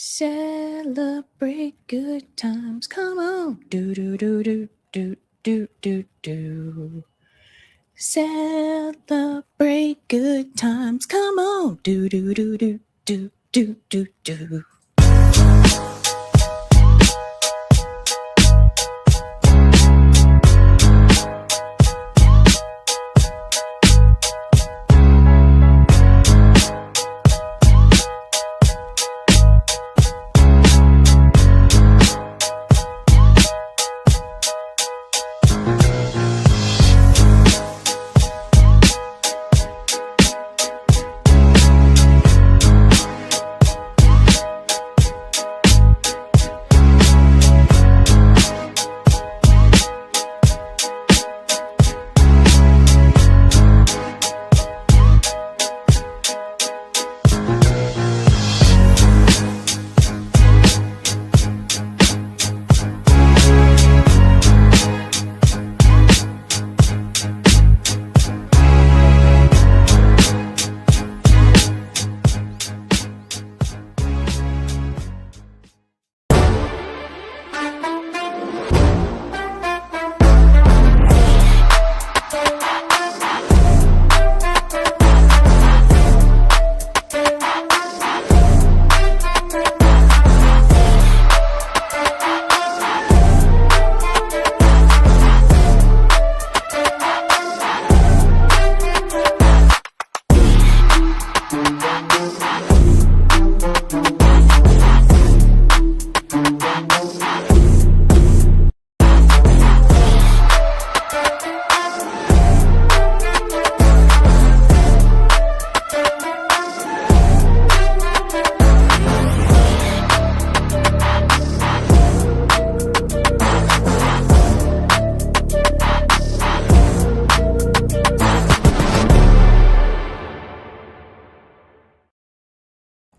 Celebrate good times. Come on. Do do do do do do do do. Celebrate good times. Come on. Do do do do do do do do.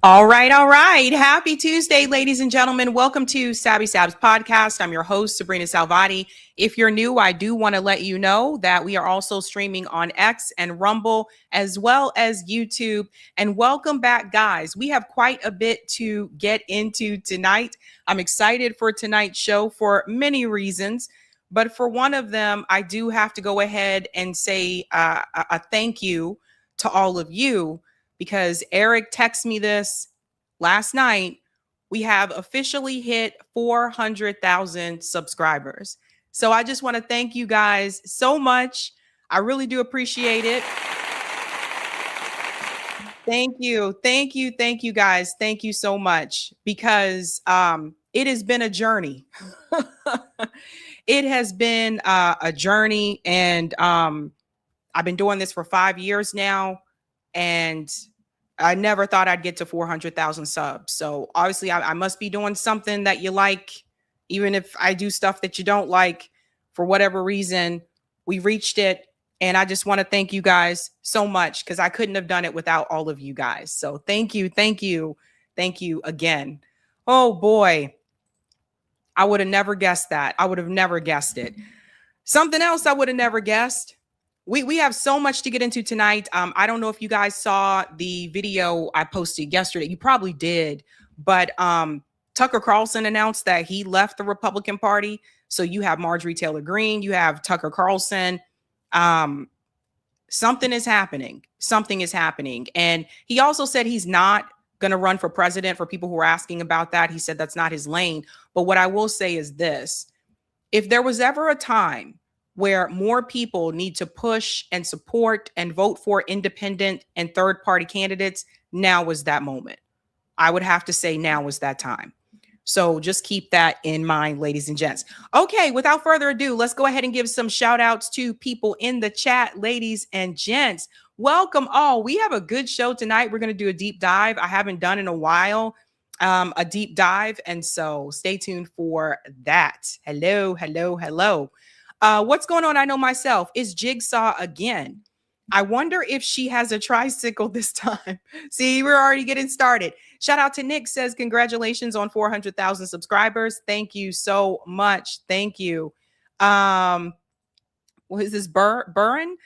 All right. Happy Tuesday, ladies and gentlemen. Welcome to Sabby Sabs podcast. I'm your host, sabrinasalvati. If you're new, I do want to let you know that we are also streaming on X and Rumble, as well as YouTube. And welcome back, guys. We have quite a bit to get into tonight. I'm excited for tonight's show for many reasons. But for one of them, I do have to go ahead and say a thank you to all of you, because Eric texted me this last night. We have officially hit 400,000 subscribers. So I just want to thank you guys so much. I really do appreciate it. Thank you, guys. Thank you so much, because it has been a journey. It has been a journey, and I've been doing this for 5 years now, and I never thought I'd get to 400,000 subs. So obviously I must be doing something that you like, even if I do stuff that you don't like. For whatever reason, we reached it. And I just want to thank you guys so much, because I couldn't have done it without all of you guys. So thank you again. Oh boy, I would have never guessed that. I would have never guessed it. Something else I would have never guessed. We have so much to get into tonight. I don't know if you guys saw the video I posted yesterday. You probably did. But Tucker Carlson announced that he left the Republican Party. So you have Marjorie Taylor Greene. You have Tucker Carlson. Something is happening. Something is happening. And he also said he's not going to run for president. For people who are asking about that, he said that's not his lane. But what I will say is this. If there was ever a time where more people need to push and support and vote for independent and third-party candidates, now is that moment. I would have to say now is that time. So just keep that in mind, ladies and gents. Okay, without further ado, let's go ahead and give some shout outs to people in the chat, ladies and gents. Welcome all. We have a good show tonight. We're going to do a deep dive. I haven't done in a while, a deep dive. And so stay tuned for that. Hello. What's going on? I know myself. Is Jigsaw again? I wonder if she has a tricycle this time. See, we're already getting started. Shout out to Nick, says congratulations on 400,000 subscribers. Thank you so much. Thank you. what is this, Burren?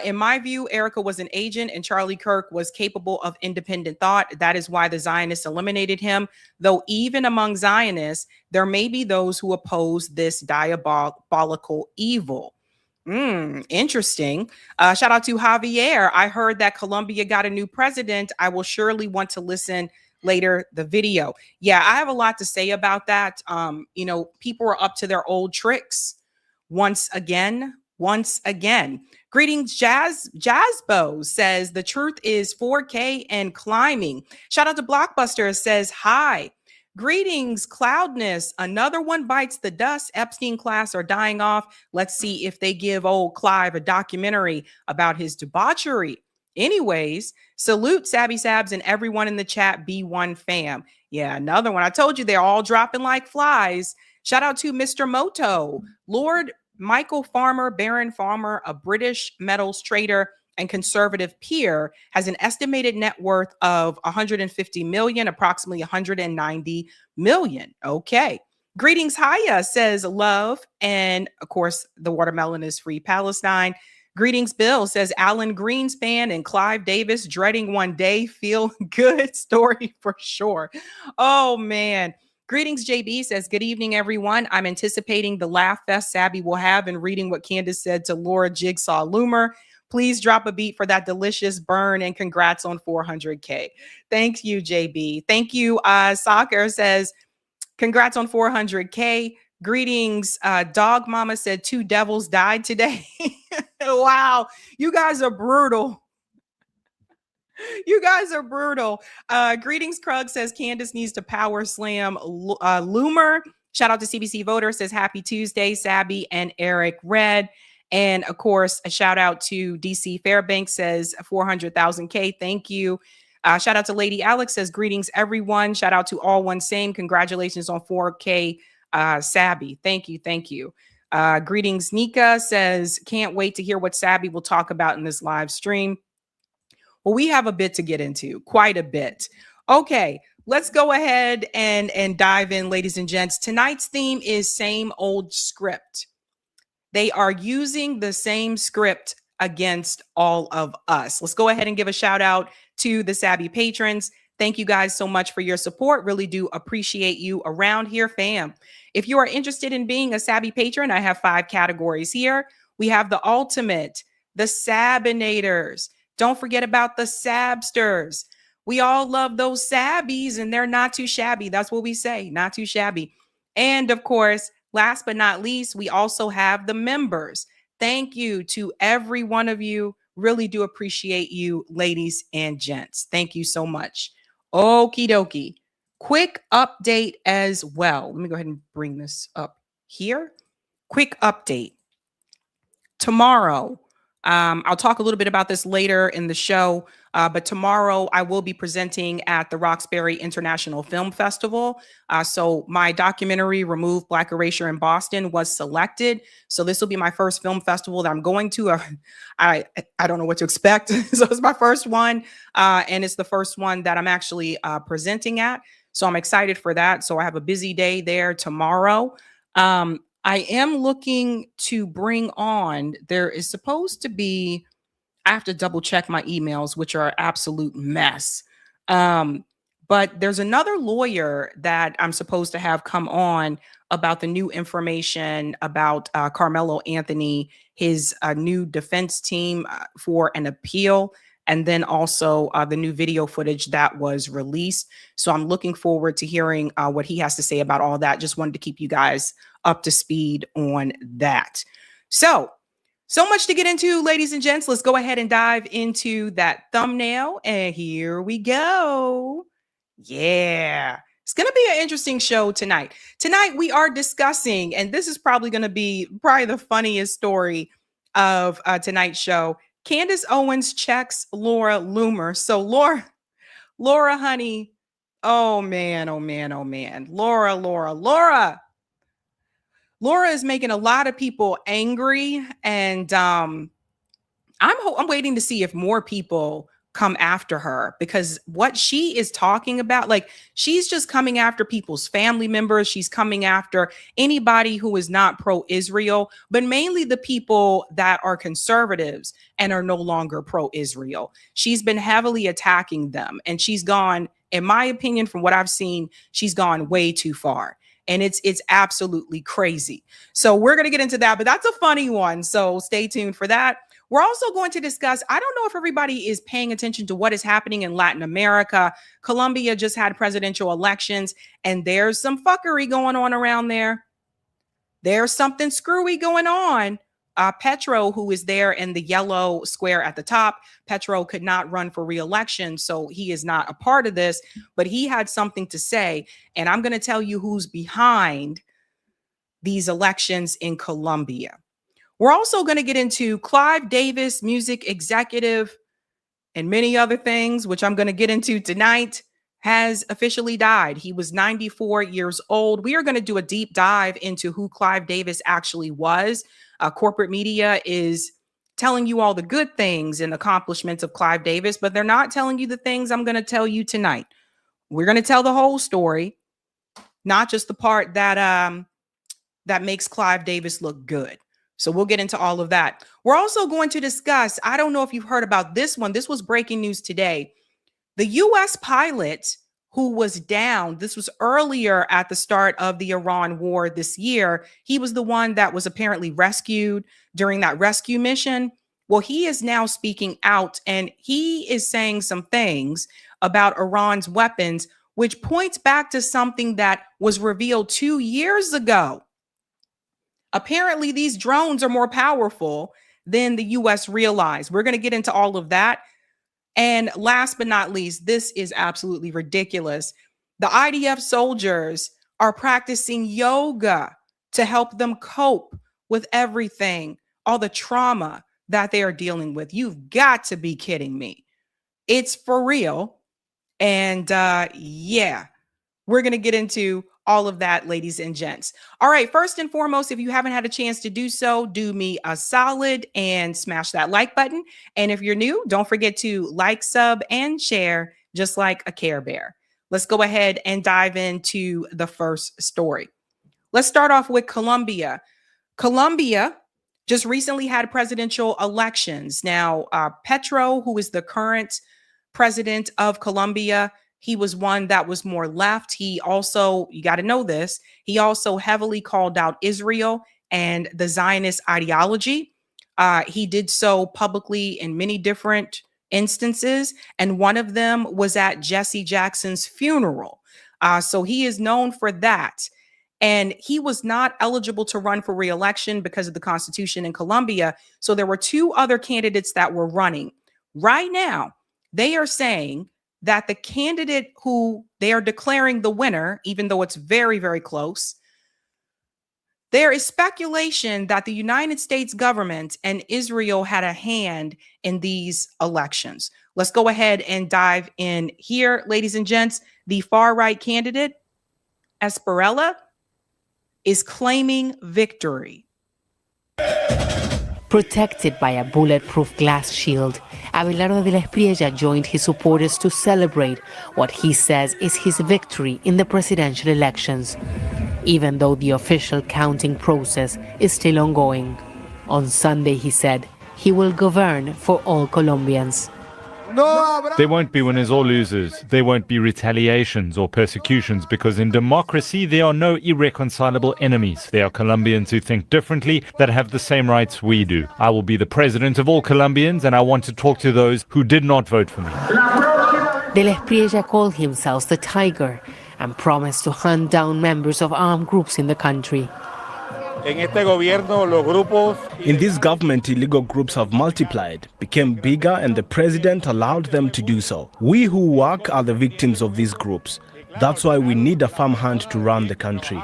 In my view, Erica was an agent and Charlie Kirk was capable of independent thought. That is why the Zionists eliminated him. Though even among Zionists, there may be those who oppose this diabolical evil. Interesting. Shout out to Javier. I heard that Colombia got a new president. I will surely want to listen later the video. Yeah, I have a lot to say about that. People are up to their old tricks once again. Greetings, Jazzbo says the truth is 4K and climbing. Shout out to Blockbuster says hi. Greetings, Cloudness. Another one bites the dust. Epstein class are dying off. Let's see if they give old Clive a documentary about his debauchery. Anyways, salute Sabby Sabs and everyone in the chat. B1 fam. Yeah, another one. I told you they're all dropping like flies. Shout out to Mr. Moto, Lord Michael Farmer, Baron Farmer, a British metals trader and conservative peer, has an estimated net worth of 150 million, approximately 190 million. Okay. Greetings, Haya says love. And of course, the watermelon is free Palestine. Greetings, Bill says Alan Greenspan and Clive Davis dreading one day. Feel good story for sure. Oh, man. Greetings, JB says, good evening, everyone. I'm anticipating the laugh fest Sabby will have and reading what Candace said to Laura Jigsaw Loomer. Please drop a beat for that delicious burn and congrats on 400K. Thank you, JB. Thank you. Soccer says, congrats on 400K. Greetings. Dog Mama said 2 devils died today. Wow. You guys are brutal. You guys are brutal. Greetings, Krug says Candace needs to power slam Loomer. Shout out to CBC Voter says happy Tuesday, Sabby and Eric Red. And of course, a shout out to DC Fairbanks says 400,000K. Thank you. Shout out to Lady Alex says greetings, everyone. Shout out to All One Same. Congratulations on 4K, Sabby. Thank you. Thank you. Greetings, Nika says can't wait to hear what Sabby will talk about in this live stream. Well, we have a bit to get into, quite a bit. Okay, let's go ahead and dive in, ladies and gents. Tonight's theme is same old script. They are using the same script against all of us. Let's go ahead and give a shout out to the Sabby patrons. Thank you guys so much for your support. Really do appreciate you around here, fam. If you are interested in being a Sabby patron, I have 5 categories here. We have the ultimate, the Sabinators. Don't forget about the Sabsters. We all love those Sabbies and they're not too shabby. That's what we say, not too shabby. And of course, last but not least, we also have the members. Thank you to every one of you. Really do appreciate you, ladies and gents. Thank you so much. Okie dokie. Quick update as well. Let me go ahead and bring this up here. Quick update. Tomorrow, I'll talk a little bit about this later in the show, but tomorrow I will be presenting at the Roxbury International Film Festival. So my documentary, Remove Black Erasure in Boston, was selected. So this will be my first film festival that I'm going to. I don't know what to expect. So it's my first one, and it's the first one that I'm actually presenting at. So I'm excited for that. So I have a busy day there tomorrow. I am looking to bring on, there is supposed to be, I have to double check my emails, which are an absolute mess. But there's another lawyer that I'm supposed to have come on about the new information about Carmelo Anthony, his new defense team for an appeal, and then also the new video footage that was released. So I'm looking forward to hearing what he has to say about all that. Just wanted to keep you guys up to speed on that. So much to get into, ladies and gents. Let's go ahead and dive into that thumbnail. And here we go. Yeah. It's going to be an interesting show tonight. Tonight we are discussing, and this is probably going to be the funniest story of tonight's show. Candace Owens checks Laura Loomer. So Laura, honey, oh man. Laura is making a lot of people angry, and I'm waiting to see if more people come after her, because what she is talking about, like, she's just coming after people's family members. She's coming after anybody who is not pro-Israel, but mainly the people that are conservatives and are no longer pro-Israel. She's been heavily attacking them, and she's gone, in my opinion, from what I've seen, she's gone way too far. And it's absolutely crazy. So we're going to get into that, but that's a funny one. So stay tuned for that. We're also going to discuss, I don't know if everybody is paying attention to what is happening in Latin America. Colombia just had presidential elections, and there's some fuckery going on around there. There's something screwy going on. Petro, who is there in the yellow square at the top, Petro could not run for re-election, so he is not a part of this, but he had something to say, and I'm going to tell you who's behind these elections in Colombia. We're also going to get into Clive Davis, music executive, and many other things, which I'm going to get into tonight, has officially died. He was 94 years old. We are going to do a deep dive into who Clive Davis actually was. Corporate media is telling you all the good things and accomplishments of Clive Davis, but they're not telling you the things I'm going to tell you tonight. We're going to tell the whole story, not just the part that that makes Clive Davis look good. So we'll get into all of that. We're also going to discuss, I don't know if you've heard about this one. This was breaking news today. The U.S. pilot who was down, this was earlier at the start of the Iran war this year. He was the one that was apparently rescued during that rescue mission. Well, he is now speaking out, and he is saying some things about Iran's weapons, which points back to something that was revealed 2 years ago. Apparently, these drones are more powerful than the U.S. realized. We're going to get into all of that. And last but not least, this is absolutely ridiculous. The IDF soldiers are practicing yoga to help them cope with everything, all the trauma that they are dealing with. You've got to be kidding me. It's for real. And yeah, we're going to get into all of that, ladies and gents. All right, first and foremost, if you haven't had a chance to do so, do me a solid and smash that like button. And if you're new, don't forget to like, sub, and share, just like a Care Bear. Let's go ahead and dive into the first story. Let's start off with Colombia. Colombia just recently had presidential elections. Now, Petro, who is the current president of Colombia, he was one that was more left. He also, you got to know this, he also heavily called out Israel and the Zionist ideology. He did so publicly in many different instances, and one of them was at Jesse Jackson's funeral. So he is known for that. And he was not eligible to run for re-election because of the Constitution in Colombia. So there were two other candidates that were running. Right now, they are saying that the candidate who they are declaring the winner, even though it's very, very close, there is speculation that the United States government and Israel had a hand in these elections. Let's go ahead and dive in here, ladies and gents. The far-right candidate, Esparella, is claiming victory. Protected by a bulletproof glass shield, Abelardo de la Espriella joined his supporters to celebrate what he says is his victory in the presidential elections, even though the official counting process is still ongoing. On Sunday, he said, he will govern for all Colombians. There won't be winners or losers. There won't be retaliations or persecutions, because in democracy there are no irreconcilable enemies. There are Colombians who think differently, that have the same rights we do. I will be the president of all Colombians, and I want to talk to those who did not vote for me. De la Espriella called himself the Tiger and promised to hunt down members of armed groups in the country. In this government, illegal groups have multiplied, became bigger, and the president allowed them to do so. We who work are the victims of these groups. That's why we need a firm hand to run the country.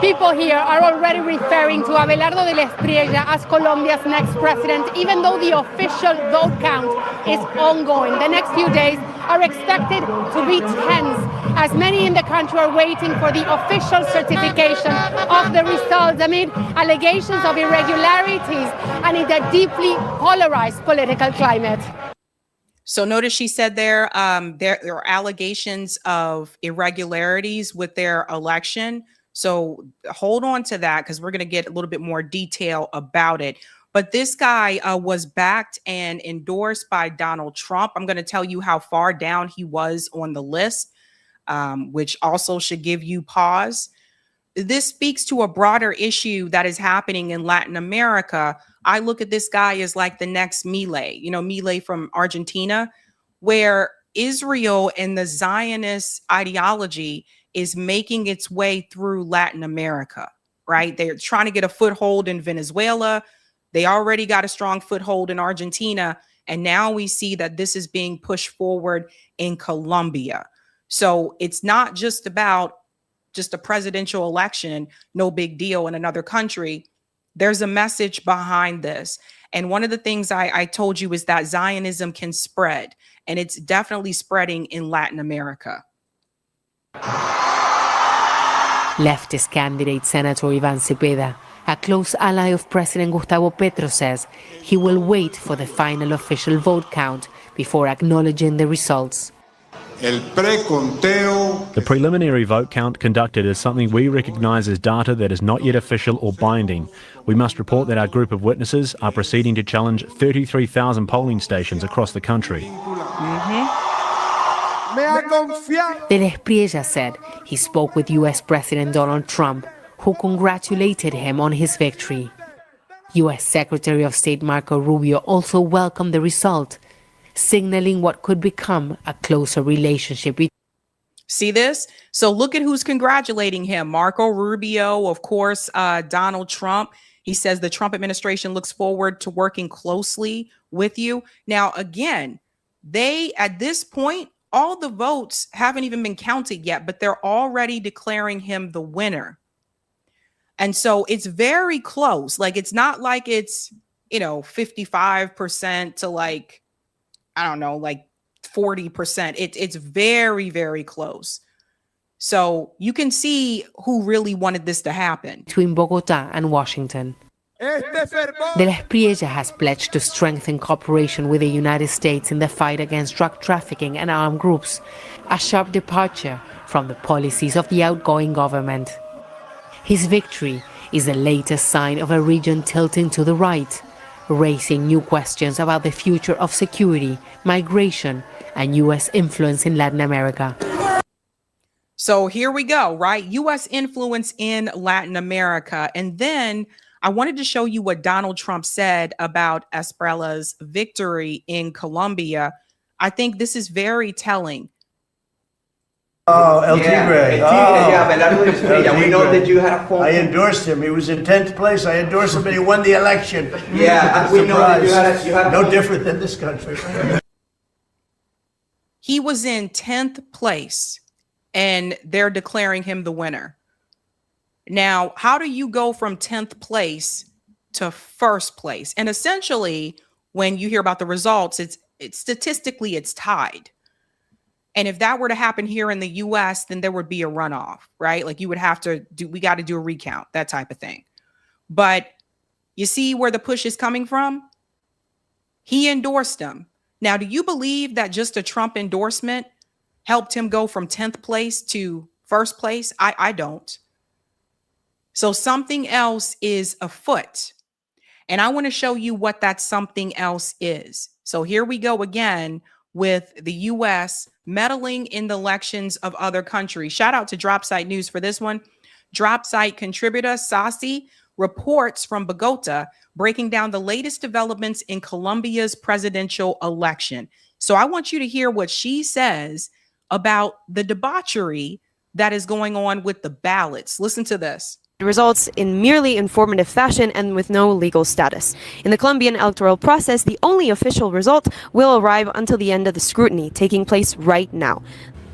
People here are already referring to Abelardo de la Espriella as Colombia's next president, even though the official vote count is ongoing. The next few days are expected to be tense, as many in the country are waiting for the official certification of the results amid allegations of irregularities and in a deeply polarized political climate. So notice she said there are allegations of irregularities with their election. So hold on to that because we're going to get a little bit more detail about it. But this guy was backed and endorsed by Donald Trump. I'm going to tell you how far down he was on the list, which also should give you pause. This speaks to a broader issue that is happening in Latin America. I look at this guy as like the next Milei, Milei from Argentina, where Israel and the Zionist ideology is making its way through Latin America, right? They're trying to get a foothold in Venezuela. They already got a strong foothold in Argentina. And now we see that this is being pushed forward in Colombia. So it's not just about just a presidential election, no big deal in another country. There's a message behind this. And one of the things I told you is that Zionism can spread, and it's definitely spreading in Latin America. Leftist candidate Senator Iván Cepeda, a close ally of President Gustavo Petro, says he will wait for the final official vote count before acknowledging the results. The preliminary vote count conducted is something we recognise as data that is not yet official or binding. We must report that our group of witnesses are proceeding to challenge 33,000 polling stations across the country. De la Espriella said he spoke with U.S. President Donald Trump, who congratulated him on his victory. U.S. Secretary of State Marco Rubio also welcomed the result, signaling what could become a closer relationship. See this? So look at who's congratulating him. Marco Rubio, of course, Donald Trump. He says the Trump administration looks forward to working closely with you. Now, again, at this point, all the votes haven't even been counted yet, but they're already declaring him the winner. And so it's very close. Like, it's not like it's, 55% to like 40%. It's very, very close. So you can see who really wanted this to happen. Between Bogota and Washington. De la Espriella has pledged to strengthen cooperation with the United States in the fight against drug trafficking and armed groups, a sharp departure from the policies of the outgoing government. His victory is the latest sign of a region tilting to the right, raising new questions about the future of security, migration, and U.S. influence in Latin America. So here we go, right? U.S. influence in Latin America. And then I wanted to show you what Donald Trump said about Espriella's victory in Colombia. I think this is very telling. Oh, El Tigre. We know that you had a phone. I endorsed him. He was in 10th place. I endorsed him and he won the election. Yeah, we know that you had no different than this country. He was in 10th place and they're declaring him the winner. Now, how do you go from 10th place to first place? And essentially, when you hear about the results, it's statistically tied. And if that were to happen here in the US, then there would be a runoff, right? Like you would have to we got to do a recount, that type of thing. But you see where the push is coming from? He endorsed him. Now, do you believe that just a Trump endorsement helped him go from 10th place to first place? I don't. So something else is afoot. And I want to show you what that something else is. So here we go again with the U.S. meddling in the elections of other countries. Shout out to Dropsite News for this one. Dropsite contributor Sabby reports from Bogota, breaking down the latest developments in Colombia's presidential election. So I want you to hear what she says about the debauchery that is going on with the ballots. Listen to this. Results in merely informative fashion and with no legal status. In the Colombian electoral process, the only official result will arrive until the end of the scrutiny, taking place right now.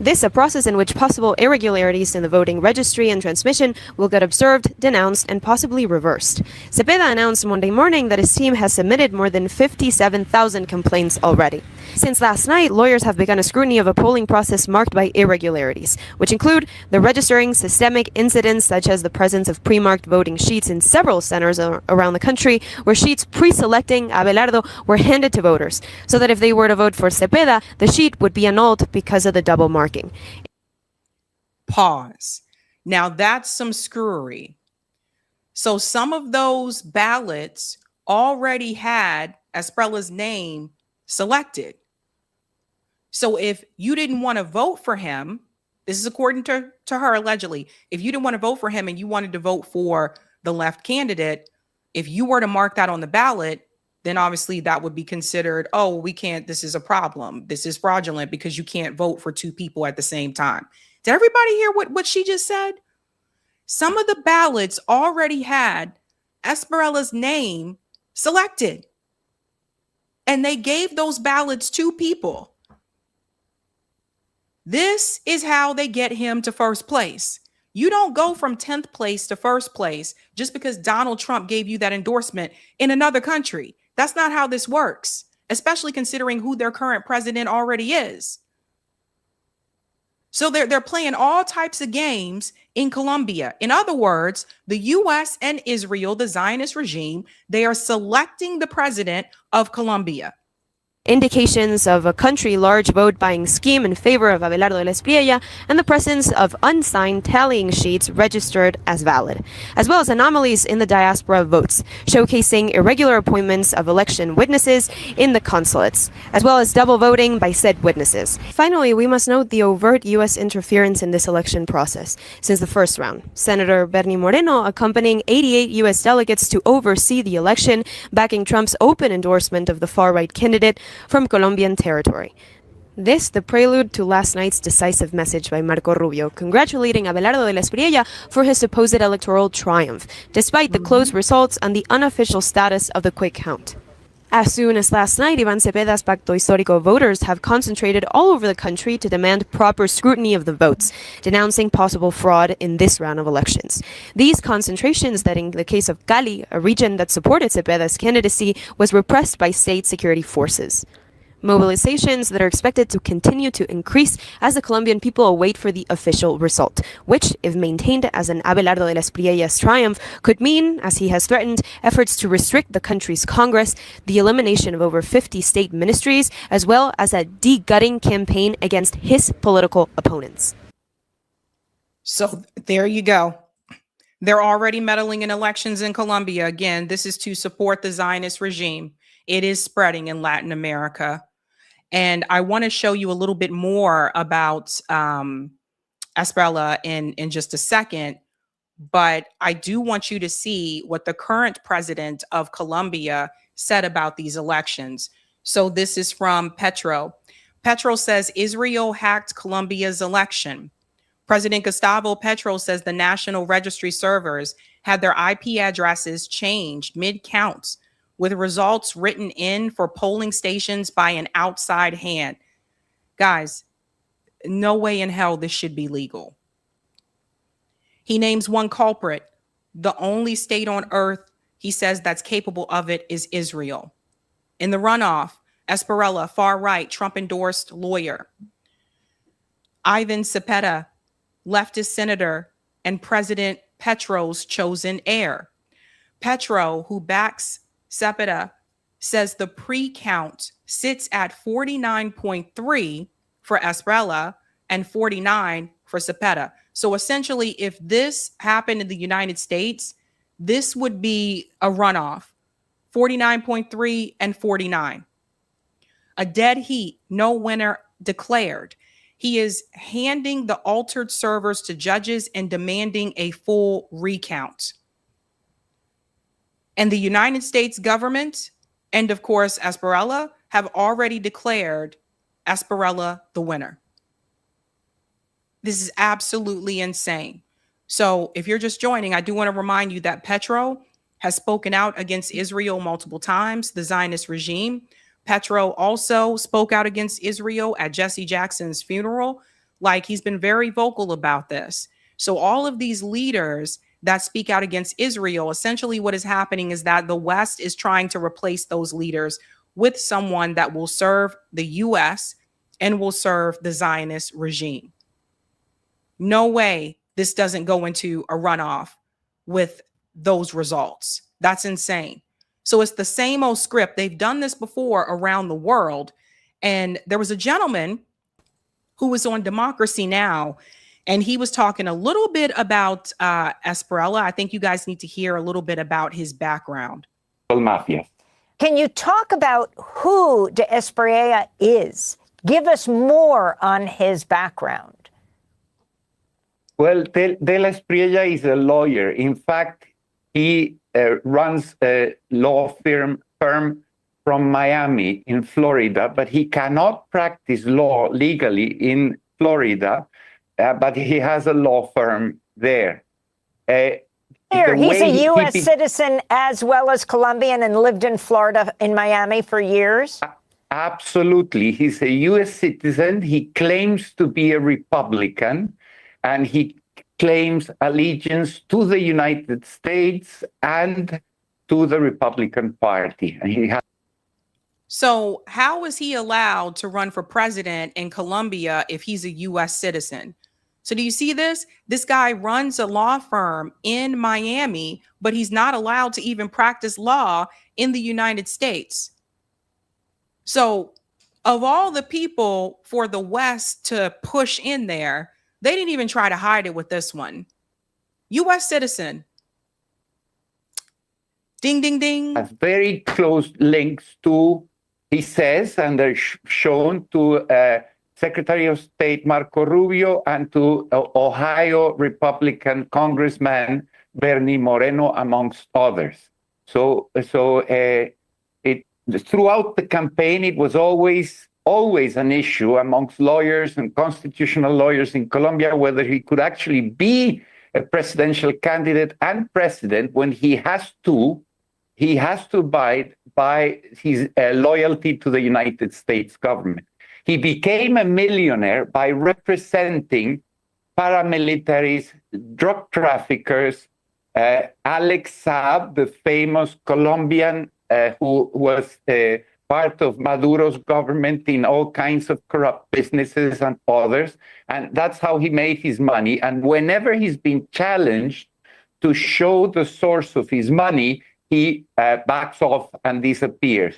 This a process in which possible irregularities in the voting registry and transmission will get observed, denounced, and possibly reversed. Cepeda announced Monday morning that his team has submitted more than 57,000 complaints already. Since last night, lawyers have begun a scrutiny of a polling process marked by irregularities, which include the registering systemic incidents such as the presence of pre-marked voting sheets in several centers around the country, where sheets pre-selecting Abelardo were handed to voters, so that if they were to vote for Cepeda, the sheet would be annulled because of the double marking. Pause. Now that's some screwery. So some of those ballots already had Esprela's name selected. So if you didn't want to vote for him, this is according to her allegedly, if you didn't want to vote for him and you wanted to vote for the left candidate, if you were to mark that on the ballot, then obviously that would be considered, oh, we can't, this is a problem. This is fraudulent because you can't vote for two people at the same time. Did everybody hear what she just said? Some of the ballots already had Esprela's name selected. And they gave those ballots to people. This is how they get him to first place. You don't go from 10th place to first place just because Donald Trump gave you that endorsement in another country. That's not how this works, especially considering who their current president already is. So they're playing all types of games in Colombia. In other words, the U.S. and Israel, the Zionist regime, they are selecting the president of Colombia. Indications of a country large vote buying scheme in favor of Abelardo de la Espriella and the presence of unsigned tallying sheets registered as valid, as well as anomalies in the diaspora votes, showcasing irregular appointments of election witnesses in the consulates, as well as double voting by said witnesses. Finally, we must note the overt U.S. interference in this election process since the first round. Senator Bernie Moreno accompanying 88 U.S. delegates to oversee the election, backing Trump's open endorsement of the far-right candidate from Colombian territory. This, the prelude to last night's decisive message by Marco Rubio, congratulating Abelardo de la Espriella for his supposed electoral triumph, despite the close results and the unofficial status of the quick count. As soon as last night, Iván Cepeda's Pacto Histórico voters have concentrated all over the country to demand proper scrutiny of the votes, denouncing possible fraud in this round of elections. These concentrations that in the case of Cali, a region that supported Cepeda's candidacy, was repressed by state security forces. Mobilizations that are expected to continue to increase as the Colombian people await for the official result, which, if maintained as an Abelardo de la Espriella's triumph, could mean, as he has threatened, efforts to restrict the country's Congress, the elimination of over 50 state ministries, as well as a de-gutting campaign against his political opponents. So there you go. They're already meddling in elections in Colombia. Again, this is to support the Zionist regime. It is spreading in Latin America. And I want to show you a little bit more about Esprella in just a second. But I do want you to see what the current president of Colombia said about these elections. So this is from Petro. Petro says Israel hacked Colombia's election. President Gustavo Petro says the National Registry servers had their IP addresses changed mid-counts, with results written in for polling stations by an outside hand. Guys, no way in hell this should be legal. He names one culprit. The only state on earth, he says, that's capable of it is Israel. In the runoff, Esprella, far-right, Trump-endorsed lawyer. Ivan Cepeda, leftist senator, and President Petro's chosen heir. Petro, who backs Cepeda, says the pre-count sits at 49.3 for Esprella and 49 for Cepeda. So essentially, if this happened in the United States, this would be a runoff, 49.3 and 49. A dead heat, no winner declared. He is handing the altered servers to judges and demanding a full recount. And the United States government and, of course, Esprella have already declared Esprella the winner. This is absolutely insane. So if you're just joining, I do want to remind you that Petro has spoken out against Israel multiple times, the Zionist regime. Petro also spoke out against Israel at Jesse Jackson's funeral Like, he's been very vocal about this. So all of these leaders that speak out against Israel, essentially what is happening is that the West is trying to replace those leaders with someone that will serve the US and will serve the Zionist regime. No way this doesn't go into a runoff with those results. That's insane. So it's the same old script. They've done this before around the world. And there was a gentleman who was on Democracy Now! And he was talking a little bit about Esprella. I think you guys need to hear a little bit about his background. Mafia. Can you talk about who de Esprella is? Give us more on his background. Well, De La Espriella is a lawyer. In fact, he runs a law firm from Miami in Florida, but he cannot practice law legally in Florida, but he has a law firm there. He's a U.S. citizen as well as Colombian and lived in Florida, in Miami for years? Absolutely. He's a U.S. citizen. He claims to be a Republican, and he claims allegiance to the United States and to the Republican Party. And he has. So how is he allowed to run for president in Colombia if he's a U.S. citizen? So do you see this? This guy runs a law firm in Miami, but he's not allowed to even practice law in the United States. So of all the people for the West to push in there, they didn't even try to hide it with this one. U.S. citizen. Ding, ding, ding. Has very close links to, he says, and they're shown to Secretary of State Marco Rubio and to Ohio Republican Congressman Bernie Moreno, amongst others. So throughout the campaign, it was always an issue amongst lawyers and constitutional lawyers in Colombia whether he could actually be a presidential candidate and president when he has to abide by his loyalty to the United States government. He became a millionaire by representing paramilitaries, drug traffickers, Alex Saab, the famous Colombian who was part of Maduro's government in all kinds of corrupt businesses and others. And that's how he made his money. And whenever he's been challenged to show the source of his money, he backs off and disappears.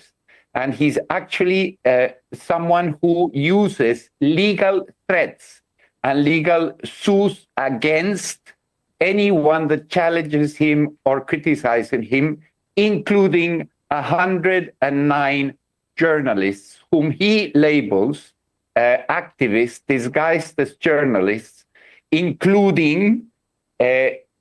And he's actually someone who uses legal threats and legal suits against anyone that challenges him or criticizes him, including 109 journalists whom he labels activists disguised as journalists, including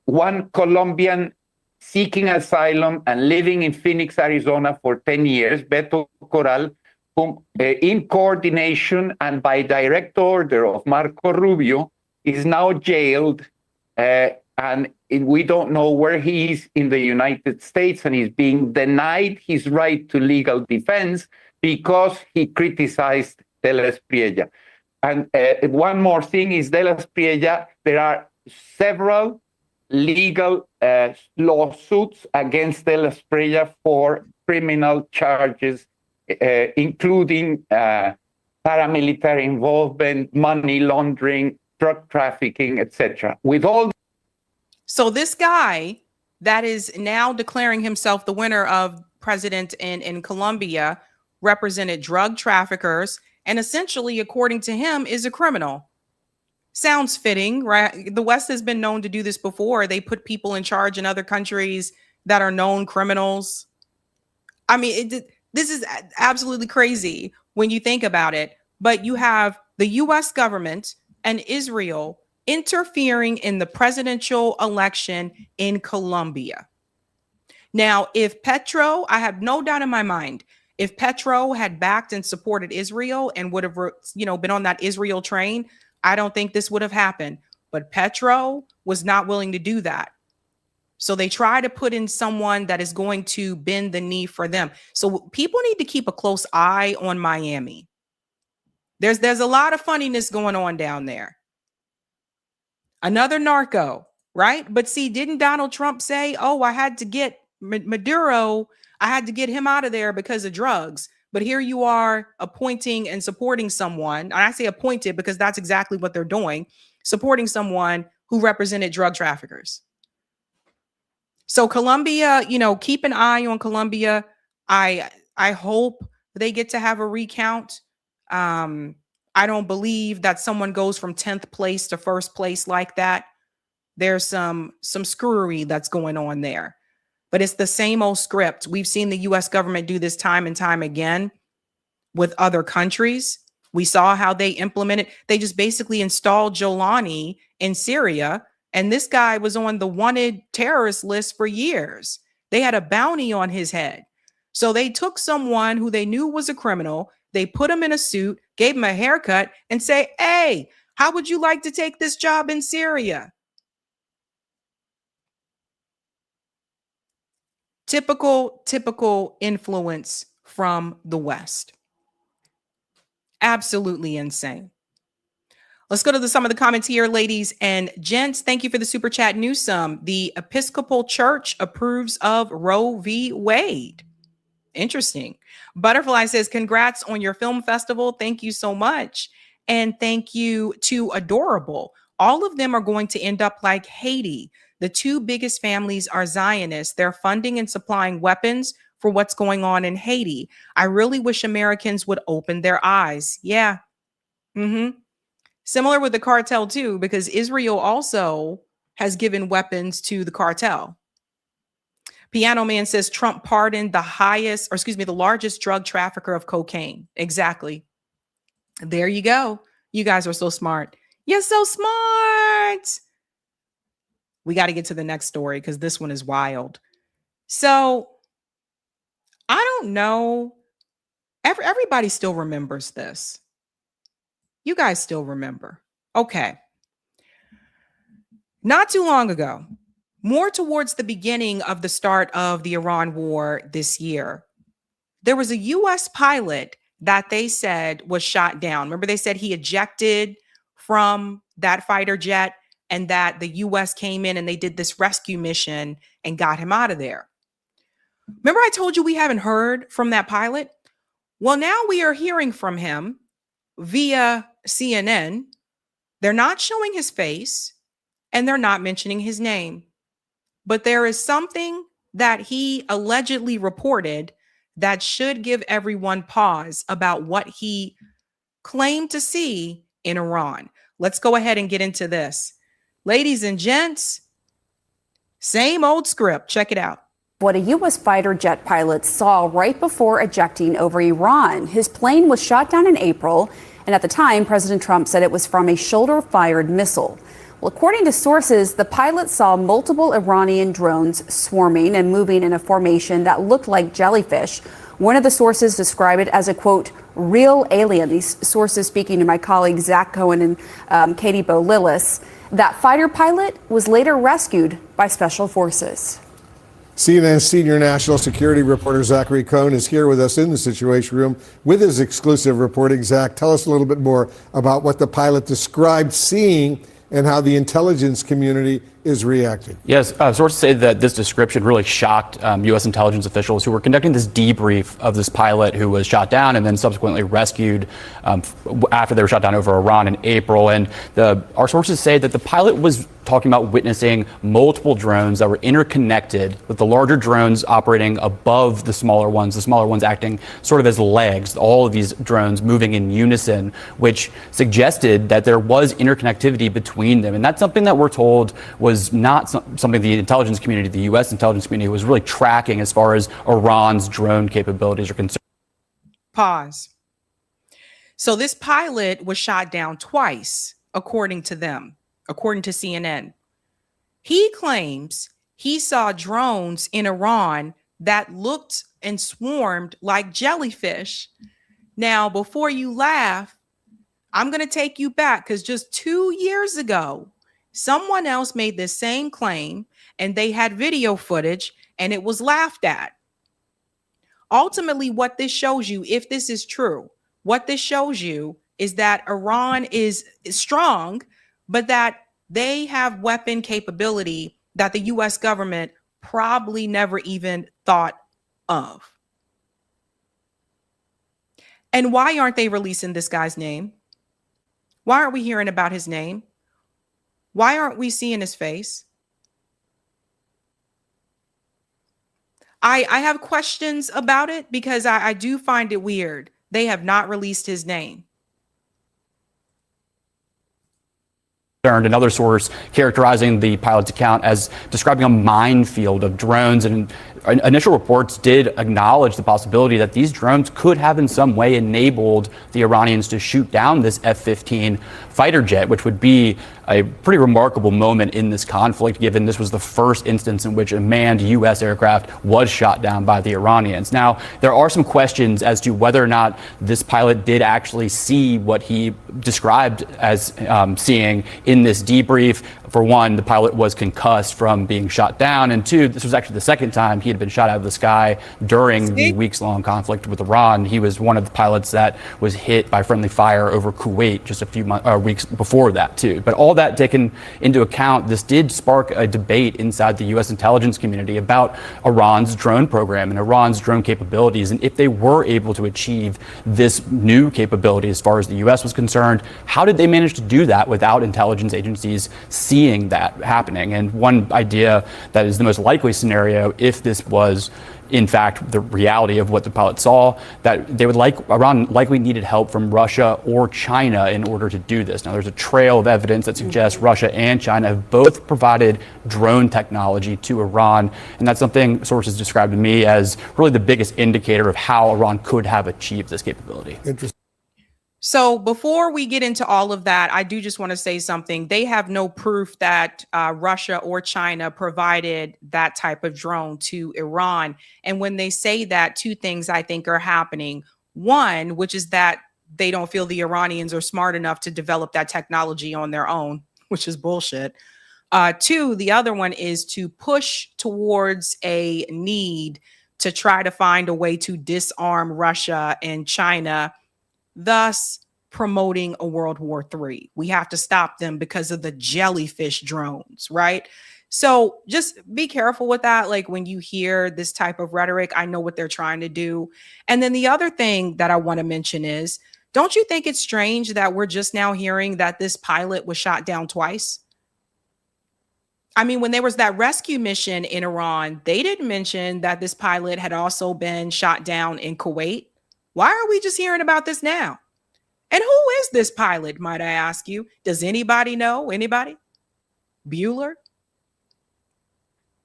one Colombian seeking asylum and living in Phoenix, Arizona for 10 years, Beto Corral, whom in coordination and by direct order of Marco Rubio is now jailed, and we don't know where he is in the United States, and he's being denied his right to legal defense because he criticized De La Espriella. And one more thing is De La Espriella, there are several legal lawsuits against De La Espriella for criminal charges, including paramilitary involvement, money laundering, drug trafficking, etc. So this guy that is now declaring himself the winner of president in Colombia represented drug traffickers and essentially, according to him, is a criminal. Sounds fitting, right? The West has been known to do this before. They put people in charge in other countries that are known criminals. I mean, this is absolutely crazy when you think about it. But you have the U.S. government and Israel interfering in the presidential election in Colombia. Now, if Petro, I have no doubt in my mind, if Petro had backed and supported Israel and would have, been on that Israel train, I don't think this would have happened. But Petro was not willing to do that. So they try to put in someone that is going to bend the knee for them. So people need to keep a close eye on Miami. There's a lot of funniness going on down there. Another narco, right? But see, didn't Donald Trump say, oh, I had to get Maduro, I had to get him out of there because of drugs. But here you are appointing and supporting someone. And I say appointed because that's exactly what they're doing, supporting someone who represented drug traffickers. So Colombia, you know, keep an eye on Colombia. I hope they get to have a recount. I don't believe that someone goes from 10th place to first place like that. There's some screwery that's going on there. But it's the same old script. We've seen the US government do this time and time again with other countries. We saw how they implemented. They just basically installed Jolani in Syria. And this guy was on the wanted terrorist list for years. They had a bounty on his head. So they took someone who they knew was a criminal. They put him in a suit, gave him a haircut, and say, hey, how would you like to take this job in Syria? Typical influence from the West. Absolutely insane. Let's go to some of the comments here, ladies and gents. Thank you for the super chat, Newsome. The Episcopal Church approves of Roe v. Wade. Interesting. Butterfly says, congrats on your film festival. Thank you so much. And thank you to Adorable. All of them are going to end up like Haiti. The two biggest families are Zionists. They're funding and supplying weapons for what's going on in Haiti. I really wish Americans would open their eyes. Yeah. Similar with the cartel too, because Israel also has given weapons to the cartel. Piano Man says Trump pardoned the largest drug trafficker of cocaine. Exactly. There you go. You guys are so smart. You're so smart. We got to get to the next story because this one is wild. So I don't know. Everybody still remembers this. You guys still remember. Okay. Not too long ago, more towards the beginning of the start of the Iran war this year, there was a U.S. pilot that they said was shot down. Remember, they said he ejected from that fighter jet and that the U.S. came in and they did this rescue mission and got him out of there. Remember, I told you we haven't heard from that pilot? Well, now we are hearing from him via CNN. They're not showing his face and they're not mentioning his name. But there is something that he allegedly reported that should give everyone pause about what he claimed to see in Iran. Let's go ahead and get into this. Ladies and gents, same old script. Check it out. What a U.S. fighter jet pilot saw right before ejecting over Iran. His plane was shot down in April, and at the time, President Trump said it was from a shoulder-fired missile. Well, according to sources, the pilot saw multiple Iranian drones swarming and moving in a formation that looked like jellyfish. One of the sources described it as a, quote, real alien. These sources speaking to my colleagues Zach Cohen and Katie Bo Lillis. That fighter pilot was later rescued by special forces. CNN senior national security reporter Zachary Cohn is here with us in the Situation Room with his exclusive reporting. Zach, tell us a little bit more about what the pilot described seeing and how the intelligence community is reacting. Yes, sources say that this description really shocked U.S. intelligence officials who were conducting this debrief of this pilot who was shot down and then subsequently rescued after they were shot down over Iran in April. And our sources say that the pilot was talking about witnessing multiple drones that were interconnected, with the larger drones operating above the smaller ones acting sort of as legs, all of these drones moving in unison, which suggested that there was interconnectivity between them. And that's something that we're told was not something the intelligence community, the U.S. intelligence community, was really tracking as far as Iran's drone capabilities are concerned. Pause. So this pilot was shot down twice, according to them. According to CNN, he claims he saw drones in Iran that looked and swarmed like jellyfish. Now, before you laugh, I'm going to take you back because just 2 years ago, someone else made this same claim and they had video footage and it was laughed at. Ultimately, what this shows you, if this is true, what this shows you is that Iran is strong, but that they have weapon capability that the US government probably never even thought of. And why aren't they releasing this guy's name? Why aren't we hearing about his name? Why aren't we seeing his face? I have questions about it because I do find it weird. They have not released his name. Another source characterizing the pilot's account as describing a minefield of drones, and initial reports did acknowledge the possibility that these drones could have in some way enabled the Iranians to shoot down this F-15 fighter jet, which would be a pretty remarkable moment in this conflict, given this was the first instance in which a manned U.S. aircraft was shot down by the Iranians. Now, there are some questions as to whether or not this pilot did actually see what he described as seeing in this debrief. For one, the pilot was concussed from being shot down, and two, this was actually the second time he had been shot out of the sky during the weeks-long conflict with Iran. He was one of the pilots that was hit by friendly fire over Kuwait just a few weeks before that, too. But all that taken into account, this did spark a debate inside the U.S. intelligence community about Iran's drone program and Iran's drone capabilities, and if they were able to achieve this new capability as far as the U.S. was concerned, how did they manage to do that without intelligence agencies seeing that happening? And one idea that is the most likely scenario, if this was in fact the reality of what the pilot saw, that they would Iran likely needed help from Russia or China in order to do this. Now, there's a trail of evidence that suggests Russia and China have both provided drone technology to Iran, and that's something sources described to me as really the biggest indicator of how Iran could have achieved this capability. Interesting. So before we get into all of that, I do just want to say something. They have no proof that Russia or China provided that type of drone to Iran. And when they say that, two things I think are happening. One, which is that they don't feel the Iranians are smart enough to develop that technology on their own, which is bullshit. Two, the other one is to push towards a need to try to find a way to disarm Russia and China, thus promoting a World War III. We have to stop them because of the jellyfish drones, right? So just be careful with that. Like when you hear this type of rhetoric, I know what they're trying to do. And then the other thing that I want to mention is, don't you think it's strange that we're just now hearing that this pilot was shot down twice? I mean, when there was that rescue mission in Iran, they didn't mention that this pilot had also been shot down in Kuwait. Why are we just hearing about this now? And who is this pilot, might I ask you? Does anybody know? Anybody? Bueller?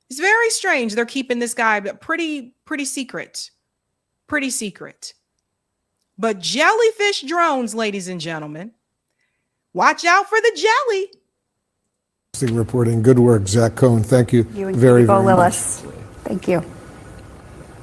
It's very strange. They're keeping this guy pretty secret. Pretty secret. But jellyfish drones, ladies and gentlemen, watch out for the jelly. Reporting. Good work, Zach Cohn. Thank you, You and very Bo much. Willis. Thank you.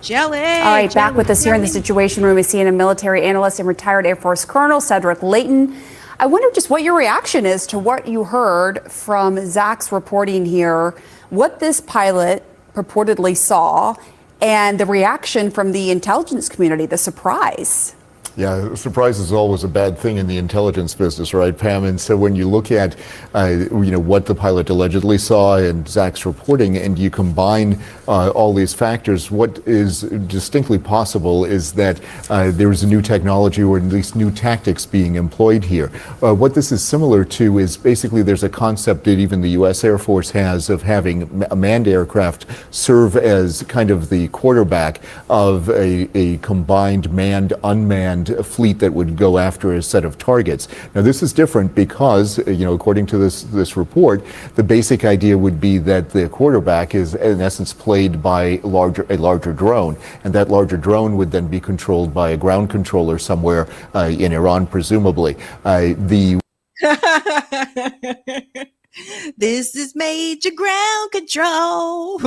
Jelly. All right, back with us here in the Situation Room is CNN military analyst and retired Air Force Colonel Cedric Leighton. I wonder just what your reaction is to what you heard from Zach's reporting here, what this pilot purportedly saw, and the reaction from the intelligence community, the surprise. Yeah, surprise is always a bad thing in the intelligence business, right, Pam? And so when you look at, what the pilot allegedly saw and Zach's reporting, and you combine all these factors, what is distinctly possible is that there is a new technology or at least new tactics being employed here. What this is similar to is basically there's a concept that even the U.S. Air Force has of having a manned aircraft serve as kind of the quarterback of a combined manned, unmanned fleet that would go after a set of targets. Now, this is different because, according to this report, the basic idea would be that the quarterback is, in essence, played by a larger drone, and that larger drone would then be controlled by a ground controller somewhere in Iran, presumably. This is major ground control.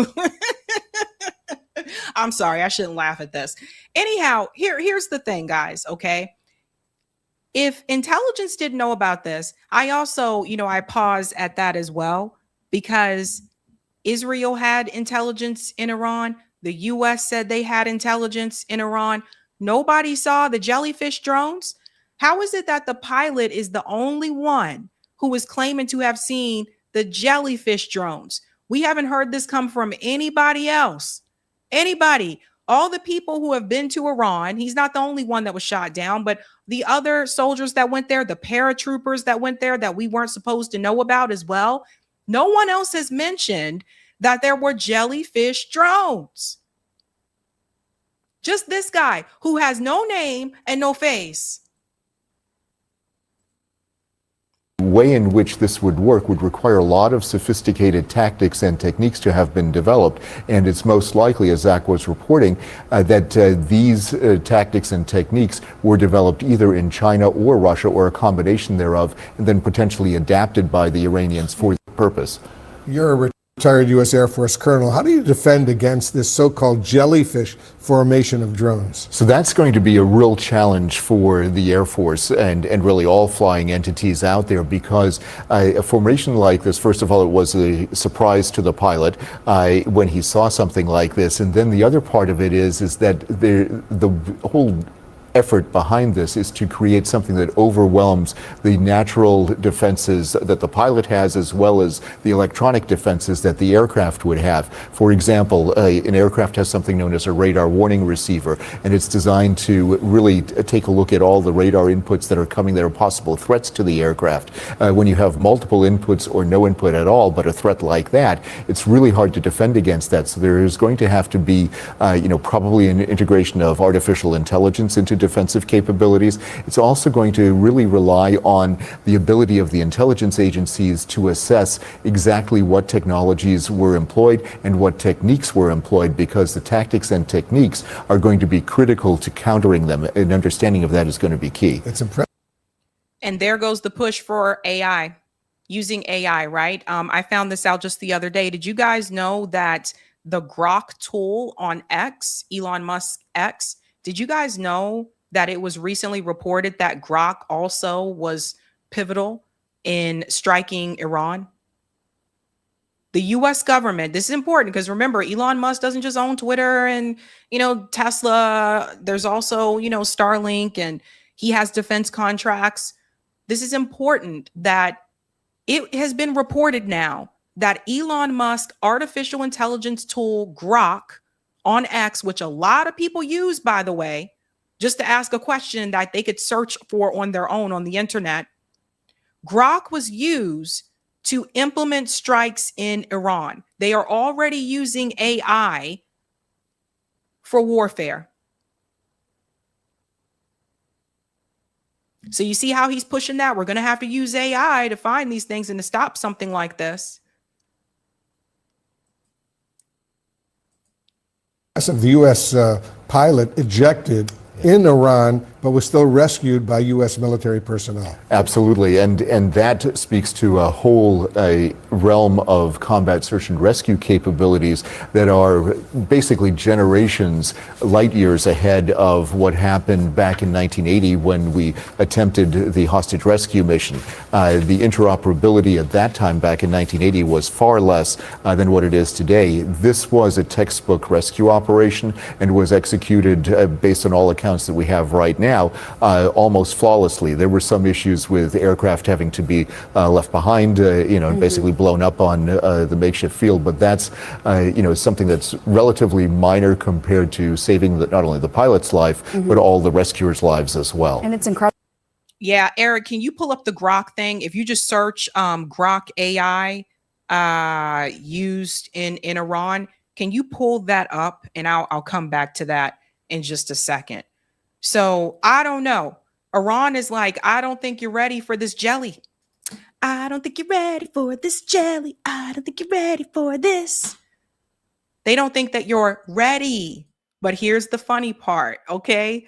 I'm sorry, I shouldn't laugh at this. Anyhow, here's the thing, guys, okay? If intelligence didn't know about this, I also, I pause at that as well, because Israel had intelligence in Iran. The US said they had intelligence in Iran. Nobody saw the jellyfish drones. How is it that the pilot is the only one who is claiming to have seen the jellyfish drones? We haven't heard this come from anybody else. Anybody. All the people who have been to Iran, he's not the only one that was shot down, but the other soldiers that went there, the paratroopers that went there that we weren't supposed to know about as well, no one else has mentioned that there were jellyfish drones. Just this guy who has no name and no face. The way in which this would work would require a lot of sophisticated tactics and techniques to have been developed, and it's most likely, as Zach was reporting, that these tactics and techniques were developed either in China or Russia or a combination thereof, and then potentially adapted by the Iranians for the purpose. You're a retired U.S. Air Force colonel. How do you defend against this so-called jellyfish formation of drones? So that's going to be a real challenge for the Air Force and really all flying entities out there, because a formation like this, first of all, it was a surprise to the pilot when he saw something like this. And then the other part of it is that the whole effort behind this is to create something that overwhelms the natural defenses that the pilot has, as well as the electronic defenses that the aircraft would have. For example, an aircraft has something known as a radar warning receiver, and it's designed to really take a look at all the radar inputs that are coming that are possible threats to the aircraft. When you have multiple inputs or no input at all, but a threat like that, it's really hard to defend against that. So there is going to have to be, probably an integration of artificial intelligence into defensive capabilities. It's also going to really rely on the ability of the intelligence agencies to assess exactly what technologies were employed and what techniques were employed, because the tactics and techniques are going to be critical to countering them. An understanding of that is going to be key. It's impressive. And there goes the push for AI, using AI, right? I found this out just the other day. Did you guys know that the Grok tool on X, Elon Musk X, did you guys know that it was recently reported that Grok also was pivotal in striking Iran? The US government, this is important because remember, Elon Musk doesn't just own Twitter and, Tesla. There's also, Starlink, and he has defense contracts. This is important that it has been reported now that Elon Musk artificial intelligence tool Grok on X, which a lot of people use, by the way, just to ask a question that they could search for on their own on the internet. Grok was used to implement strikes in Iran. They are already using AI for warfare. So you see how he's pushing that? We're going to have to use AI to find these things and to stop something like this. Of the U.S. Pilot ejected in Iran, but was still rescued by U.S. military personnel. Absolutely, and that speaks to a whole realm of combat search and rescue capabilities that are basically generations, light years ahead of what happened back in 1980 when we attempted the hostage rescue mission. The interoperability at that time, back in 1980, was far less than what it is today. This was a textbook rescue operation and was executed based on all accounts that we have right now, almost flawlessly. There were some issues with aircraft having to be left behind, basically blown up on the makeshift field, but that's, something that's relatively minor compared to saving not only the pilot's life, but all the rescuers' lives as well. And it's incredible. Yeah, Eric, can you pull up the Grok thing? If you just search Grok AI used in Iran, can you pull that up? And I'll come back to that in just a second. So I don't know. Iran is like, I don't think you're ready for this jelly. I don't think you're ready for this jelly. I don't think you're ready for this. They don't think that you're ready. But here's the funny part, okay?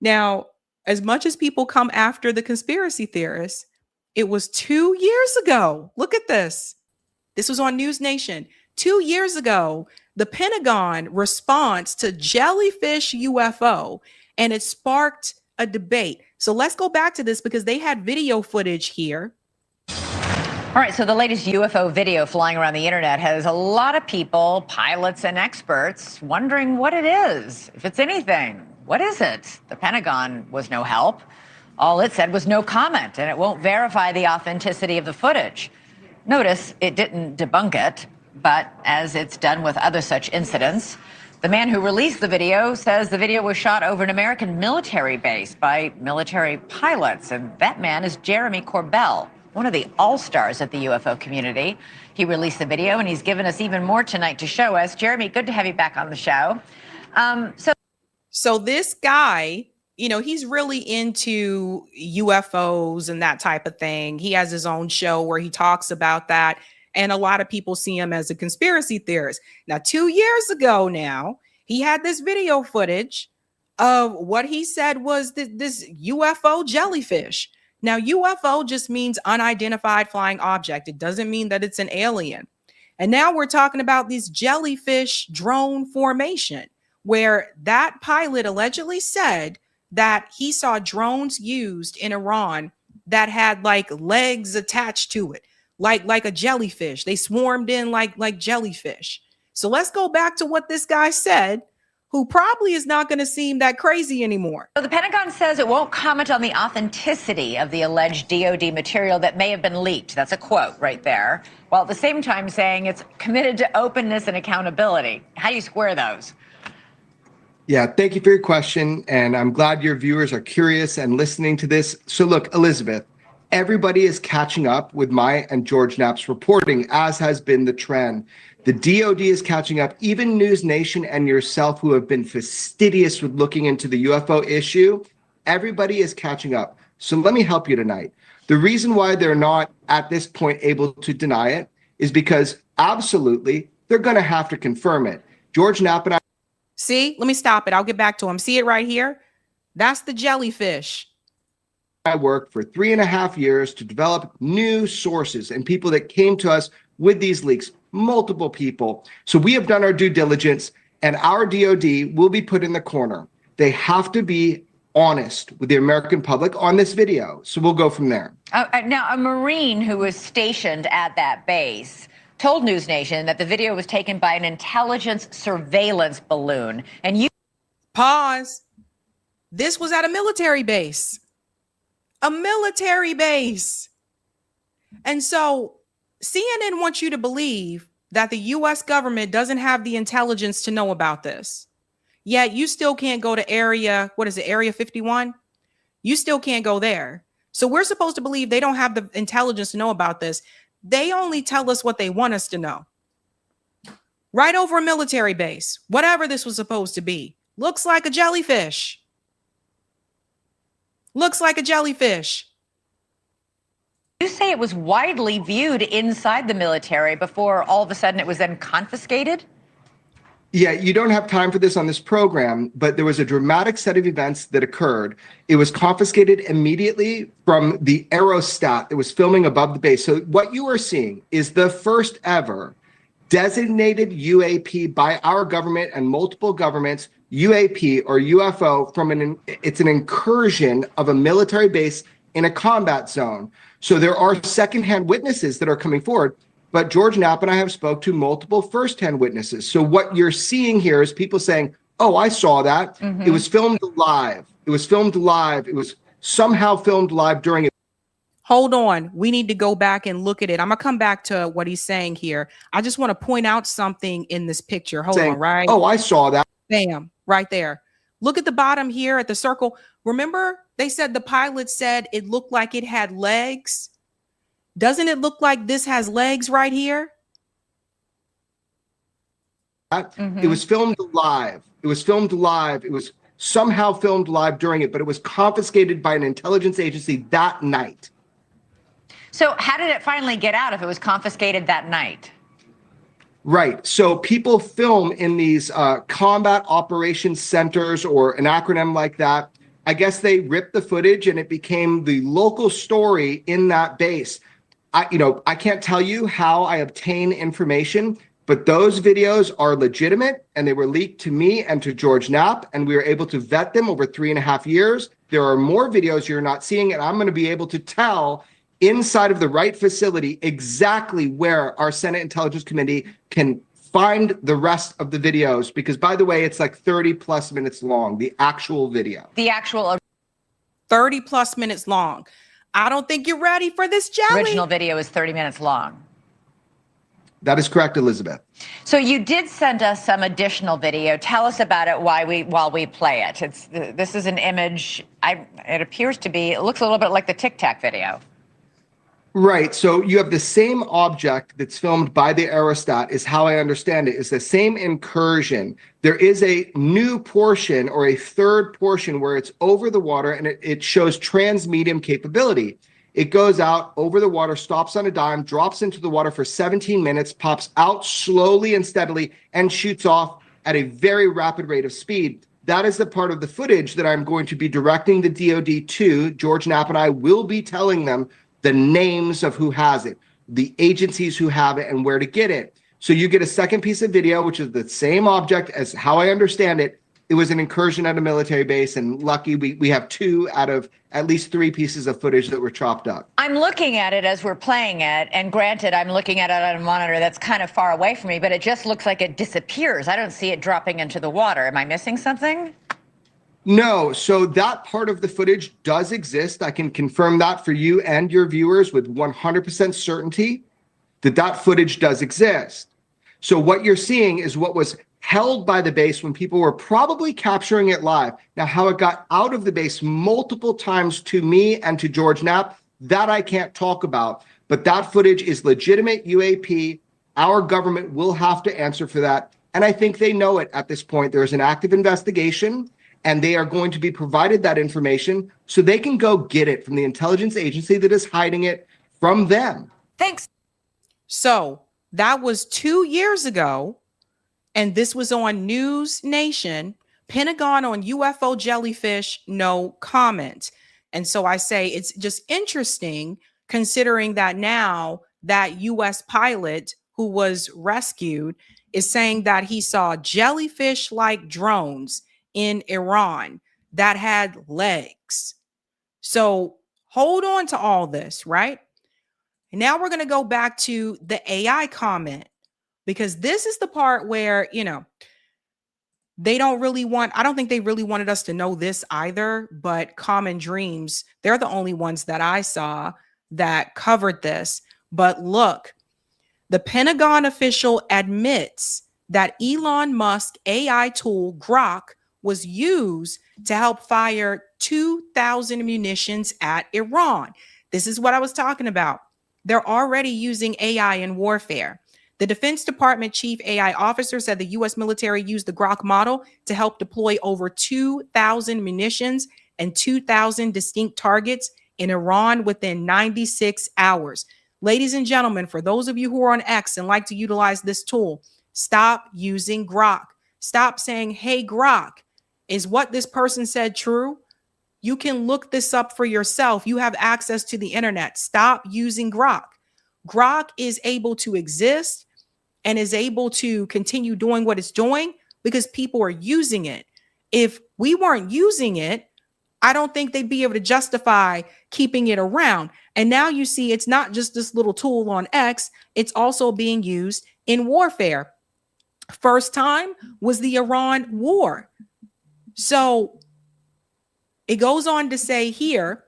Now, as much as people come after the conspiracy theorists, it was 2 years ago. Look at this. This was on News Nation. 2 years ago, the Pentagon response to jellyfish UFO, and it sparked a debate. So let's go back to this because they had video footage here. All right, so the latest UFO video flying around the internet has a lot of people, pilots and experts, wondering what it is, if it's anything. What is it? The Pentagon was no help. All it said was no comment, and it won't verify the authenticity of the footage. Notice it didn't debunk it, but as it's done with other such incidents, the man who released the video says the video was shot over an American military base by military pilots, and that man is Jeremy Corbell, one of the all-stars at the UFO community. He released the video, and he's given us even more tonight to show us. Jeremy, good to have you back on the show. So this guy, you know, he's really into UFOs and that type of thing. He has his own show where he talks about that. And a lot of people see him as a conspiracy theorist. Now, 2 years ago now, he had this video footage of what he said was this UFO jellyfish. Now, UFO just means unidentified flying object. It doesn't mean that it's an alien. And now we're talking about this jellyfish drone formation, where that pilot allegedly said that he saw drones used in Iran that had like legs attached to it, like a jellyfish. They swarmed in like jellyfish. So let's go back to what this guy said, who probably is not going to seem that crazy anymore. So the Pentagon says it won't comment on the authenticity of the alleged DoD material that may have been leaked. That's a quote right there. While at the same time saying it's committed to openness and accountability. How do you square those? Yeah, thank you for your question. And I'm glad your viewers are curious and listening to this. So look, Elizabeth, everybody is catching up with my and George Knapp's reporting, as has been the trend. The DoD is catching up. Even News Nation and yourself, who have been fastidious with looking into the UFO issue, everybody is catching up. So let me help you tonight. The reason why they're not at this point able to deny it is because absolutely they're going to have to confirm it. George Knapp and I. See, let me stop it. I'll get back to him. See it right here? That's the jellyfish. I worked for 3.5 years to develop new sources and people that came to us with these leaks, multiple people. So we have done our due diligence, and our DoD will be put in the corner. They have to be honest with the American public on this video. So we'll go from there. Now, a Marine who was stationed at that base told News Nation that the video was taken by an intelligence surveillance balloon. And you pause. This was at a military base. A military base. And so CNN wants you to believe that the US government doesn't have the intelligence to know about this. Yet you still can't go to area 51? You still can't go there. So we're supposed to believe they don't have the intelligence to know about this. They only tell us what they want us to know. Right over a military base, whatever this was supposed to be. Looks like a jellyfish. Looks like a jellyfish. You say it was widely viewed inside the military before all of a sudden it was then confiscated? Yeah, you don't have time for this on this program, but there was a dramatic set of events that occurred. It was confiscated immediately from the aerostat that was filming above the base. So what you are seeing is the first ever designated UAP by our government and multiple governments, UAP or UFO, it's an incursion of a military base in a combat zone. So there are secondhand witnesses that are coming forward. But George Knapp and I have spoke to multiple firsthand witnesses. So what you're seeing here is people saying, oh, I saw that. Mm-hmm. It was filmed live. It was filmed live. It was somehow filmed live during it. Hold on. We need to go back and look at it. I'm going to come back to what he's saying here. I just want to point out something in this picture. Hold on, right? Oh, I saw that. Bam, right there. Look at the bottom here at the circle. Remember, they said the pilot said it looked like it had legs. Doesn't it look like this has legs right here? Mm-hmm. It was filmed live. It was filmed live. It was somehow filmed live during it, but it was confiscated by an intelligence agency that night. So how did it finally get out if it was confiscated that night? Right. So people film in these combat operations centers, or an acronym like that. I guess they ripped the footage and it became the local story in that base. I can't tell you how I obtain information, but those videos are legitimate and they were leaked to me and to George Knapp, and we were able to vet them over 3.5 years. There are more videos you're not seeing, and I'm going to be able to tell inside of the right facility exactly where our Senate Intelligence Committee can find the rest of the videos, because, by the way, it's like 30 plus minutes long, the actual video. The actual 30 plus minutes long. I don't think you're ready for this jelly. Original video is 30 minutes long. That is correct, Elizabeth. So you did send us some additional video. Tell us about it while we play it. This is an image. It appears to be. It looks a little bit like the Tic Tac video. Right. So you have the same object that's filmed by the aerostat, is how I understand it, is the same incursion. There is a new portion or a third portion where it's over the water and it shows transmedium capability. It goes out over the water, stops on a dime, drops into the water for 17 minutes, pops out slowly and steadily, and shoots off at a very rapid rate of speed. That is the part of the footage that I'm going to be directing the DoD to. George Knapp and I will be telling them the names of who has it, the agencies who have it, and where to get it. So you get a second piece of video, which is the same object as how I understand it. It was an incursion at a military base, and lucky we have 2 out of at least 3 pieces of footage that were chopped up. I'm looking at it as we're playing it, and granted, I'm looking at it on a monitor that's kind of far away from me, but it just looks like it disappears. I don't see it dropping into the water. Am I missing something? No, so that part of the footage does exist. I can confirm that for you and your viewers with 100% certainty that footage does exist. So what you're seeing is what was held by the base when people were probably capturing it live. Now, how it got out of the base multiple times to me and to George Knapp, that I can't talk about. But that footage is legitimate UAP. Our government will have to answer for that. And I think they know it at this point. There's an active investigation, and they are going to be provided that information so they can go get it from the intelligence agency that is hiding it from them. Thanks. So that was 2 years ago. And this was on News Nation. Pentagon on UFO jellyfish, no comment. And so I say it's just interesting considering that now that US pilot who was rescued is saying that he saw jellyfish-like drones in Iran that had legs. So hold on to all this, right? And now we're going to go back to the AI comment, because this is the part where, they don't really I don't think they really wanted us to know this either, but Common Dreams, they're the only ones that I saw that covered this. But look, the Pentagon official admits that Elon Musk AI tool Grok was used to help fire 2,000 munitions at Iran. This is what I was talking about. They're already using AI in warfare. The Defense Department chief AI officer said the U.S. military used the Grok model to help deploy over 2,000 munitions and 2,000 distinct targets in Iran within 96 hours. Ladies and gentlemen, for those of you who are on X and like to utilize this tool, stop using Grok. Stop saying, hey, Grok, is what this person said true? You can look this up for yourself. You have access to the internet. Stop using Grok. Grok is able to exist and is able to continue doing what it's doing because people are using it. If we weren't using it, I don't think they'd be able to justify keeping it around. And now you see it's not just this little tool on X, it's also being used in warfare. First time was the Iran war. So it goes on to say here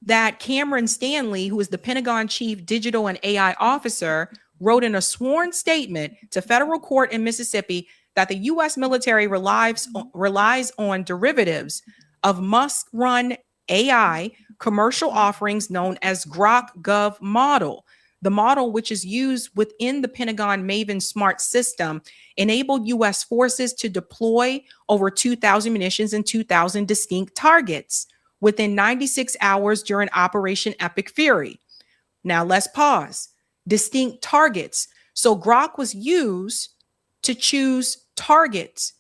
that Cameron Stanley, who is the Pentagon chief digital and AI officer, wrote in a sworn statement to federal court in Mississippi that the U.S. military relies on derivatives of Musk-run AI commercial offerings known as Grok Gov model. The model, which is used within the Pentagon Maven Smart system, enabled U.S. forces to deploy over 2,000 munitions and 2,000 distinct targets within 96 hours during Operation Epic Fury. Now let's pause. Distinct targets. So Grok was used to choose targets.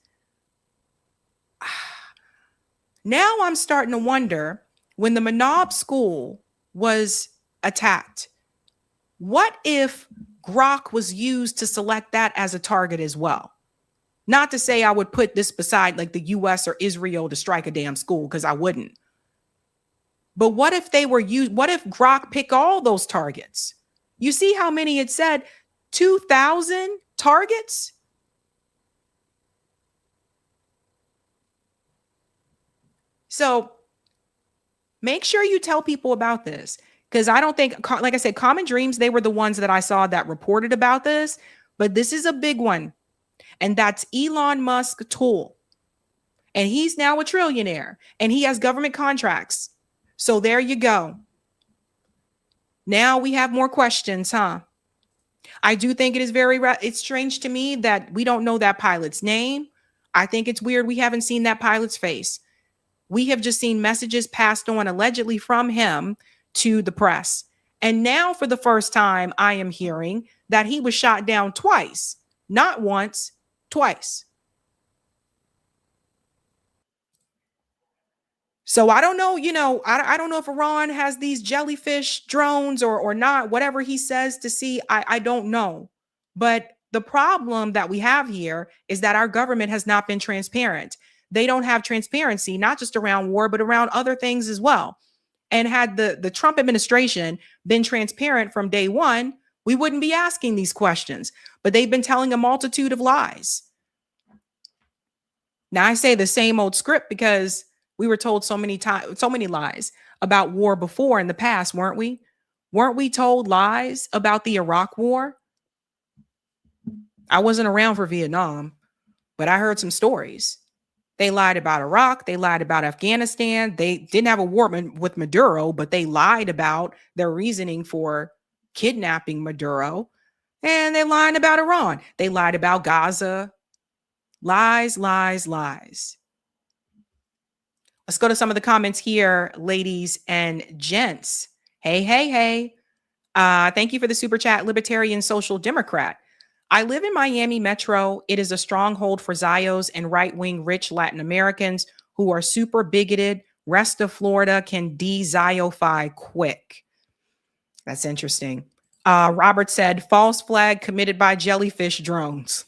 Now I'm starting to wonder, when the Manob school was attacked, what if Grok was used to select that as a target as well? Not to say I would put this beside like the US or Israel to strike a damn school, because I wouldn't. But what if they were used? What if Grok pick all those targets? You see how many it said? 2,000 targets? So Make sure you tell people about this, because I don't think, like I said, Common Dreams, they were the ones that I saw that reported about this, but this is a big one. And that's Elon Musk tool. And he's now a trillionaire and he has government contracts. So there you go. Now we have more questions, huh? I do think it is it's strange to me that we don't know that pilot's name. I think it's weird we haven't seen that pilot's face. We have just seen messages passed on allegedly from him to the press. And now for the first time, I am hearing that he was shot down twice, not once, twice. So I don't know, I don't know if Iran has these jellyfish drones or not, whatever he says to see, I don't know. But the problem that we have here is that our government has not been transparent. They don't have transparency, not just around war, but around other things as well. And had the Trump administration been transparent from day one, we wouldn't be asking these questions. But they've been telling a multitude of lies. Now I say the same old script because we were told so many times, so many lies about war before in the past, weren't we? Weren't we told lies about the Iraq war? I wasn't around for Vietnam, but I heard some stories. They lied about Iraq. They lied about Afghanistan. They didn't have a war with Maduro, but they lied about their reasoning for kidnapping Maduro. And they lied about Iran. They lied about Gaza. Lies, lies, lies. Let's go to some of the comments here, ladies and gents. Hey, hey, hey. Thank you for the super chat, Libertarian Social Democrat. I live in Miami Metro. It is a stronghold for Zios and right-wing rich Latin Americans who are super bigoted. Rest of Florida can de-Ziofy quick. That's interesting. Robert said, false flag committed by jellyfish drones.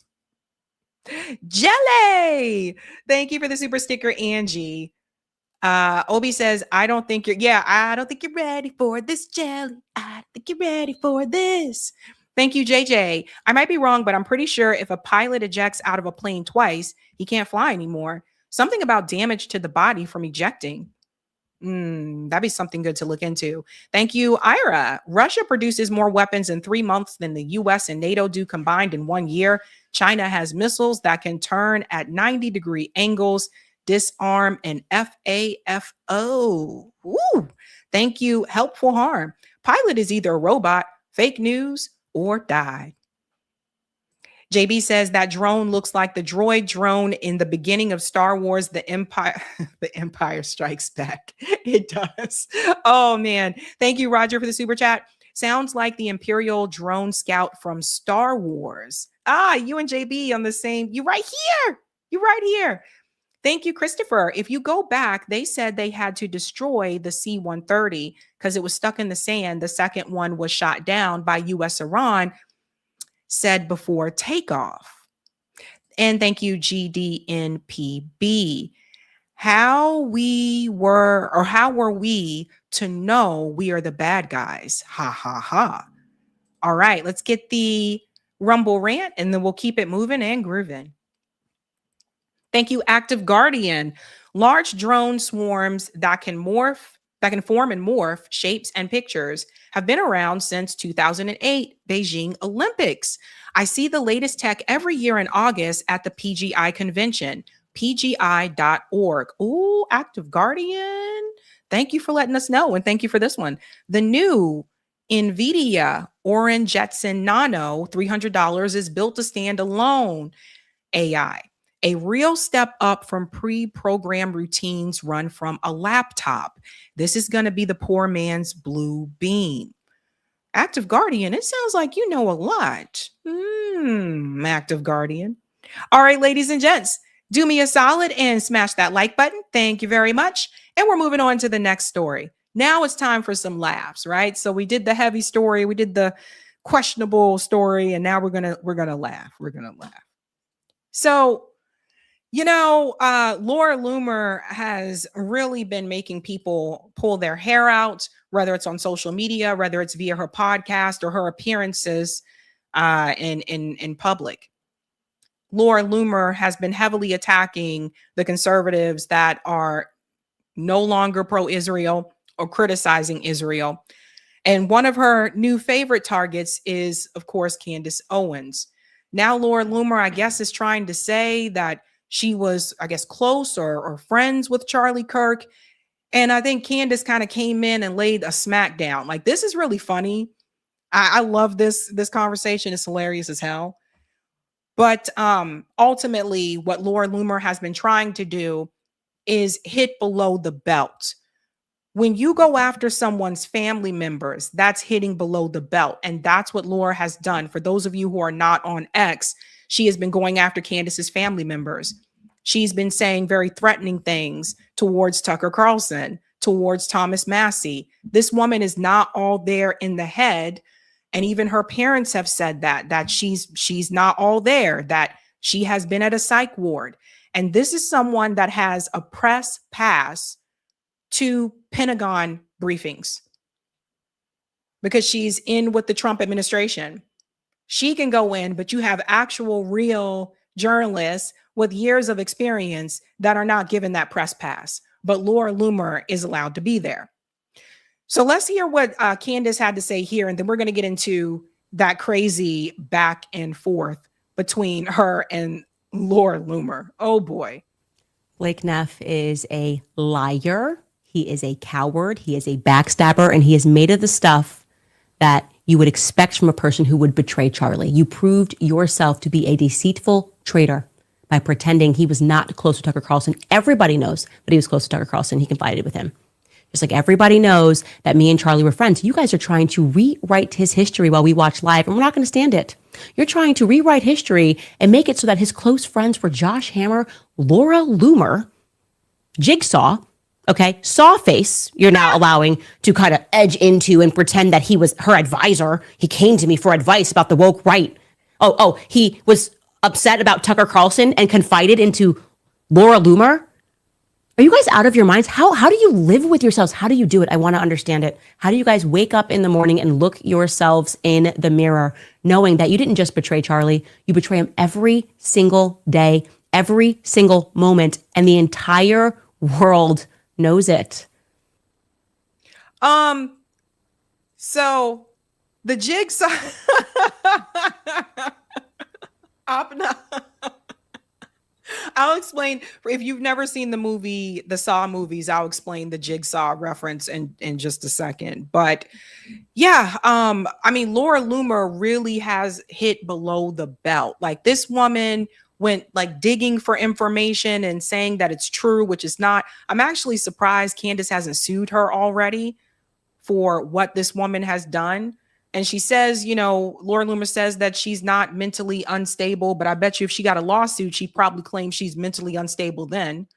Jelly! Thank you for the super sticker, Angie. Obi says, I don't think you're ready for this, Jelly. I don't think you're ready for this. Thank you, JJ. I might be wrong, but I'm pretty sure if a pilot ejects out of a plane twice, he can't fly anymore. Something about damage to the body from ejecting. That'd be something good to look into. Thank you, Ira. Russia produces more weapons in 3 months than the US and NATO do combined in 1 year. China has missiles that can turn at 90-degree angles, disarm an FAFO. Ooh, thank you, Helpful Harm. Pilot is either a robot, fake news, or died. JB says that drone looks like the droid drone in the beginning of Star Wars, The Empire, The Empire Strikes Back. It does. Oh, man. Thank you, Roger, for the super chat. Sounds like the Imperial drone scout from Star Wars. You and JB on the same. You're right here. You're right here. Thank you, Christopher. If you go back, they said they had to destroy the C-130 because it was stuck in the sand. The second one was shot down by U.S. Iran, said before takeoff. And thank you, GDNPB. How were we to know we are the bad guys? Ha, ha, ha. All right, let's get the Rumble rant and then we'll keep it moving and grooving. Thank you, Active Guardian. Large drone swarms that can form and morph shapes and pictures have been around since 2008 Beijing Olympics. I see the latest tech every year in August at the PGI convention, pgi.org. Ooh, Active Guardian. Thank you for letting us know. And thank you for this one. The new NVIDIA Orin Jetson Nano $300 is built to stand alone AI. A real step up from pre-programmed routines run from a laptop. This is going to be the poor man's blue beam. Active Guardian, it sounds like you know a lot. Active Guardian. All right, ladies and gents, do me a solid and smash that like button. Thank you very much. And we're moving on to the next story. Now it's time for some laughs, right? So we did the heavy story, we did the questionable story, and now we're gonna laugh. We're gonna laugh. So, Laura Loomer has really been making people pull their hair out, whether it's on social media, whether it's via her podcast or her appearances in public. Laura Loomer has been heavily attacking the conservatives that are no longer pro-Israel or criticizing Israel. And one of her new favorite targets is, of course, Candace Owens. Now, Laura Loomer, I guess, is trying to say that she was, I guess, close or friends with Charlie Kirk. And I think Candace kind of came in and laid a smackdown. Like, this is really funny. I love this conversation. It's hilarious as hell. But ultimately, what Laura Loomer has been trying to do is hit below the belt. When you go after someone's family members, that's hitting below the belt. And that's what Laura has done. For those of you who are not on X, she has been going after Candace's family members. She's been saying very threatening things towards Tucker Carlson, towards Thomas Massey. This woman is not all there in the head. And even her parents have said that she's not all there, that she has been at a psych ward. And this is someone that has a press pass to Pentagon briefings because she's in with the Trump administration. She can go in, but you have actual real journalists with years of experience that are not given that press pass. But Laura Loomer is allowed to be there. So let's hear what Candace had to say here, and then we're going to get into that crazy back and forth between her and Laura Loomer. Oh, boy. Blake Neff is a liar. He is a coward. He is a backstabber, and he is made of the stuff that you would expect from a person who would betray Charlie. You proved yourself to be a deceitful traitor by pretending he was not close to Tucker Carlson. Everybody knows that he was close to Tucker Carlson. He confided with him. Just like everybody knows that me and Charlie were friends. You guys are trying to rewrite his history while we watch live, and we're not going to stand it. You're trying to rewrite history and make it so that his close friends were Josh Hammer, Laura Loomer, Jigsaw, okay, Sawface, you're now allowing to kind of edge into and pretend that he was her advisor. He came to me for advice about the woke right. Oh, he was upset about Tucker Carlson and confided into Laura Loomer. Are you guys out of your minds? How do you live with yourselves? How do you do it? I want to understand it. How do you guys wake up in the morning and look yourselves in the mirror, knowing that you didn't just betray Charlie, you betray him every single day, every single moment, and the entire world knows it. So the Jigsaw I'll explain. If you've never seen the Saw movies, I'll explain the Jigsaw reference in just a second. But yeah, I mean, Laura Loomer really has hit below the belt. Like, this woman went like digging for information and saying that it's true, which is not. I'm actually surprised Candace hasn't sued her already for what this woman has done. And she says, Laura Loomer says that she's not mentally unstable, but I bet you if she got a lawsuit, she probably claims she's mentally unstable then.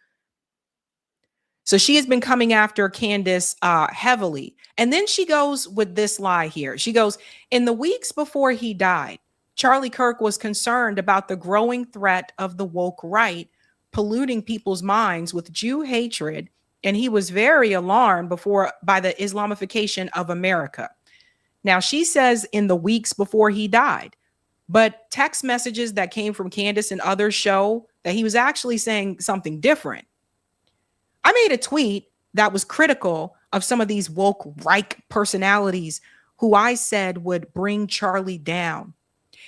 So she has been coming after Candace heavily. And then she goes with this lie here. She goes, in the weeks before he died, Charlie Kirk was concerned about the growing threat of the woke right polluting people's minds with Jew hatred. And he was very alarmed by the Islamification of America. Now, she says in the weeks before he died, but text messages that came from Candace and others show that he was actually saying something different. I made a tweet that was critical of some of these woke Reich personalities who I said would bring Charlie down.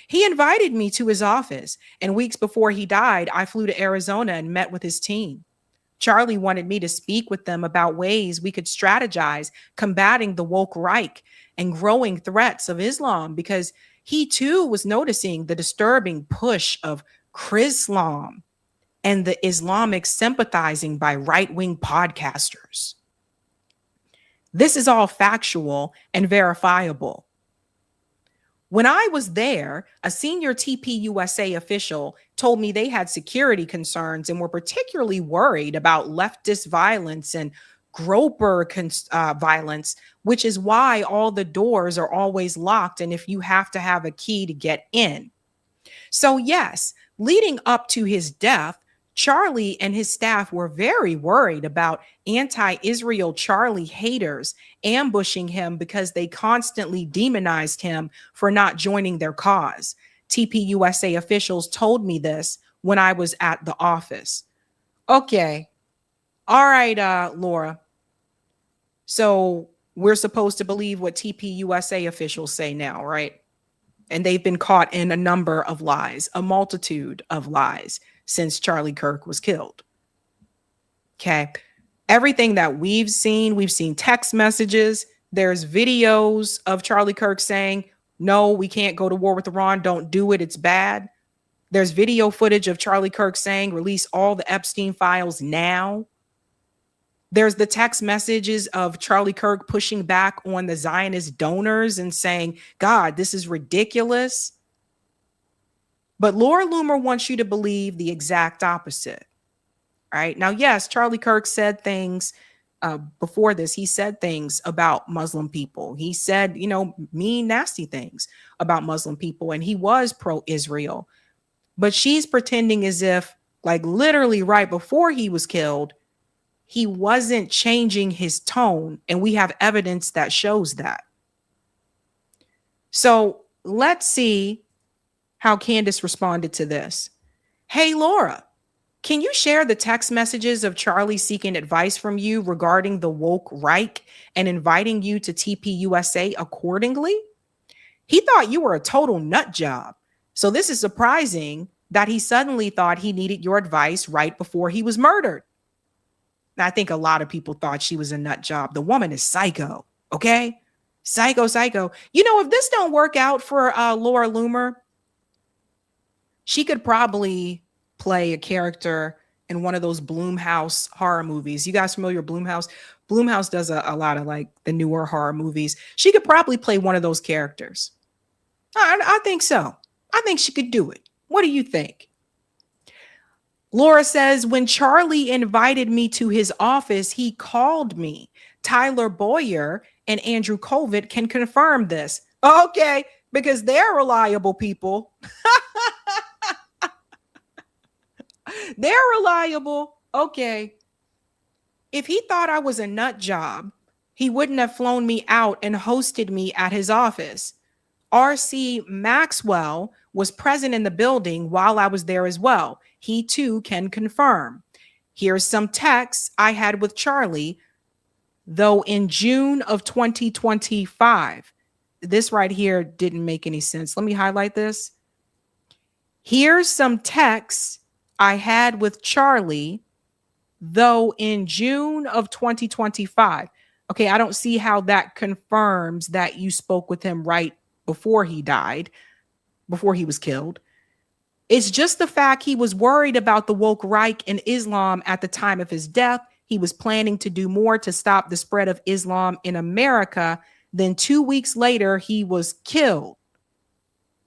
He invited me to his office, and weeks before he died, I flew to Arizona and met with his team. Charlie wanted me to speak with them about ways we could strategize combating the woke Reich and growing threats of Islam, because he too was noticing the disturbing push of Chrislam and the Islamic sympathizing by right-wing podcasters. This is all factual and verifiable. When I was there, a senior TPUSA official told me they had security concerns and were particularly worried about leftist violence and groper violence, which is why all the doors are always locked and if you have to have a key to get in. So yes, leading up to his death, Charlie and his staff were very worried about anti-Israel Charlie haters ambushing him because they constantly demonized him for not joining their cause. TPUSA officials told me this when I was at the office. Okay. All right, Laura. So we're supposed to believe what TPUSA officials say now, right? And they've been caught in a number of lies, a multitude of lies since Charlie Kirk was killed. Okay. Everything that we've seen text messages. There's videos of Charlie Kirk saying, no, we can't go to war with Iran. Don't do it. It's bad. There's video footage of Charlie Kirk saying, release all the Epstein files now. There's the text messages of Charlie Kirk pushing back on the Zionist donors and saying, God, this is ridiculous. But Laura Loomer wants you to believe the exact opposite. Right now, yes, Charlie Kirk said things before this. He said things about Muslim people. He said, mean, nasty things about Muslim people. And he was pro-Israel. But she's pretending as if, like, literally right before he was killed, he wasn't changing his tone. And we have evidence that shows that. So let's see how Candace responded to this. Hey, Laura, can you share the text messages of Charlie seeking advice from you regarding the woke Reich and inviting you to TPUSA accordingly? He thought you were a total nut job. So this is surprising that he suddenly thought he needed your advice right before he was murdered. Now, I think a lot of people thought she was a nut job. The woman is psycho, okay? Psycho. If this don't work out for Laura Loomer, she could probably play a character in one of those Blumhouse horror movies. You guys familiar with Blumhouse? Blumhouse does a lot of like the newer horror movies. She could probably play one of those characters. I think so. I think she could do it. What do you think? Laura says, when Charlie invited me to his office, he called me. Tyler Boyer and Andrew Kovic can confirm this. Okay, because they're reliable people. They're reliable. Okay. If he thought I was a nut job, he wouldn't have flown me out and hosted me at his office. R.C. Maxwell was present in the building while I was there as well. He too can confirm. Here's some texts I had with Charlie, though in June of 2025. This right here didn't make any sense. Let me highlight this. Here's some texts I had with Charlie, though in June of 2025. Okay, I don't see how that confirms that you spoke with him right before he died, before he was killed. It's just the fact he was worried about the woke Reich and Islam at the time of his death. He was planning to do more to stop the spread of Islam in America. Then 2 weeks later, he was killed.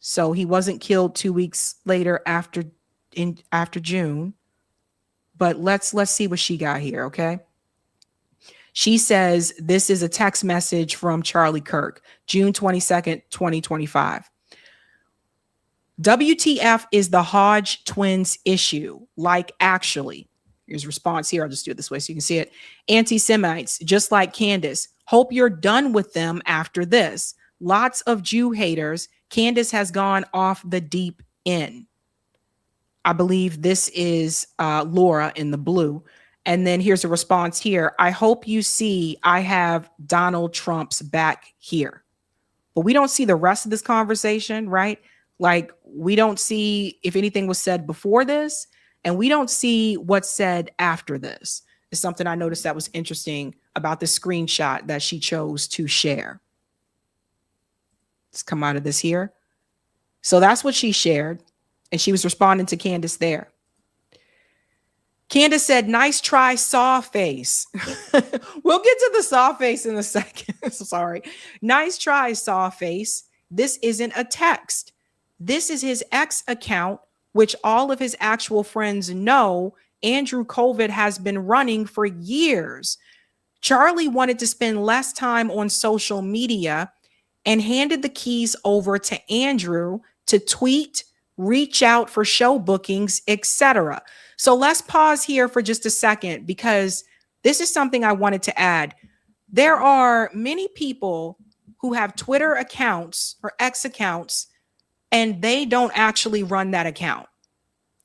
So he wasn't killed 2 weeks later after June. But let's see what she got here, okay? She says this is a text message from Charlie Kirk, June 22nd, 2025. WTF is the Hodge twins issue? Like, actually. Here's response here. I'll just do it this way so you can see it. Anti-Semites, just like Candace. Hope you're done with them after this. Lots of Jew haters. Candace has gone off the deep end. I believe this is Laura in the blue. And then here's a response here. I hope you see I have Donald Trump's back here. But we don't see the rest of this conversation, right? Like, we don't see if anything was said before this, and we don't see what's said after this. It's something I noticed that was interesting about the screenshot that she chose to share. Let's come out of this here. So that's what she shared, and she was responding to Candace there. Candace said, nice try, saw face. We'll get to the saw face in a second. Sorry. Nice try, saw face. This isn't a text. This is his X account, which all of his actual friends know Andrew Kovic has been running for years. Charlie wanted to spend less time on social media and handed the keys over to Andrew to tweet, reach out for show bookings, etc. So let's pause here for just a second, because this is something I wanted to add. There are many people who have Twitter accounts or X accounts, and they don't actually run that account.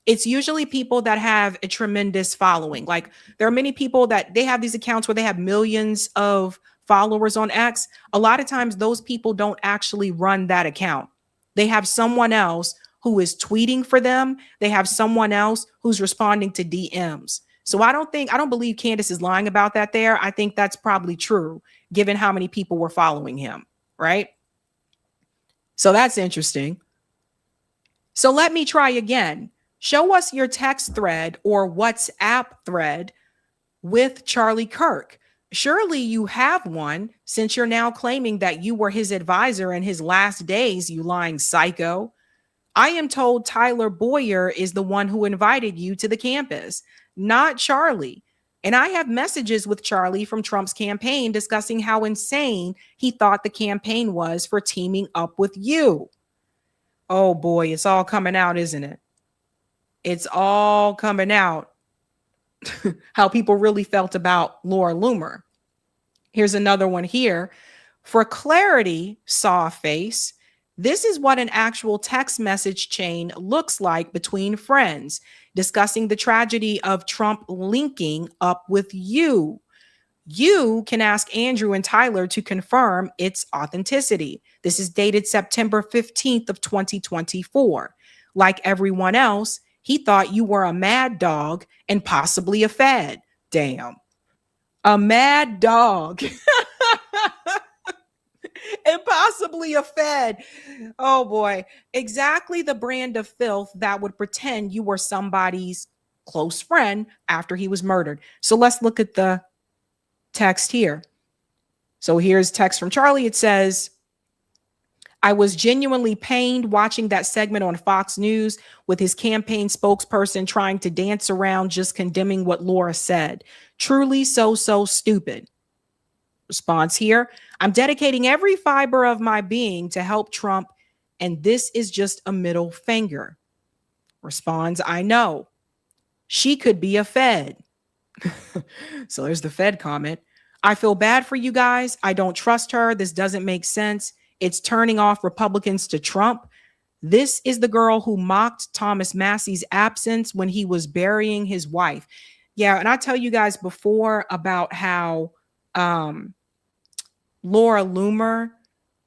It's usually people that have a tremendous following. Like there are many people that they have these accounts where they have millions of followers on X. A lot of times those people don't actually run that account. They have someone else who is tweeting for them. They have someone else who's responding to DMs. So I don't believe Candace is lying about that there. I think that's probably true given how many people were following him, right? So that's interesting. So let me try again. Show us your text thread or WhatsApp thread with Charlie Kirk. Surely you have one since you're now claiming that you were his advisor in his last days, you lying psycho. I am told Tyler Boyer is the one who invited you to the campus, not Charlie. And I have messages with Charlie from Trump's campaign discussing how insane he thought the campaign was for teaming up with you. Oh boy, it's all coming out, isn't it? It's all coming out how people really felt about Laura Loomer. Here's another one here. For clarity, saw face, this is what an actual text message chain looks like between friends discussing the tragedy of Trump linking up with you. You can ask Andrew and Tyler to confirm its authenticity. This is dated September 15th of 2024. Like everyone else, he thought you were a mad dog and possibly a fed. Damn. A mad dog. And possibly a fed. Oh boy. Exactly the brand of filth that would pretend you were somebody's close friend after he was murdered. So let's look at the text here. So here's text from Charlie. It says, I was genuinely pained watching that segment on Fox News with his campaign spokesperson trying to dance around just condemning what Laura said. Truly so stupid. Response here. I'm dedicating every fiber of my being to help Trump, and this is just a middle finger. Responds, I know. She could be a Fed. So there's the Fed comment. I feel bad for you guys. I don't trust her. This doesn't make sense. It's turning off Republicans to Trump. This is the girl who mocked Thomas Massey's absence when he was burying his wife. Yeah, and I tell you guys before about how Laura Loomer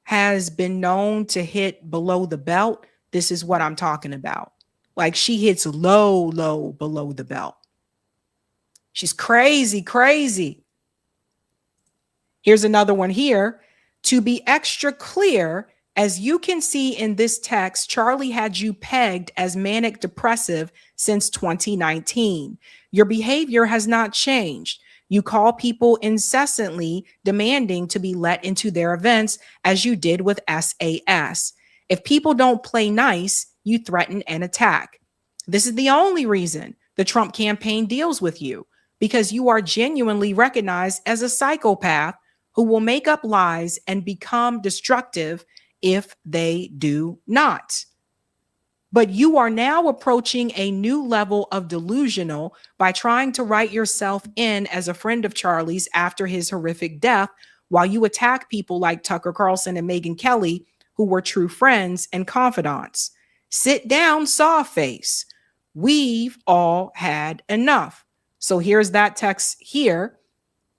has been known to hit below the belt. This is what I'm talking about. Like she hits low below the belt. She's crazy. Here's another one here. To be extra clear, as you can see in this text, Charlie had you pegged as manic depressive since 2019. Your behavior has not changed. You call people incessantly demanding to be let into their events as you did with SAS. If people don't play nice, you threaten and attack. This is the only reason the Trump campaign deals with you, because you are genuinely recognized as a psychopath who will make up lies and become destructive if they do not. But you are now approaching a new level of delusional by trying to write yourself in as a friend of Charlie's after his horrific death, while you attack people like Tucker Carlson and Megyn Kelly, who were true friends and confidants. Sit down, saw face. We've all had enough. So here's that text here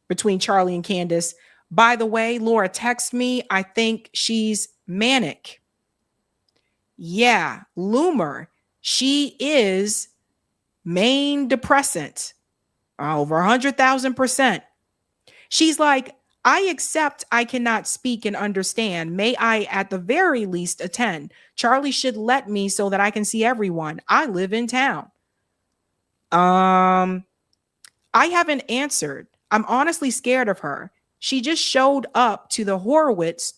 between Charlie and Candace. By the way, Laura texts me. I think she's manic. Yeah, Loomer. She is main depressant. Over 100,000%. She's like, I accept I cannot speak and understand. May I at the very least attend? Charlie should let me so that I can see everyone. I live in town. I haven't answered. I'm honestly scared of her. She just showed up to Horowitz,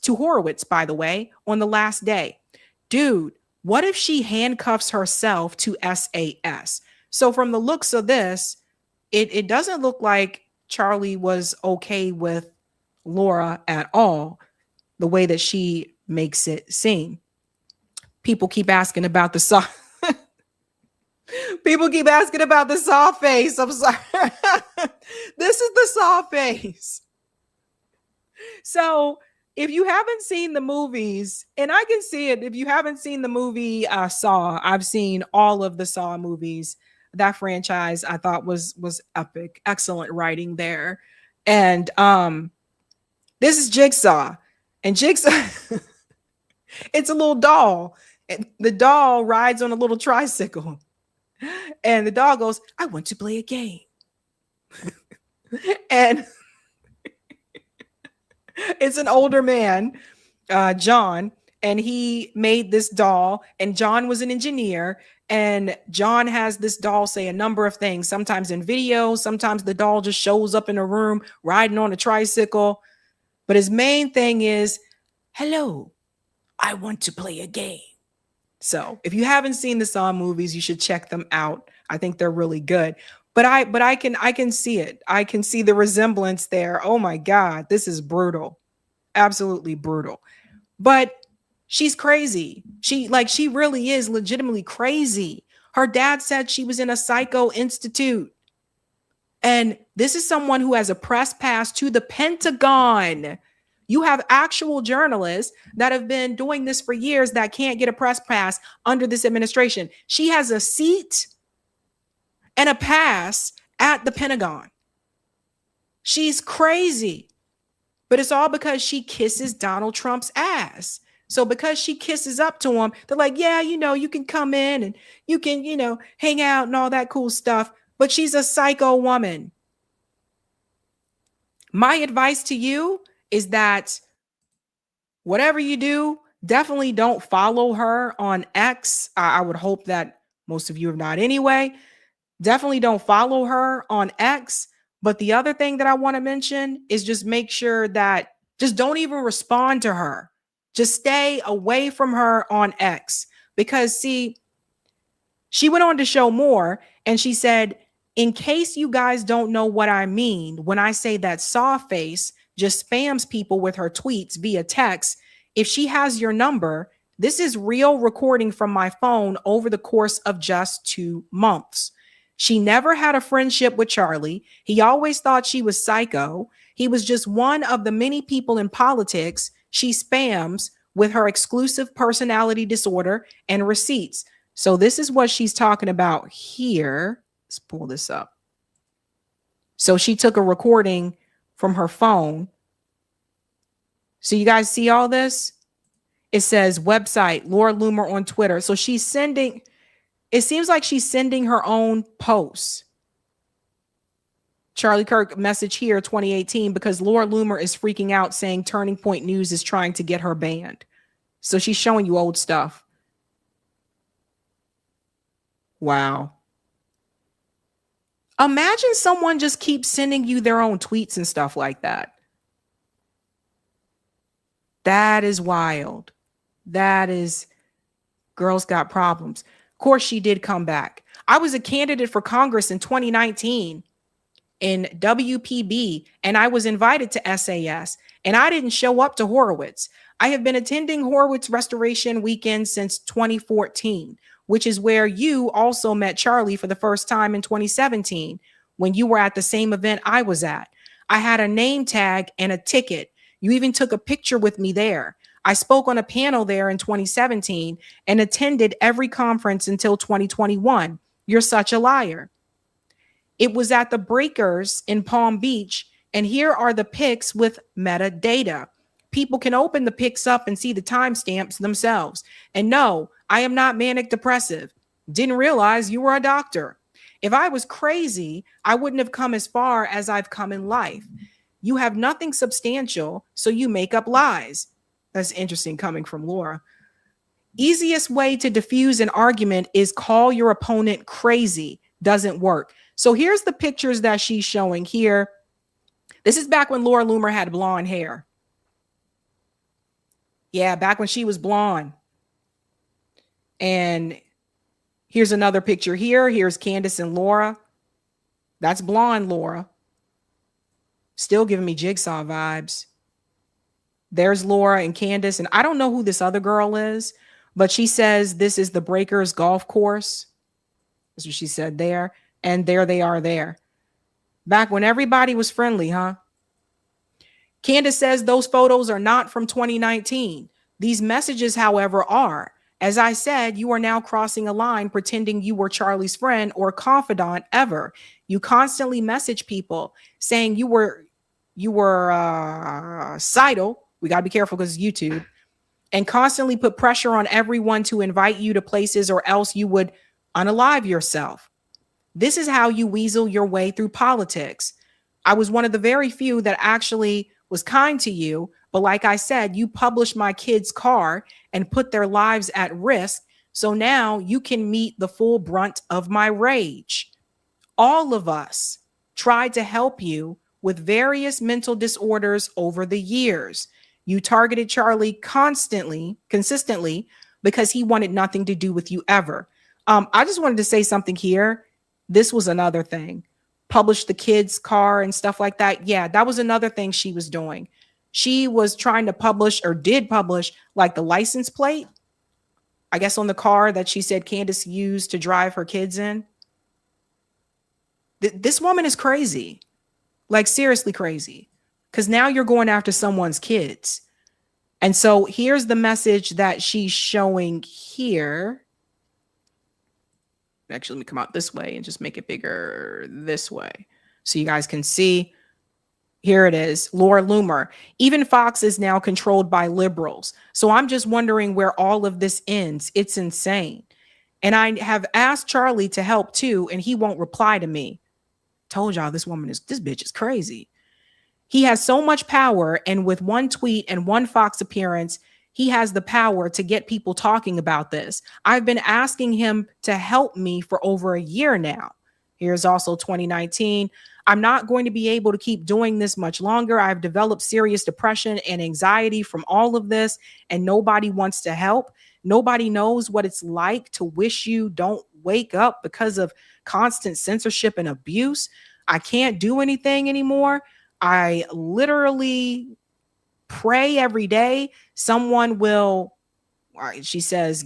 by the way, on the last day. Dude, what if she handcuffs herself to SAS? So from the looks of this, it doesn't look like Charlie was okay with Laura at all, the way that she makes it seem. People keep asking about the saw. People keep asking about the saw face. I'm sorry. This is the saw face. So if you haven't seen the movies, and I can see it, if you haven't seen the movie Saw, I've seen all of the Saw movies. That franchise I thought was epic. Excellent writing there. And this is Jigsaw. And Jigsaw, it's a little doll. And the doll rides on a little tricycle. And the doll goes, I want to play a game. And it's an older man, John, and he made this doll. And John was an engineer. And John has this doll say a number of things, sometimes in video, sometimes the doll just shows up in a room riding on a tricycle. But his main thing is, hello, I want to play a game. So if you haven't seen the Saw movies, you should check them out. I think they're really good. But I can see it. I can see the resemblance there. Oh my God, this is brutal. Absolutely brutal. But she's crazy. She really is legitimately crazy. Her dad said she was in a psycho institute. And this is someone who has a press pass to the Pentagon. You have actual journalists that have been doing this for years that can't get a press pass under this administration. She has a seat and a pass at the Pentagon. She's crazy. But it's all because she kisses Donald Trump's ass. So because she kisses up to him, they're like, yeah, you can come in and you can, hang out and all that cool stuff. But she's a psycho woman. My advice to you is that whatever you do, definitely don't follow her on X. I would hope that most of you have not anyway. Definitely don't follow her on X. But the other thing that I want to mention is just make sure that just don't even respond to her. Just stay away from her on X. Because see, she went on to show more and she said, in case you guys don't know what I mean, when I say that Sawface just spams people with her tweets via text, if she has your number, this is real recording from my phone over the course of just 2 months. She never had a friendship with Charlie. He always thought she was psycho. He was just one of the many people in politics she spams with her exclusive personality disorder and receipts. So this is what she's talking about here. Let's pull this up. So she took a recording from her phone. So you guys see all this? It says website, Laura Loomer on Twitter. So she's sending, it seems like she's sending her own posts. Charlie Kirk message here, 2018, because Laura Loomer is freaking out saying Turning Point News is trying to get her banned. So she's showing you old stuff. Wow. Imagine someone just keeps sending you their own tweets and stuff like that. That is wild. That is, girls got problems. Of course, she did come back. I was a candidate for Congress in 2019 in WPB, and I was invited to SAS, and I didn't show up to Horowitz. I have been attending Horowitz Restoration Weekend since 2014, which is where you also met Charlie for the first time in 2017, when you were at the same event I was at. I had a name tag and a ticket. You even took a picture with me there. I spoke on a panel there in 2017 and attended every conference until 2021. You're such a liar. It was at the Breakers in Palm Beach, and here are the pics with metadata. People can open the pics up and see the timestamps themselves. And no, I am not manic depressive. Didn't realize you were a doctor. If I was crazy, I wouldn't have come as far as I've come in life. You have nothing substantial, so you make up lies. That's interesting coming from Laura. Easiest way to diffuse an argument is call your opponent crazy. Doesn't work. So here's the pictures that she's showing here. This is back when Laura Loomer had blonde hair. Yeah, back when she was blonde. And here's another picture here. Here's Candace and Laura. That's blonde Laura. Still giving me Jigsaw vibes. There's Laura and Candace. And I don't know who this other girl is, but she says this is the Breakers golf course. That's what she said there. And there they are there. Back when everybody was friendly, huh? Candace says those photos are not from 2019. These messages, however, are. As I said, you are now crossing a line pretending you were Charlie's friend or confidant ever. You constantly message people saying you were Seidel. We got to be careful because it's YouTube. And constantly put pressure on everyone to invite you to places or else you would unalive yourself. This is how you weasel your way through politics. I was one of the very few that actually was kind to you. But like I said, you published my kids' car and put their lives at risk. So now you can meet the full brunt of my rage. All of us tried to help you with various mental disorders over the years. You targeted Charlie consistently, because he wanted nothing to do with you ever. I just wanted to say something here. This was another thing. Publish the kids' car and stuff like that. Yeah, that was another thing she was doing. She was trying to publish, or did publish, like the license plate, I guess, on the car that she said Candace used to drive her kids in. This woman is crazy. Like, seriously crazy. Because now you're going after someone's kids. And so here's the message that she's showing here. Actually, let me come out this way and just make it bigger this way so you guys can see. Here it is. Laura Loomer. Even Fox is now controlled by liberals. So I'm just wondering where all of this ends. It's insane. And I have asked Charlie to help too, and he won't reply to me. Told y'all this bitch is crazy. He has so much power, and with one tweet and one Fox appearance, he has the power to get people talking about this. I've been asking him to help me for over a year now. Here's also 2019. I'm not going to be able to keep doing this much longer. I've developed serious depression and anxiety from all of this, and nobody wants to help. Nobody knows what it's like to wish you don't wake up because of constant censorship and abuse. I can't do anything anymore. I literally pray every day someone will, she says,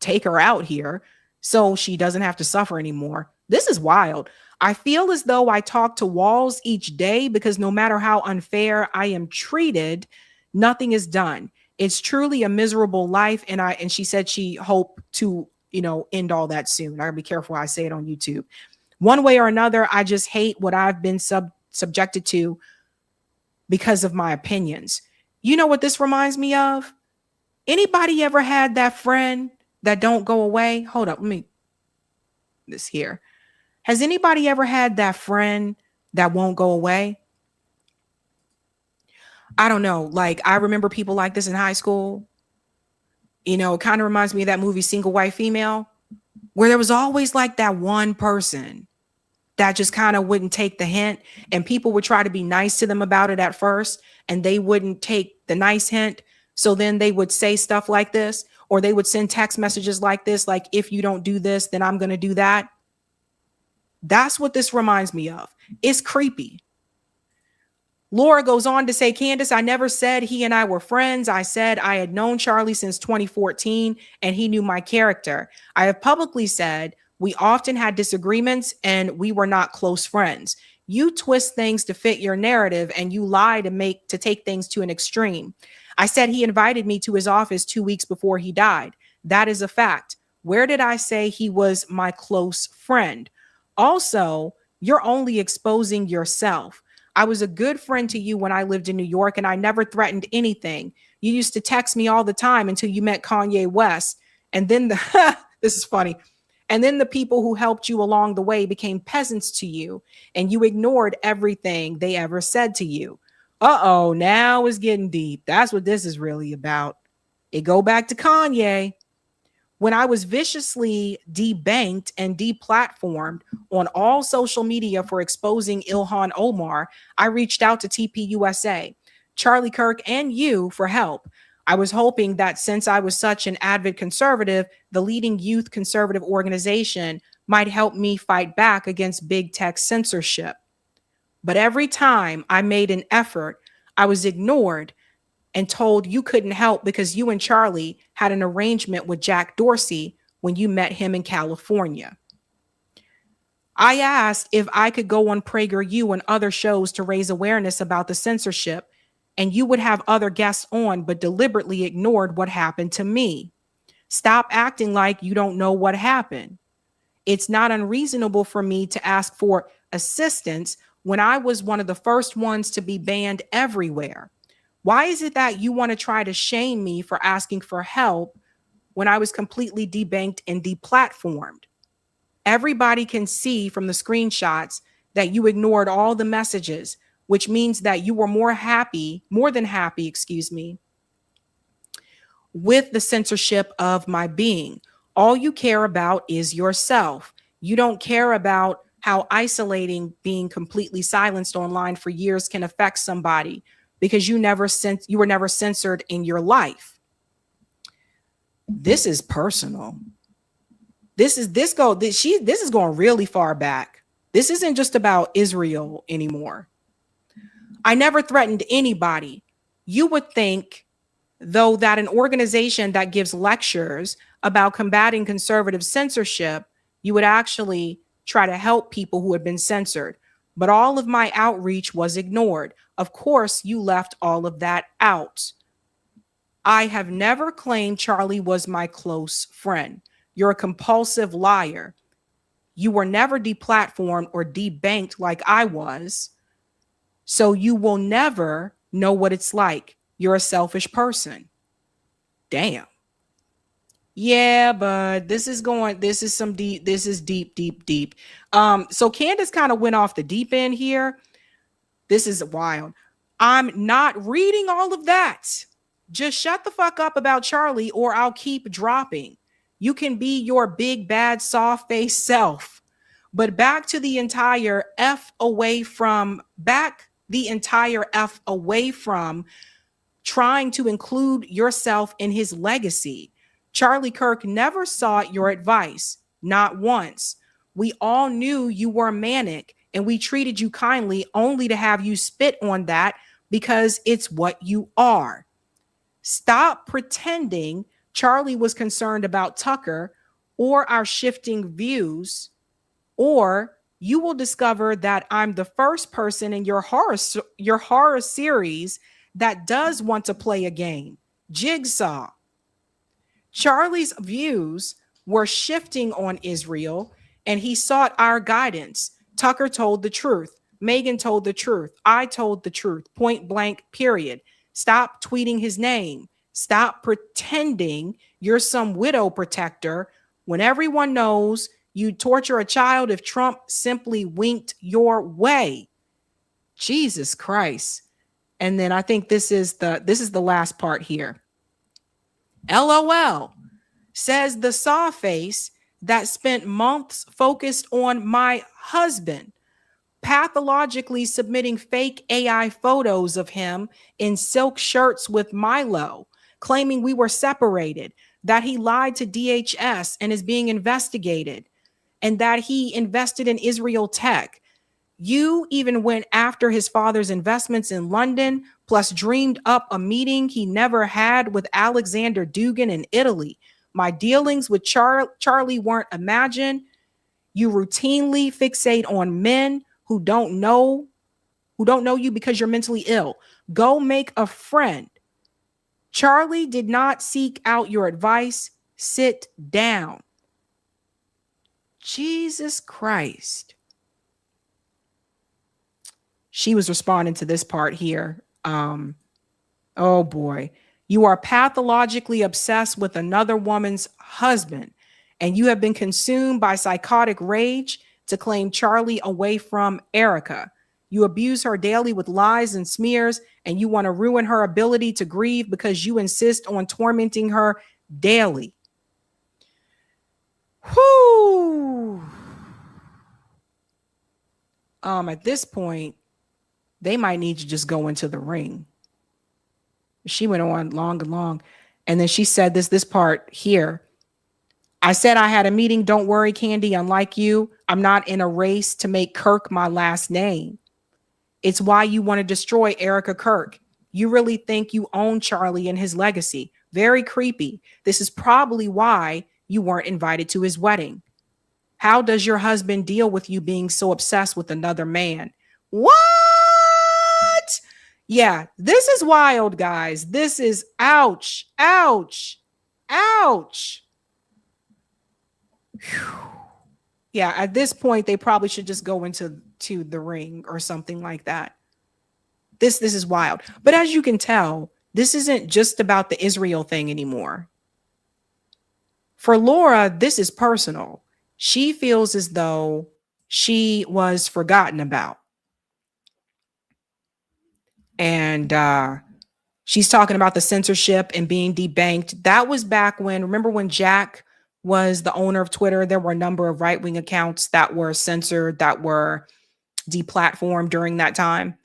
take her out here so she doesn't have to suffer anymore. This is wild. I feel as though I talk to walls each day because no matter how unfair I am treated, nothing is done. It's truly a miserable life. And she said she hoped to, end all that soon. I gotta be careful how I say it on YouTube. One way or another, I just hate what I've been subjected to because of my opinions. You know what this reminds me of? Anybody ever had that friend that don't go away? Hold up, let me this here. Has anybody ever had that friend that won't go away? I don't know. Like, I remember people like this in high school. It kind of reminds me of that movie Single White Female, where there was always like that one person that just kind of wouldn't take the hint, and people would try to be nice to them about it at first, and they wouldn't take the nice hint. So then they would say stuff like this, or they would send text messages like this, like, if you don't do this, then I'm going to do that. That's what this reminds me of. It's creepy. Laura goes on to say, Candace, I never said he and I were friends. I said I had known Charlie since 2014 and he knew my character. I have publicly said we often had disagreements and we were not close friends. You twist things to fit your narrative and you lie to take things to an extreme. I said he invited me to his office 2 weeks before he died. That is a fact. Where did I say he was my close friend? Also, you're only exposing yourself. I was a good friend to you when I lived in New York and I never threatened anything. You used to text me all the time until you met Kanye West. And then this is funny. And then the people who helped you along the way became peasants to you and you ignored everything they ever said to you. Uh-oh, now it's getting deep. That's what this is really about. It go back to Kanye. When I was viciously debanked and deplatformed on all social media for exposing Ilhan Omar, I reached out to TPUSA, Charlie Kirk, and you for help. I was hoping that since I was such an avid conservative, the leading youth conservative organization might help me fight back against big tech censorship. But every time I made an effort, I was ignored and told you couldn't help because you and Charlie had an arrangement with Jack Dorsey when you met him in California. I asked if I could go on PragerU and other shows to raise awareness about the censorship, and you would have other guests on, but deliberately ignored what happened to me. Stop acting like you don't know what happened. It's not unreasonable for me to ask for assistance when I was one of the first ones to be banned everywhere. Why is it that you want to try to shame me for asking for help when I was completely debanked and deplatformed? Everybody can see from the screenshots that you ignored all the messages, which means that you were more than happy, with the censorship of my being. All you care about is yourself. You don't care about how isolating being completely silenced online for years can affect somebody, because you were never censored in your life. This is personal. This is going really far back. This isn't just about Israel anymore. I never threatened anybody. You would think, though, that an organization that gives lectures about combating conservative censorship, you would actually try to help people who had been censored. But all of my outreach was ignored. Of course, you left all of that out. I have never claimed Charlie was my close friend. You're a compulsive liar. You were never deplatformed or debanked like I was. So you will never know what it's like. You're a selfish person. Damn. Yeah, but this is deep. So Candace kind of went off the deep end here. This is wild. I'm not reading all of that. Just shut the fuck up about Charlie, or I'll keep dropping. You can be your big, bad, soft-faced self. But back the entire F away from trying to include yourself in his legacy. Charlie Kirk never sought your advice, not once. We all knew you were manic, and we treated you kindly only to have you spit on that because it's what you are. Stop pretending Charlie was concerned about Tucker or our shifting views, or you will discover that I'm the first person in your horror series that does want to play a game. Jigsaw. Charlie's views were shifting on Israel, and he sought our guidance. Tucker told the truth. Megan told the truth. I told the truth. Point blank, period. Stop tweeting his name. Stop pretending you're some widow protector when everyone knows you'd torture a child if Trump simply winked your way. Jesus Christ. And then I think this is the last part here. LOL, says the saw face that spent months focused on my husband, pathologically submitting fake AI photos of him in silk shirts with Milo, claiming we were separated, that he lied to DHS and is being investigated, and that he invested in Israel tech. You even went after his father's investments in London, plus dreamed up a meeting he never had with Alexander Dugin in Italy. My dealings with Charlie weren't imagined. You routinely fixate on men who don't know you because you're mentally ill. Go make a friend. Charlie did not seek out your advice. Sit down. Jesus Christ. She was responding to this part here. Oh boy. You are pathologically obsessed with another woman's husband, and you have been consumed by psychotic rage to claim Charlie away from Erica. You abuse her daily with lies and smears, and you want to ruin her ability to grieve because you insist on tormenting her daily. Whoo! At this point, they might need to just go into the ring. She went on long and long. And then she said this part here. I said I had a meeting. Don't worry, Candy. Unlike you, I'm not in a race to make Kirk my last name. It's why you want to destroy Erica Kirk. You really think you own Charlie and his legacy. Very creepy. This is probably why you weren't invited to his wedding. How does your husband deal with you being so obsessed with another man? What? Yeah, this is wild, guys. This is ouch, ouch, ouch. Whew. Yeah, at this point, they probably should just go into the ring or something like that. This is wild. But as you can tell, this isn't just about the Israel thing anymore. For Laura, this is personal. She feels as though she was forgotten about. And she's talking about the censorship and being debanked. That was back when, remember when Jack was the owner of Twitter, there were a number of right-wing accounts that were censored, that were deplatformed during that time.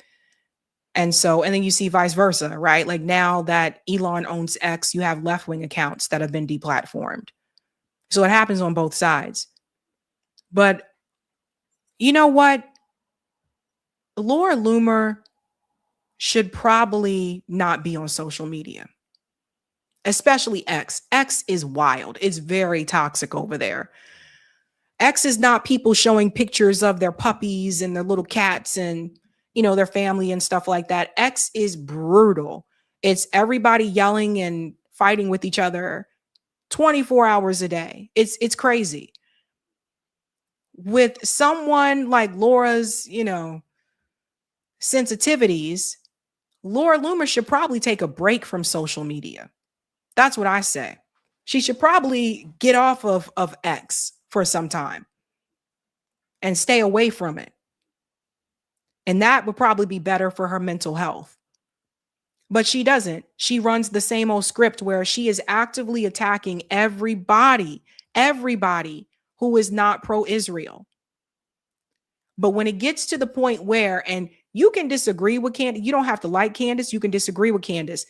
And then you see vice versa, right? Like now that Elon owns X, you have left-wing accounts that have been deplatformed. So it happens on both sides. But you know what? Laura Loomer should probably not be on social media, especially X. X is wild. It's very toxic over there. X is not people showing pictures of their puppies and their little cats and, their family and stuff like that. X is brutal. It's everybody yelling and fighting with each other 24 hours a day. It's crazy. With someone like Laura's, sensitivities, Laura Loomer should probably take a break from social media. That's what I say. She should probably get off of X for some time and stay away from it. And that would probably be better for her mental health. But she doesn't. She runs the same old script where she is actively attacking everybody who is not pro-Israel. But when it gets to the point where, and you can disagree with Candace, you don't have to like Candace, you can disagree with Candace.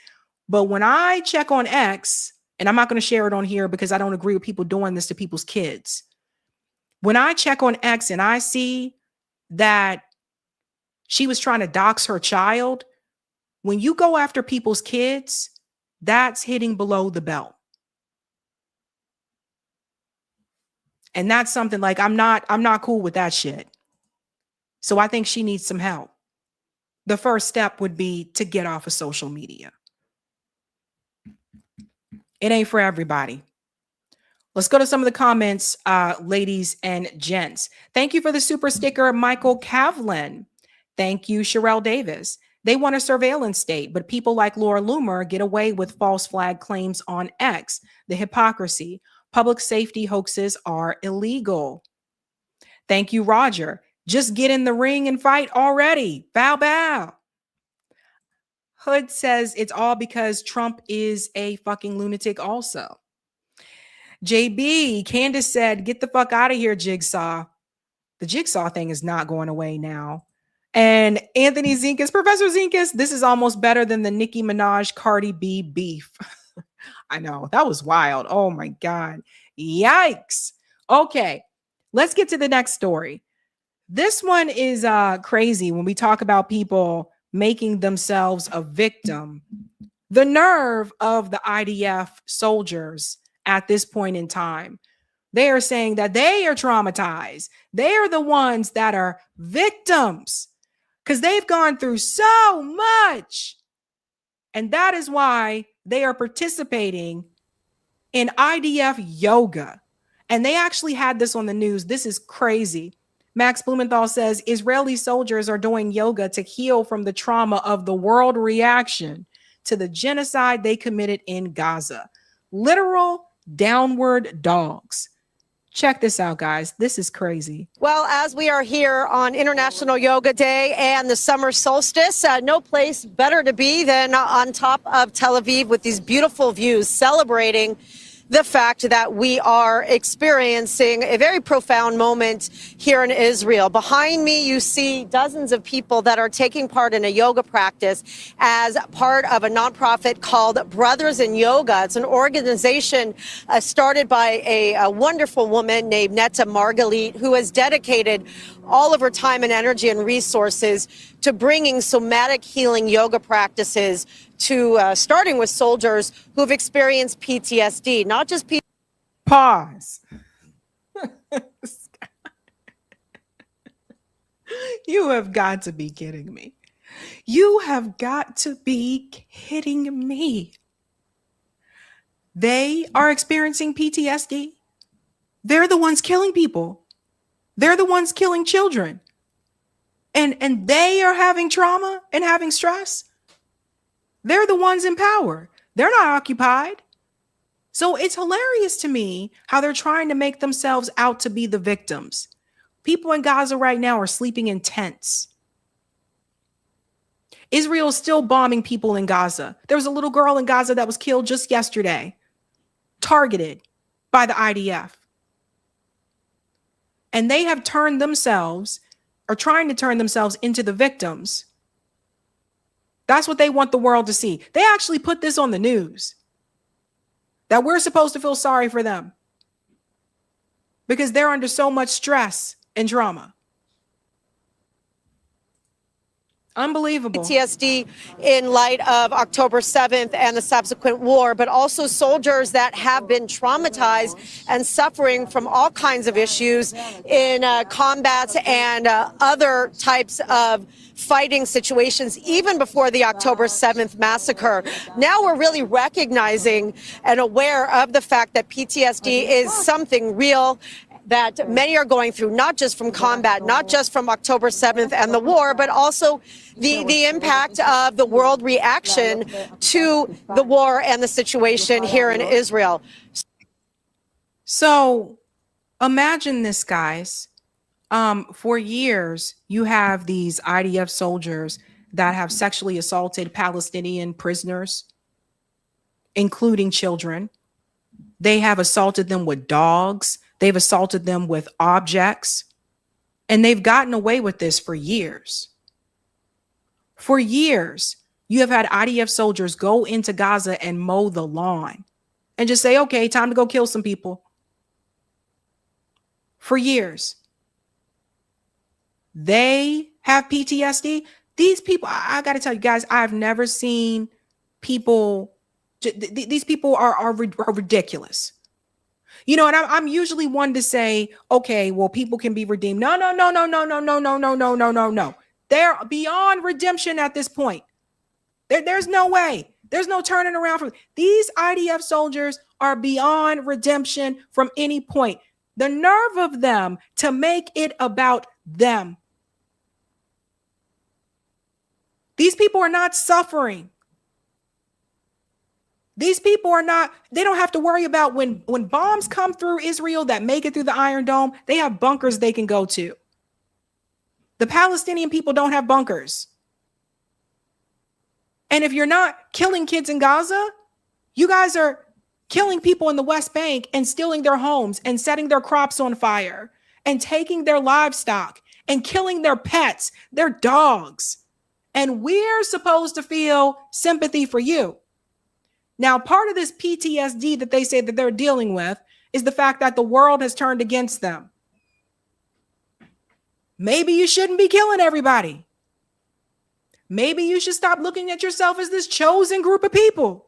But when I check on X, and I'm not going to share it on here because I don't agree with people doing this to people's kids. When I check on X and I see that she was trying to dox her child, when you go after people's kids, that's hitting below the belt. And that's something like, I'm not cool with that shit. So I think she needs some help. The first step would be to get off of social media. It ain't for everybody. Let's go to some of the comments, ladies and gents. Thank you for the super sticker, Michael Kavlin. Thank you, Sherelle Davis. They want a surveillance state, but people like Laura Loomer get away with false flag claims on X. The hypocrisy. Public safety hoaxes are illegal. Thank you, Roger. Just get in the ring and fight already. Bow, bow. Hood says it's all because Trump is a fucking lunatic also. JB, Candace said, get the fuck out of here, Jigsaw. The Jigsaw thing is not going away now. And Anthony Zinkus, Professor Zinkus, this is almost better than the Nicki Minaj Cardi B beef. I know, that was wild. Oh my God. Yikes. Okay, let's get to the next story. This one is crazy when we talk about people making themselves a victim. The nerve of the IDF soldiers at this point in time. They are saying that they are traumatized. They are the ones that are victims because they've gone through so much. And that is why they are participating in IDF yoga. And they actually had this on the news. This is crazy. Max Blumenthal says Israeli soldiers are doing yoga to heal from the trauma of the world reaction to the genocide they committed in Gaza. Literal downward dogs. Check this out, guys. This is crazy. Well, as we are here on International Yoga Day and the summer solstice, no place better to be than on top of Tel Aviv with these beautiful views, celebrating the fact that we are experiencing a very profound moment here in Israel. Behind me, you see dozens of people that are taking part in a yoga practice as part of a nonprofit called Brothers in Yoga. It's an organization started by a wonderful woman named Netta Margalit, who has dedicated all of her time and energy and resources to bringing somatic healing yoga practices to starting with soldiers who've experienced PTSD, not just Pause. You have got to be kidding me. You have got to be kidding me. They are experiencing PTSD. They're the ones killing people. They're the ones killing children. And they are having trauma and having stress. They're the ones in power. They're not occupied. So it's hilarious to me how they're trying to make themselves out to be the victims. People in Gaza right now are sleeping in tents. Israel is still bombing people in Gaza. There was a little girl in Gaza that was killed just yesterday, targeted by the IDF. And they have turned themselves, or trying to turn themselves into the victims. That's what they want the world to see. They actually put this on the news, that we're supposed to feel sorry for them because they're under so much stress and trauma. Unbelievable. PTSD in light of October 7th and the subsequent war, but also soldiers that have been traumatized and suffering from all kinds of issues in combats and other types of fighting situations, even before the October 7th massacre. Now we're really recognizing and aware of the fact that PTSD is something real that many are going through, not just from combat, not just from October 7th and the war, but also the impact of the world reaction to the war and the situation here in Israel. So imagine this, guys. For years, you have these IDF soldiers that have sexually assaulted Palestinian prisoners, including children. They have assaulted them with dogs. They've assaulted them with objects, and they've gotten away with this for years. For years, you have had IDF soldiers go into Gaza and mow the lawn and just say, okay, time to go kill some people. For years. They have PTSD. These people, I got to tell you guys, I've never seen people, these people are ridiculous. You know, and I'm usually one to say, okay, well, people can be redeemed. No. They're beyond redemption at this point. There's no way. There's no turning around from these IDF soldiers are beyond redemption from any point. The nerve of them to make it about them. These people are not suffering. These people are not, they don't have to worry about when bombs come through Israel that make it through the Iron Dome, they have bunkers they can go to. The Palestinian people don't have bunkers. And if you're not killing kids in Gaza, you guys are killing people in the West Bank and stealing their homes and setting their crops on fire and taking their livestock and killing their pets, their dogs. And we're supposed to feel sympathy for you. Now, part of this PTSD that they say that they're dealing with is the fact that the world has turned against them. Maybe you shouldn't be killing everybody. Maybe you should stop looking at yourself as this chosen group of people.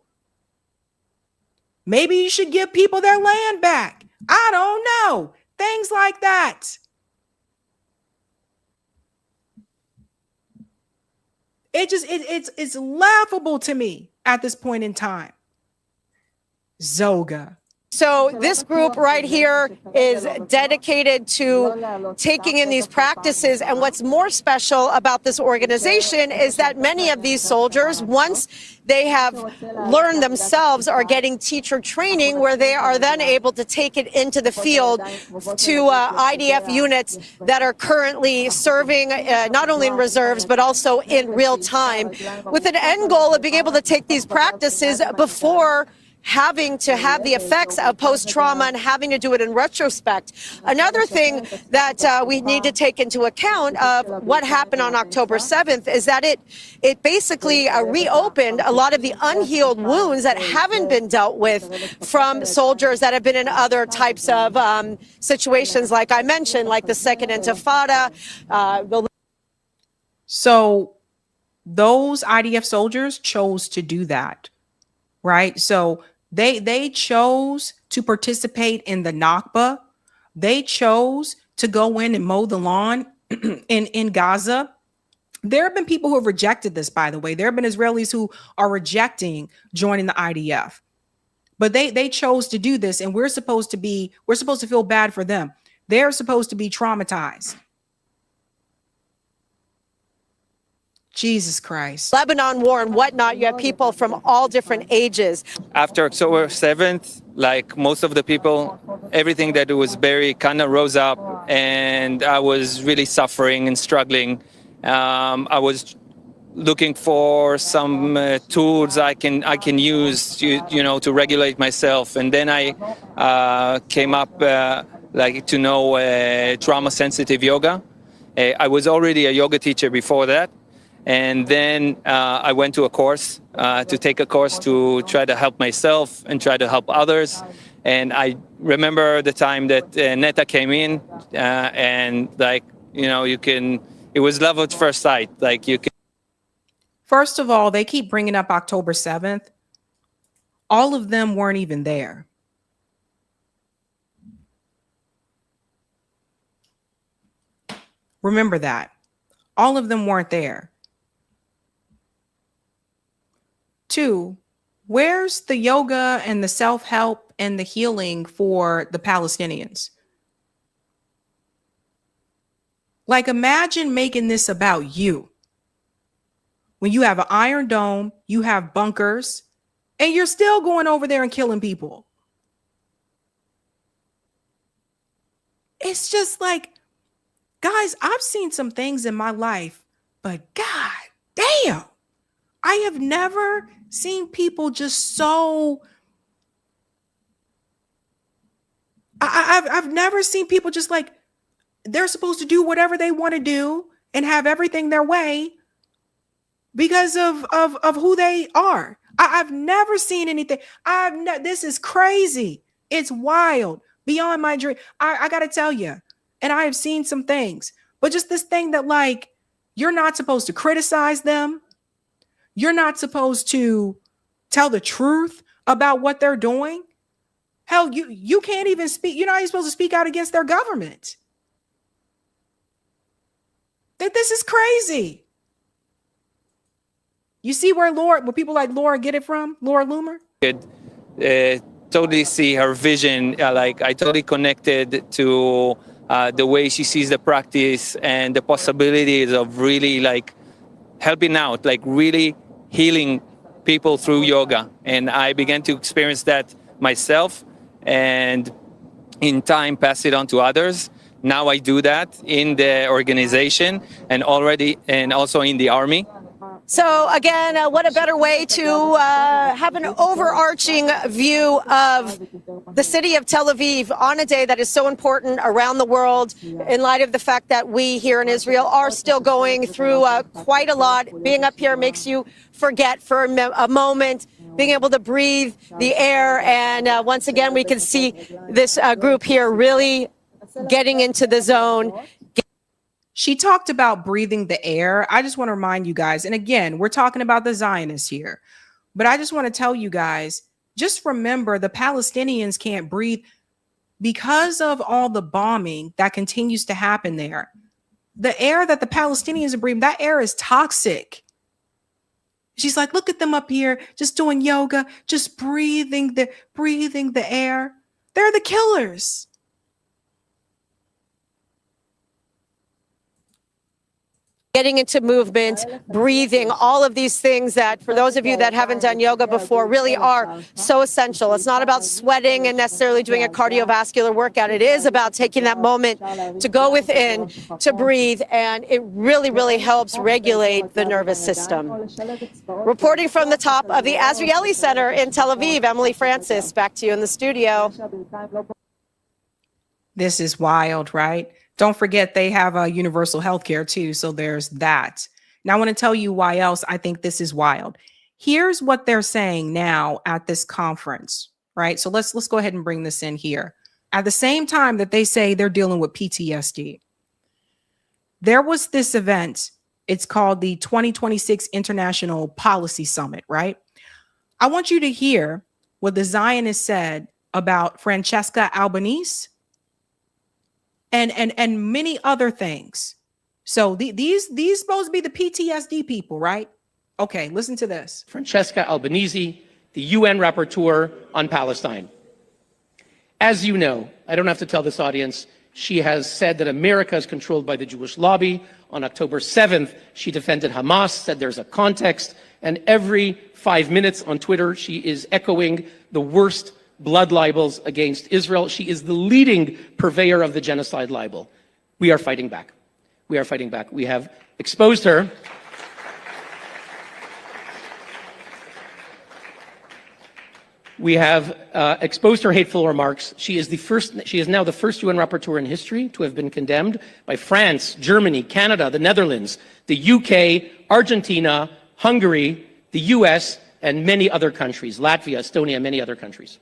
Maybe you should give people their land back. I don't know. Things like that. It's laughable to me at this point in time. Zoga. So this group right here is dedicated to taking in these practices. And what's more special about this organization is that many of these soldiers, once they have learned themselves, are getting teacher training where they are then able to take it into the field to IDF units that are currently serving not only in reserves, but also in real time, with an end goal of being able to take these practices before having to have the effects of post-trauma and having to do it in retrospect. Another thing that we need to take into account of what happened on October 7th is that it basically reopened a lot of the unhealed wounds that haven't been dealt with from soldiers that have been in other types of situations, like I mentioned, like the Second Intifada. So those IDF soldiers chose to do that, right? So they chose to participate in the Nakba. They chose to go in and mow the lawn in Gaza. There have been people who have rejected this, by the way. There have been Israelis who are rejecting joining the IDF. But they chose to do this, and we're supposed to feel bad for them. They're supposed to be traumatized. Jesus Christ. Lebanon war and whatnot, you have people from all different ages. After October 7th, like most of the people, everything that was buried kind of rose up, and I was really suffering and struggling. I was looking for some tools I can use to regulate myself, and then I came up to know trauma sensitive yoga. I was already a yoga teacher before that, and then I went to a course to take a course to try to help myself and try to help others. And I remember the time that Neta came in, and it was love at first sight. First of all, they keep bringing up October 7th. All of them weren't even there. Remember that. All of them weren't there. 2, where's the yoga and the self-help and the healing for the Palestinians? Like, imagine making this about you. When you have an Iron Dome, you have bunkers, and you're still going over there and killing people. It's just like, guys, I've seen some things in my life, but God damn, I have never seen people just so... I've never seen people just like, they're supposed to do whatever they want to do and have everything their way because of who they are. I've never seen anything. This is crazy. It's wild, beyond my dream. I got to tell you, and I have seen some things, but just this thing that, like, you're not supposed to criticize them. You're not supposed to tell the truth about what they're doing. Hell, you can't even speak. You're not even supposed to speak out against their government. This is crazy. You see where people like Laura get it from? Laura Loomer? Totally see her vision. I totally connected to the way she sees the practice and the possibilities of really helping out, really healing people through yoga. And I began to experience that myself, and in time pass it on to others. Now I do that in the organization and also in the army. So again, what a better way to have an overarching view of the city of Tel Aviv on a day that is so important around the world, in light of the fact that we here in Israel are still going through quite a lot. Being up here makes you forget for a moment, being able to breathe the air. And once again, we can see this group here really getting into the zone. She talked about breathing the air. I just want to remind you guys, and again, we're talking about the Zionists here, but I just want to tell you guys, just remember the Palestinians can't breathe because of all the bombing that continues to happen there. The air that the Palestinians are breathing, that air is toxic. She's like, look at them up here, just doing yoga, just breathing the air. They're the killers. Getting into movement, breathing, all of these things that, for those of you that haven't done yoga before, really are so essential. It's not about sweating and necessarily doing a cardiovascular workout. It is about taking that moment to go within, to breathe, and it really, really helps regulate the nervous system. Reporting from the top of the Azrieli Center in Tel Aviv, Emily Francis, back to you in the studio. This is wild, right? Don't forget they have a universal health care too. So there's that. Now I want to tell you why else I think this is wild. Here's what they're saying now at this conference, right? So let's go ahead and bring this in here. At the same time that they say they're dealing with PTSD, there was this event. It's called the 2026 International Policy Summit, right? I want you to hear what the Zionists said about Francesca Albanese and many other things. So these supposed to be the PTSD people, right? Okay, listen to this. Francesca Albanese, the UN rapporteur on Palestine. As you know, I don't have to tell this audience, she has said that America is controlled by the Jewish lobby. On October 7th, she defended Hamas, said there's a context, and every 5 minutes on Twitter, she is echoing the worst blood libels against Israel. She is the leading purveyor of the genocide libel. We are fighting back. We are fighting back. We have exposed her. We have exposed her hateful remarks. She is now the first UN rapporteur in history to have been condemned by France, Germany, Canada, the Netherlands, the UK, Argentina, Hungary, the US, and many other countries, Latvia, Estonia, many other countries.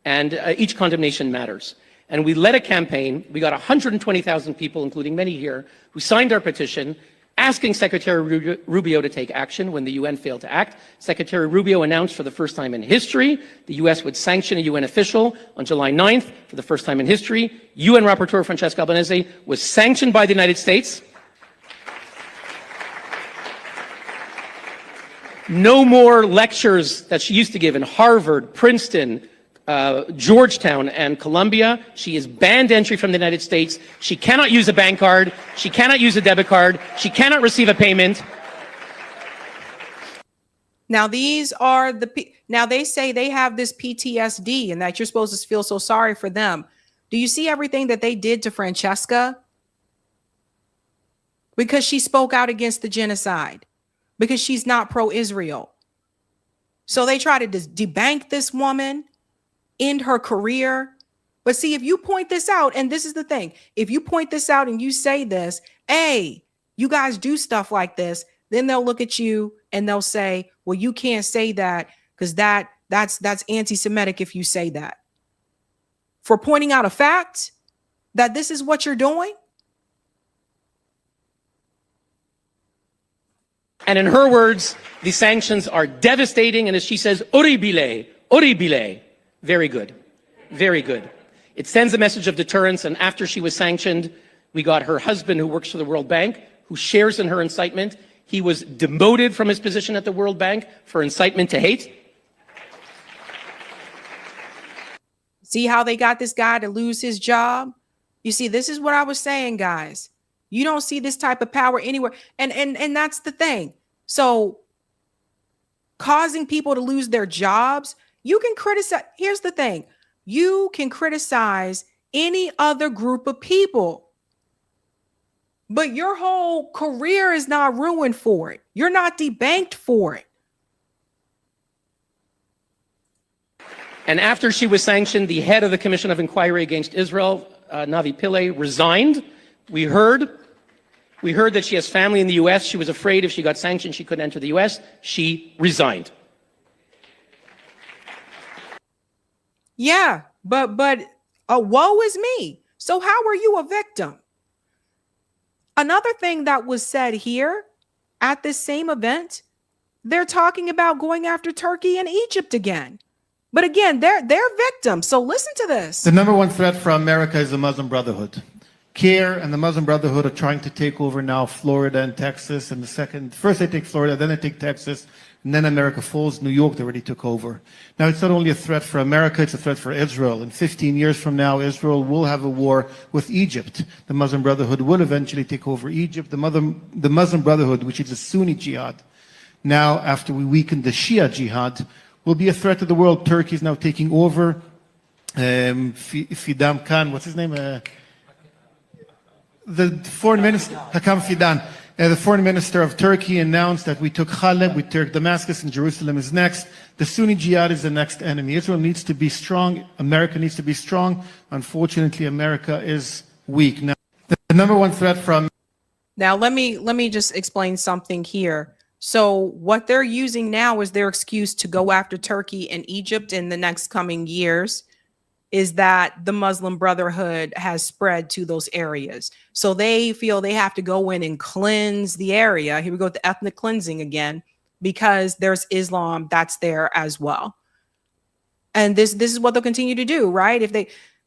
And each condemnation matters. And we led a campaign. We got 120,000 people, including many here, who signed our petition asking Secretary Rubio to take action when the UN failed to act. Secretary Rubio announced for the first time in history the US would sanction a UN official on July 9th. For the first time in history, UN Rapporteur Francesca Albanese was sanctioned by the United States. No more lectures that she used to give in Harvard, Princeton, Georgetown, and Columbia. She is banned entry from the United States. She cannot use a bank card. She cannot use a debit card. She cannot receive a payment. Now these are now they say they have this PTSD and that you're supposed to feel so sorry for them. Do you see everything that they did to Francesca? Because she spoke out against the genocide. Because she's not pro-Israel. So they try to debank this woman, end her career. But see, if you point this out, and this is the thing, if you point this out and you say this, hey, you guys do stuff like this, then they'll look at you and they'll say, well, you can't say that because that's anti-Semitic if you say that. For pointing out a fact that this is what you're doing. And in her words, the sanctions are devastating. And as she says, orribile, orribile. Very good. Very good. It sends a message of deterrence. And after she was sanctioned, we got her husband, who works for the World Bank, who shares in her incitement. He was demoted from his position at the World Bank for incitement to hate. See how they got this guy to lose his job? You see, this is what I was saying, guys. You don't see this type of power anywhere. And that's the thing. So causing people to lose their jobs, you can criticize. Here's the thing. You can criticize any other group of people, but your whole career is not ruined for it. You're not debanked for it. And after she was sanctioned, the head of the Commission of Inquiry against Israel, Navi Pillay, resigned. We heard that she has family in the U.S. She was afraid if she got sanctioned, she couldn't enter the U.S. She resigned. Yeah, but woe is me. So how are you a victim? Another thing that was said here at this same event, they're talking about going after Turkey and Egypt again. But again, they're victims. So listen to this. The number one threat for America is the Muslim Brotherhood. CARE and the Muslim Brotherhood are trying to take over now Florida and Texas. And first they take Florida, then they take Texas, and then America falls. New York, they already took over. Now, it's not only a threat for America, it's a threat for Israel. And 15 years from now, Israel will have a war with Egypt. The Muslim Brotherhood will eventually take over Egypt. The Muslim Brotherhood, which is a Sunni jihad, now after we weaken the Shia jihad, will be a threat to the world. Turkey is now taking over. Fidam Khan, what's his name? The foreign minister, Hakan Fidan, the foreign minister of Turkey, announced that we took Haleb, we took Damascus, and Jerusalem is next. The Sunni jihad is the next enemy. Israel needs to be strong. America needs to be strong. Unfortunately, America is weak. Now, the number one threat from... Now, let me just explain something here. So what they're using now is their excuse to go after Turkey and Egypt in the next coming years is that the Muslim Brotherhood has spread to those areas. So they feel they have to go in and cleanse the area. Here we go with the ethnic cleansing again, because there's Islam that's there as well. And this is what they'll continue to do, right?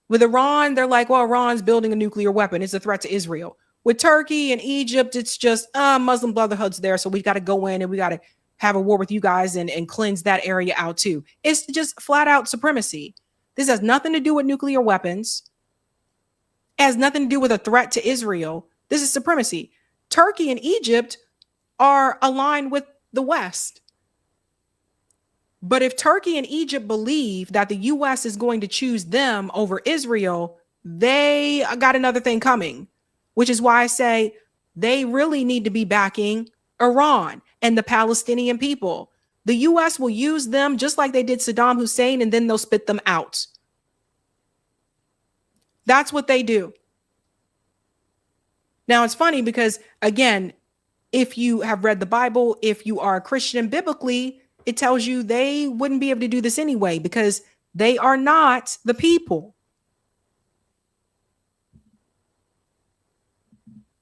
With Iran, they're like, well, Iran's building a nuclear weapon. It's a threat to Israel. With Turkey and Egypt, it's just Muslim Brotherhood's there, so we got to go in and we got to have a war with you guys and cleanse that area out too. It's just flat out supremacy. This has nothing to do with nuclear weapons. It has nothing to do with a threat to Israel. This is supremacy. Turkey and Egypt are aligned with the West. But if Turkey and Egypt believe that the U.S. is going to choose them over Israel, they got another thing coming, which is why I say they really need to be backing Iran and the Palestinian people. The U.S. will use them just like they did Saddam Hussein, and then they'll spit them out. That's what they do. Now, it's funny because, again, if you have read the Bible, if you are a Christian biblically, it tells you they wouldn't be able to do this anyway because they are not the people.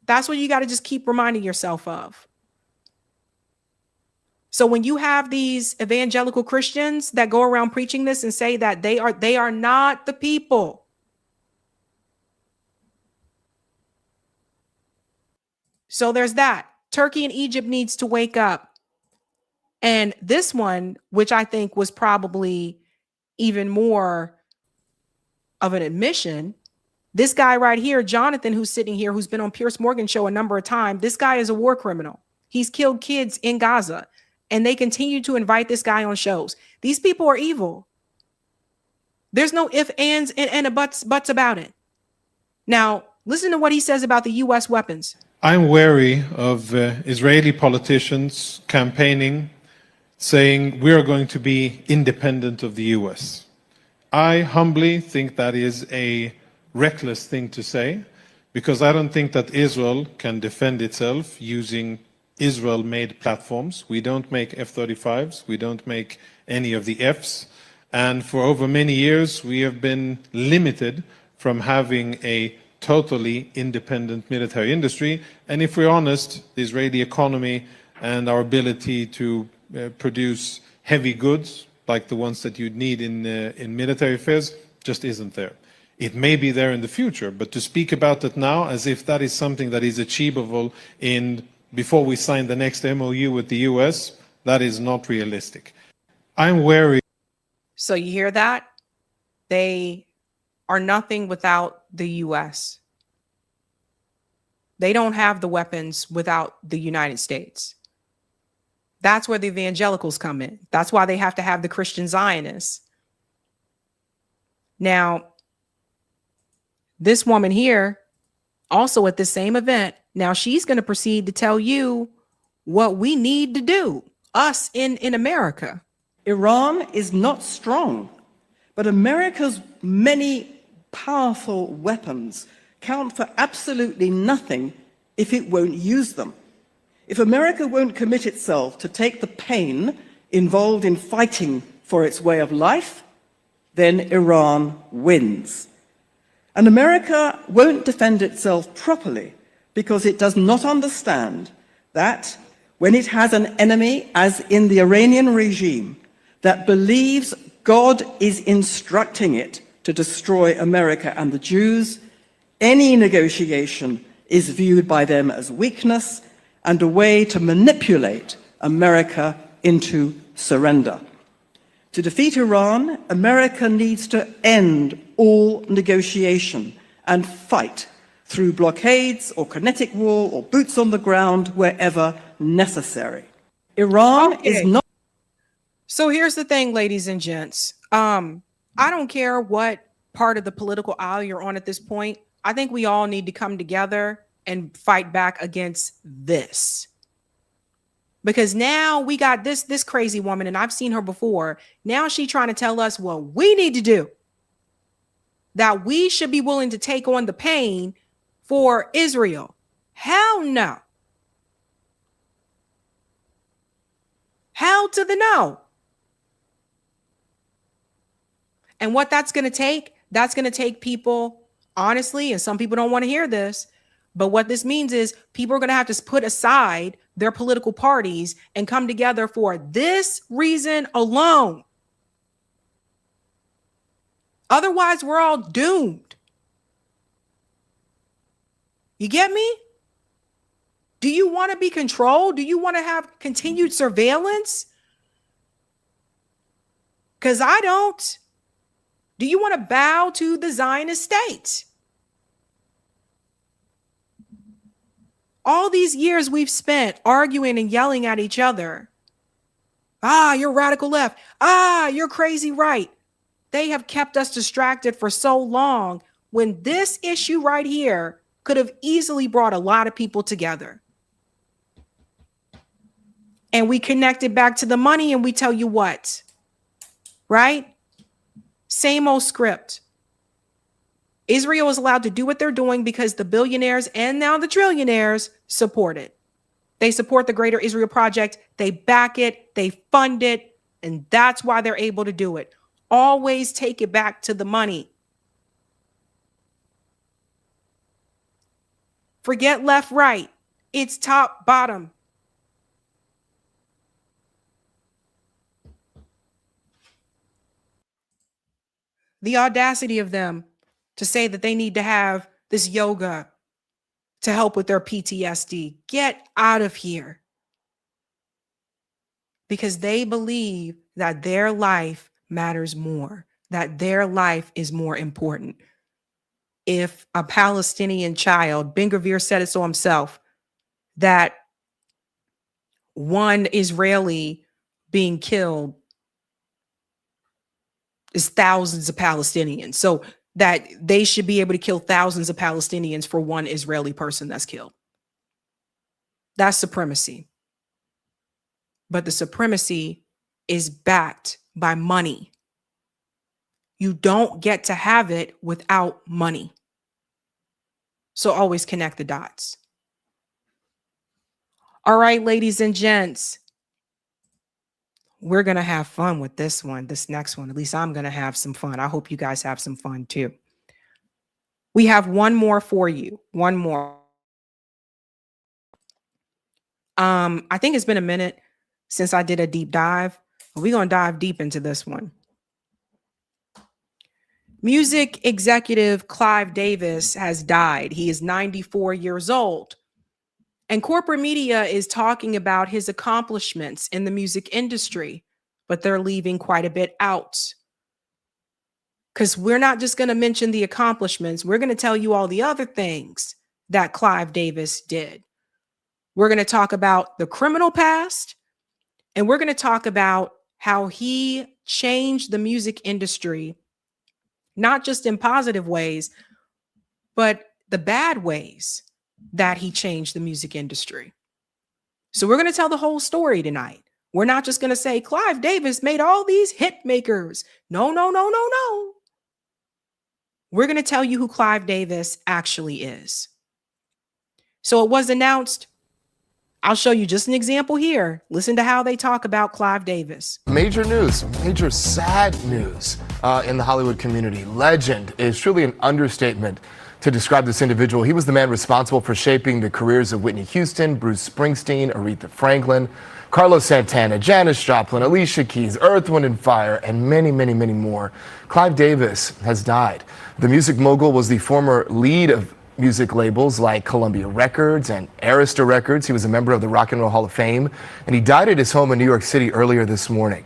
That's what you got to just keep reminding yourself of. So when you have these evangelical Christians that go around preaching this and say that they are not the people. So there's that. Turkey and Egypt needs to wake up. And this one, which I think was probably even more of an admission, this guy right here, Jonathan, who's sitting here, who's been on Piers Morgan's show a number of times, this guy is a war criminal. He's killed kids in Gaza, and they continue to invite this guy on shows. These people are evil. There's no ifs, ands, and buts about it. Now, listen to what he says about the U.S. weapons. I'm wary of Israeli politicians campaigning, saying we are going to be independent of the U.S. I humbly think that is a reckless thing to say, because I don't think that Israel can defend itself using Israel-made platforms. We don't make F-35s. We don't make any of the Fs. And for over many years, we have been limited from having a totally independent military industry. And if we're honest, the Israeli economy and our ability to produce heavy goods, like the ones that you'd need in military affairs, just isn't there. It may be there in the future, but to speak about it now as if that is something that is achievable before we sign the next MOU with the US, that is not realistic. I'm wary. So you hear that? They are nothing without the US. They don't have the weapons without the United States. That's where the evangelicals come in. That's why they have to have the Christian Zionists. Now, this woman here, also at the same event, now she's going to proceed to tell you what we need to do, us in America. Iran is not strong, but America's many powerful weapons count for absolutely nothing if it won't use them. If America won't commit itself to take the pain involved in fighting for its way of life, then Iran wins. And America won't defend itself properly because it does not understand that when it has an enemy, as in the Iranian regime, that believes God is instructing it to destroy America and the Jews, any negotiation is viewed by them as weakness and a way to manipulate America into surrender. To defeat Iran, America needs to end all negotiation and fight through blockades or kinetic war or boots on the ground wherever necessary. Iran is not. So here's the thing, ladies and gents. I don't care what part of the political aisle you're on at this point. I think we all need to come together and fight back against this. Because now we got this crazy woman, and I've seen her before. Now she's trying to tell us what we need to do. That we should be willing to take on the pain for Israel. Hell no. Hell to the no. And what that's going to take people, honestly, and some people don't want to hear this, but what this means is people are going to have to put aside their political parties and come together for this reason alone. Otherwise, we're all doomed. You get me? Do you want to be controlled? Do you want to have continued surveillance? Because I don't. Do you want to bow to the Zionist state? All these years we've spent arguing and yelling at each other. Ah, you're radical left. Ah, you're crazy right. They have kept us distracted for so long when this issue right here could have easily brought a lot of people together. And we connected back to the money and we tell you what, right? Same old script. Israel is allowed to do what they're doing because the billionaires and now the trillionaires support it. They support the Greater Israel Project. They back it. They fund it. And that's why they're able to do it. Always take it back to the money. Forget left, right. It's top, bottom. The audacity of them to say that they need to have this yoga to help with their PTSD. Get out of here. Because they believe that their life matters more, that their life is more important. If a Palestinian child, Ben Gvir said it so himself, that one Israeli being killed is thousands of Palestinians. So that they should be able to kill thousands of Palestinians for one Israeli person that's killed. That's supremacy. But the supremacy is backed by money. You don't get to have it without money. So always connect the dots. All right, ladies and gents, we're going to have fun with this one, this next one. At least I'm going to have some fun. I hope you guys have some fun too. We have one more for you. One more. I think it's been a minute since I did a deep dive. We're going to dive deep into this one. Music executive Clive Davis has died. He is 94 years old. And corporate media is talking about his accomplishments in the music industry, but they're leaving quite a bit out. Because we're not just going to mention the accomplishments. We're going to tell you all the other things that Clive Davis did. We're going to talk about the criminal past, and we're going to talk about how he changed the music industry, not just in positive ways, but the bad ways that he changed the music industry. So we're going to tell the whole story tonight. We're not just going to say Clive Davis made all these hit makers. No, no, no, no, no. We're going to tell you who Clive Davis actually is. So it was announced. I'll show you just an example here. Listen to how they talk about Clive Davis. Major news, major sad news in the Hollywood community. Legend is truly an understatement to describe this individual. He was the man responsible for shaping the careers of Whitney Houston, Bruce Springsteen, Aretha Franklin, Carlos Santana, Janis Joplin, Alicia Keys, Earth, Wind and Fire, and many, many, many more. Clive Davis has died. The music mogul was the former lead of music labels like Columbia Records and Arista Records. He was a member of the Rock and Roll Hall of Fame, and he died at his home in New York City earlier this morning.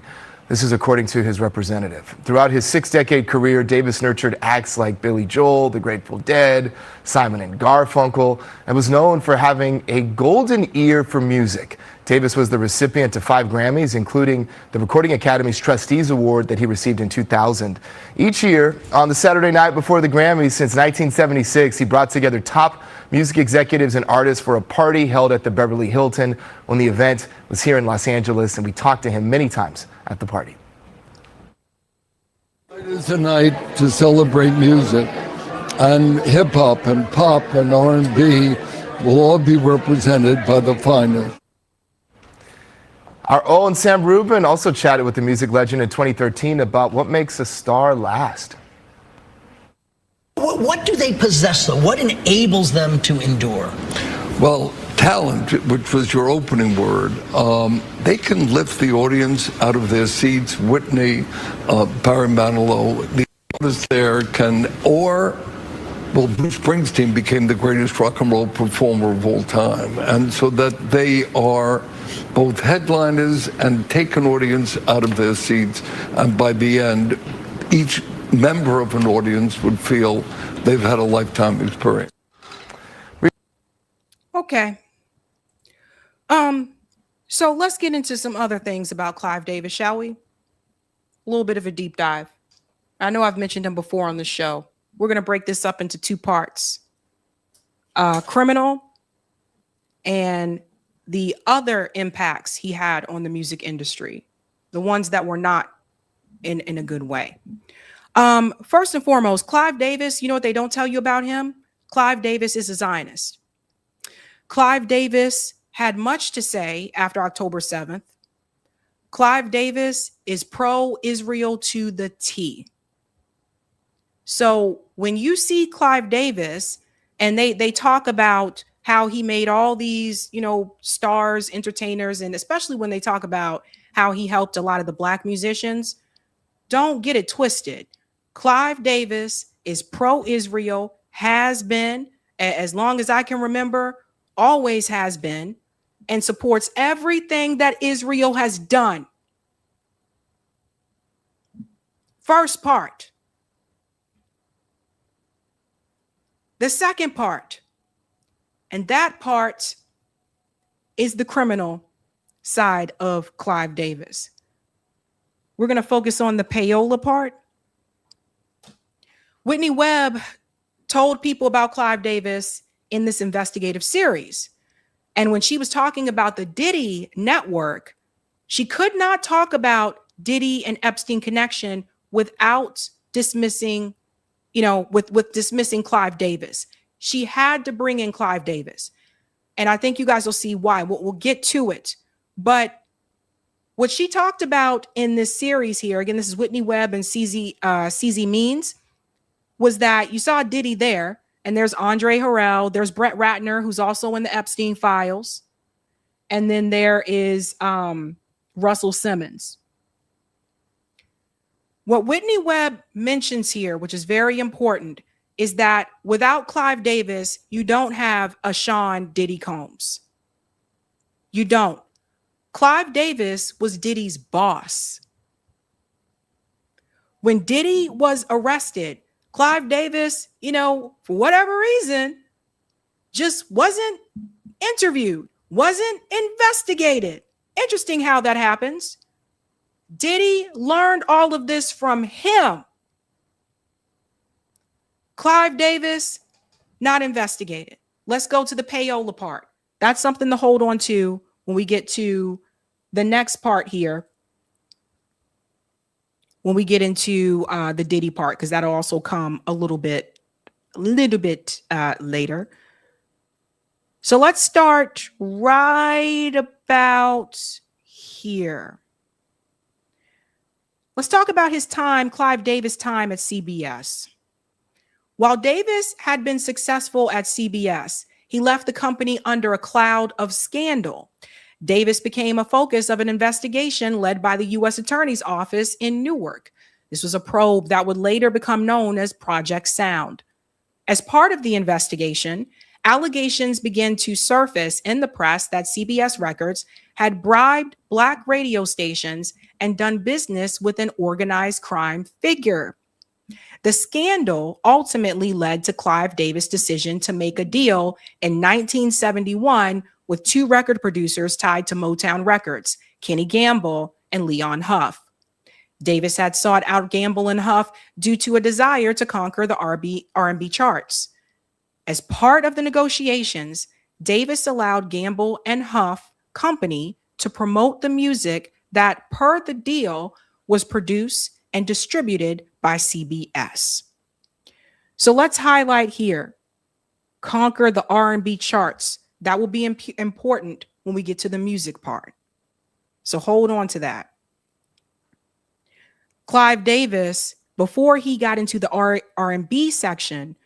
This is according to his representative. Throughout his 6-decade career, Davis nurtured acts like Billy Joel, The Grateful Dead, Simon and Garfunkel, and was known for having a golden ear for music. Davis was the recipient of 5 Grammys, including the Recording Academy's Trustees Award that he received in 2000. Each year, on the Saturday night before the Grammys since 1976, he brought together top music executives and artists for a party held at the Beverly Hilton when the event was here in Los Angeles, and we talked to him many times at the party. It is a night to celebrate music, and hip-hop and pop and R&B will all be represented by the finest. Our own Sam Rubin also chatted with the music legend in 2013 about what makes a star last. What do they possess, though? What enables them to endure? Well, talent, which was your opening word, they can lift the audience out of their seats. Whitney, Barry Manilow, the artists there can, or well, Bruce Springsteen became the greatest rock and roll performer of all time. And so that they are both headliners and take an audience out of their seats. And by the end, each member of an audience would feel they've had a lifetime experience. Okay. So let's get into some other things about Clive Davis, shall we? A little bit of a deep dive. I know I've mentioned him before on the show. We're going to break this up into two parts. Criminal and the other impacts he had on the music industry, the ones that were not in a good way. First and foremost, Clive Davis, you know what they don't tell you about him? Clive Davis is a Zionist. Clive Davis had much to say after October 7th. Clive Davis is pro-Israel to the T. So when you see Clive Davis and they talk about how he made all these, you know, stars, entertainers, and especially when they talk about how he helped a lot of the Black musicians, don't get it twisted. Clive Davis is pro-Israel, has been, as long as I can remember, always has been, and supports everything that Israel has done. First part. The second part, and that part is the criminal side of Clive Davis. We're going to focus on the payola part. Whitney Webb told people about Clive Davis in this investigative series. And when she was talking about the Diddy network, she could not talk about Diddy and Epstein connection without dismissing, with dismissing Clive Davis. She had to bring in Clive Davis. And I think you guys will see why. We'll get to it. But what she talked about in this series here, again, this is Whitney Webb and CZ Means, was that you saw Diddy there. And there's Andre Harrell, there's Brett Ratner, who's also in the Epstein files. And then there is Russell Simmons. What Whitney Webb mentions here, which is very important, is that without Clive Davis, you don't have a Sean Diddy Combs. You don't. Clive Davis was Diddy's boss. When Diddy was arrested, Clive Davis, for whatever reason, just wasn't interviewed, wasn't investigated. Interesting how that happens. Diddy learned all of this from him. Clive Davis, not investigated. Let's go to the payola part. That's something to hold on to when we get to the next part here. When we get into the Diddy part, because that'll also come a little bit later. So let's start right about here. Let's talk about his time, Clive Davis' time at CBS. While Davis had been successful at CBS, he left the company under a cloud of scandal. Davis became a focus of an investigation led by the U.S. Attorney's Office in Newark. This was a probe that would later become known as Project Sound. As part of the investigation, allegations began to surface in the press that CBS Records had bribed Black radio stations and done business with an organized crime figure. The scandal ultimately led to Clive Davis' decision to make a deal in 1971 with two record producers tied to Motown Records, Kenny Gamble and Leon Huff. Davis had sought out Gamble and Huff due to a desire to conquer the R&B charts. As part of the negotiations, Davis allowed Gamble and Huff Company to promote the music that, per the deal, was produced and distributed by CBS. So let's highlight here, conquer the R&B charts. That will be important when we get to the music part. So hold on to that. Clive Davis, before he got into the R&B section,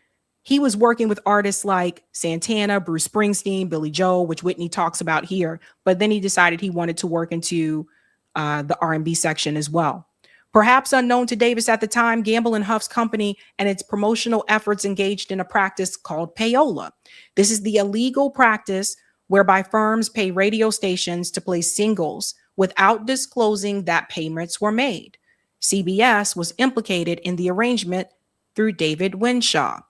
he was working with artists like Santana, Bruce Springsteen, Billy Joel, which Whitney talks about here. But then he decided he wanted to work into the R&B section as well. Perhaps unknown to Davis at the time, Gamble and Huff's company and its promotional efforts engaged in a practice called payola. This is the illegal practice whereby firms pay radio stations to play singles without disclosing that payments were made. CBS was implicated in the arrangement through David Winshaw.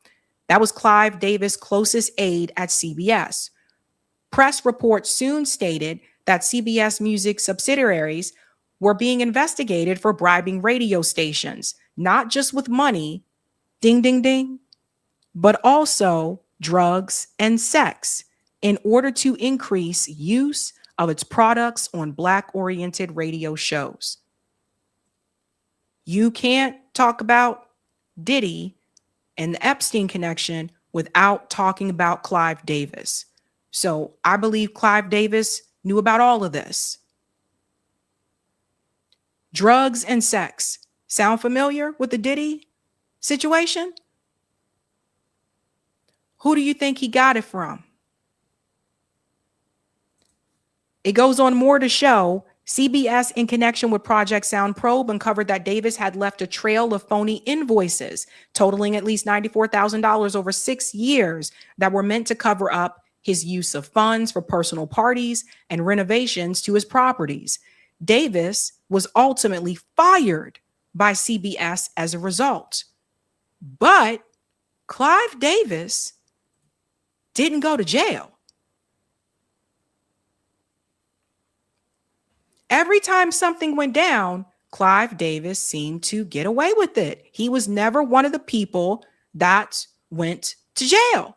That was Clive Davis' closest aide at CBS. Press reports soon stated that CBS Music subsidiaries were being investigated for bribing radio stations, not just with money, ding, ding, ding, but also drugs and sex in order to increase use of its products on Black-oriented radio shows. You can't talk about Diddy and the Epstein connection without talking about Clive Davis. So I believe Clive Davis knew about all of this. Drugs and sex. Sound familiar with the Diddy situation? Who do you think he got it from? It goes on more to show CBS, in connection with Project Sound Probe, uncovered that Davis had left a trail of phony invoices totaling at least $94,000 over 6 years that were meant to cover up his use of funds for personal parties and renovations to his properties. Davis was ultimately fired by CBS as a result. But Clive Davis didn't go to jail. Every time something went down, Clive Davis seemed to get away with it. He was never one of the people that went to jail.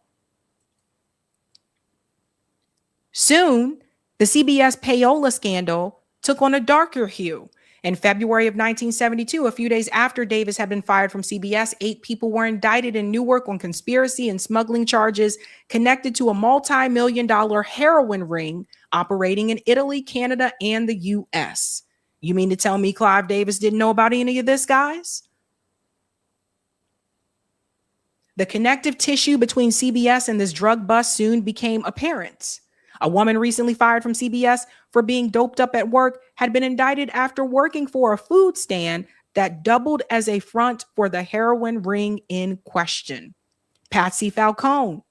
Soon, the CBS payola scandal took on a darker hue. In February of 1972, a few days after Davis had been fired from CBS, 8 people were indicted in Newark on conspiracy and smuggling charges connected to a multi-million-dollar heroin ring operating in Italy, Canada, and the U.S. You mean to tell me Clive Davis didn't know about any of this, guys? The connective tissue between CBS and this drug bust soon became apparent. A woman recently fired from CBS for being doped up at work had been indicted after working for a food stand that doubled as a front for the heroin ring in question. Patsy Falcone,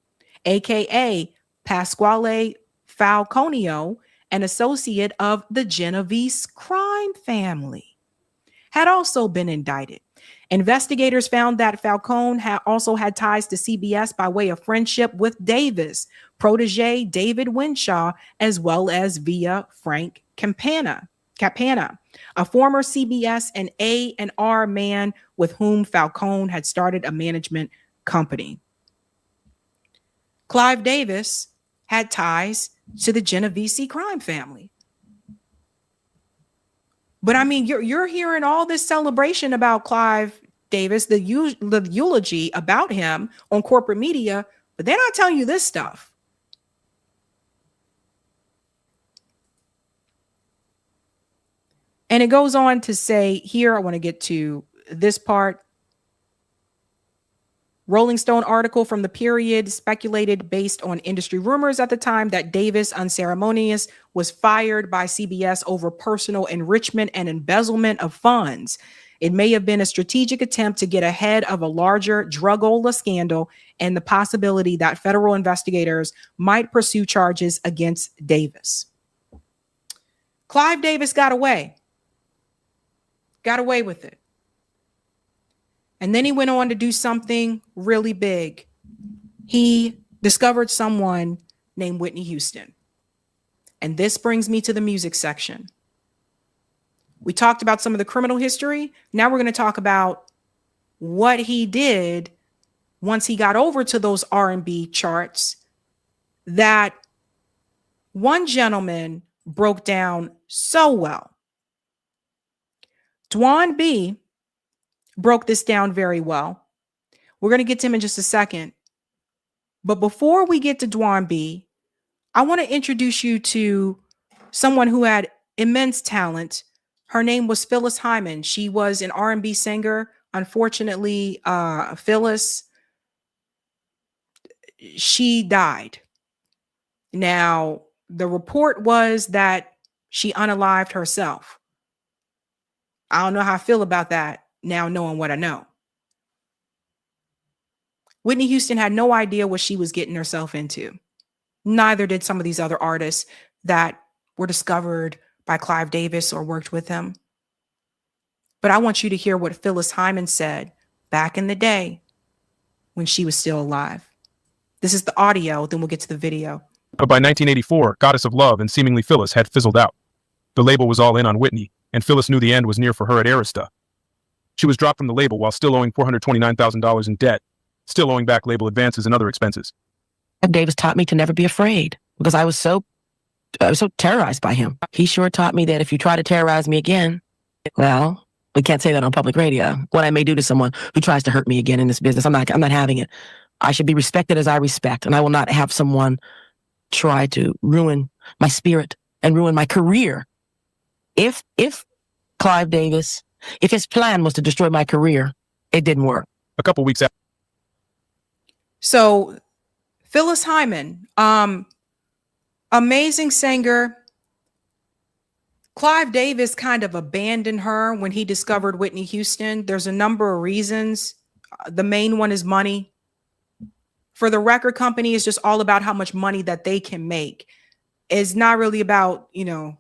aka Pasquale Falconio, an associate of the Genovese crime family, had also been indicted. Investigators found that Falcone had also had ties to CBS by way of friendship with Davis, protege David Winshaw, as well as via Frank Capana, a former CBS and A&R man with whom Falcone had started a management company. Clive Davis had ties to the Genovese crime family. But I mean, you're hearing all this celebration about Clive Davis, the eulogy about him on corporate media, but they're not telling you this stuff. And it goes on to say here, I want to get to this part. Rolling Stone article from the period speculated based on industry rumors at the time that Davis, unceremonious, was fired by CBS over personal enrichment and embezzlement of funds. It may have been a strategic attempt to get ahead of a larger drugola scandal and the possibility that federal investigators might pursue charges against Davis. Clive Davis got away with it. And then he went on to do something really big. He discovered someone named Whitney Houston. And this brings me to the music section. We talked about some of the criminal history. Now we're going to talk about what he did once he got over to those R&B charts that one gentleman broke down so well. Dwan B broke this down very well. We're going to get to him in just a second. But before we get to Dwan B, I want to introduce you to someone who had immense talent. Her name was Phyllis Hyman. She was an R&B singer. Unfortunately, Phyllis, she died. Now, the report was that she unalived herself. I don't know how I feel about that now, knowing what I know. Whitney Houston had no idea what she was getting herself into. Neither did some of these other artists that were discovered by Clive Davis or worked with him. But I want you to hear what Phyllis Hyman said back in the day when she was still alive. This is the audio, then we'll get to the video. But by 1984, Goddess of Love and seemingly Phyllis had fizzled out. The label was all in on Whitney, and Phyllis knew the end was near for her at Arista. She was dropped from the label while still owing $429,000 in debt, still owing back label advances and other expenses. Davis taught me to never be afraid because I was so terrorized by him. He sure taught me that if you try to terrorize me again, well, we can't say that on public radio. What I may do to someone who tries to hurt me again in this business, I'm not having it. I should be respected as I respect, and I will not have someone try to ruin my spirit and ruin my career. If Clive Davis, if his plan was to destroy my career, it didn't work. A couple weeks after. So Phyllis Hyman, amazing singer. Clive Davis kind of abandoned her when he discovered Whitney Houston. There's a number of reasons. The main one is money. For the record company, it's just all about how much money that they can make. It's not really about,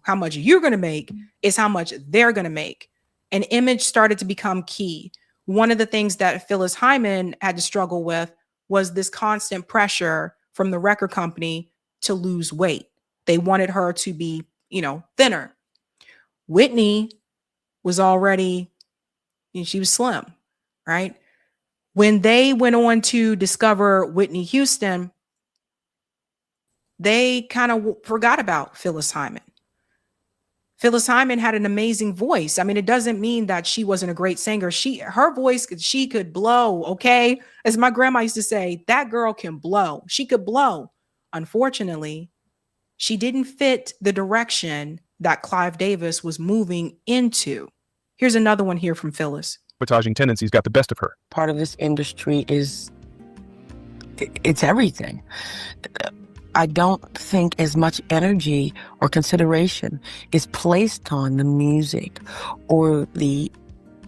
how much you're going to make. It's how much they're going to make. And image started to become key. One of the things that Phyllis Hyman had to struggle with was this constant pressure from the record company to lose weight. They wanted her to be, thinner. Whitney was already, she was slim, right? When they went on to discover Whitney Houston, they kind of forgot about Phyllis Hyman. Phyllis Hyman had an amazing voice. I mean, it doesn't mean that she wasn't a great singer. Her voice, she could blow, okay? As my grandma used to say, that girl can blow. She could blow. Unfortunately, she didn't fit the direction that Clive Davis was moving into. Here's another one here from Phyllis. Sabotaging tendencies got the best of her. Part of this industry it's everything. I don't think as much energy or consideration is placed on the music or the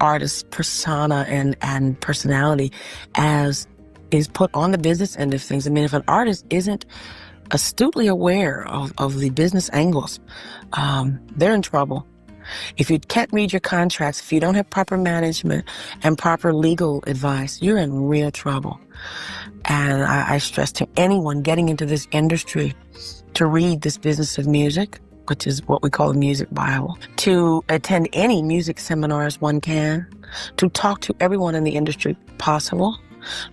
artist's persona and personality as is put on the business end of things. I mean, if an artist isn't astutely aware of the business angles, they're in trouble. If you can't read your contracts, if you don't have proper management and proper legal advice, you're in real trouble. And I stress to anyone getting into this industry to read this business of music, which is what we call the music Bible, to attend any music seminars one can, to talk to everyone in the industry possible.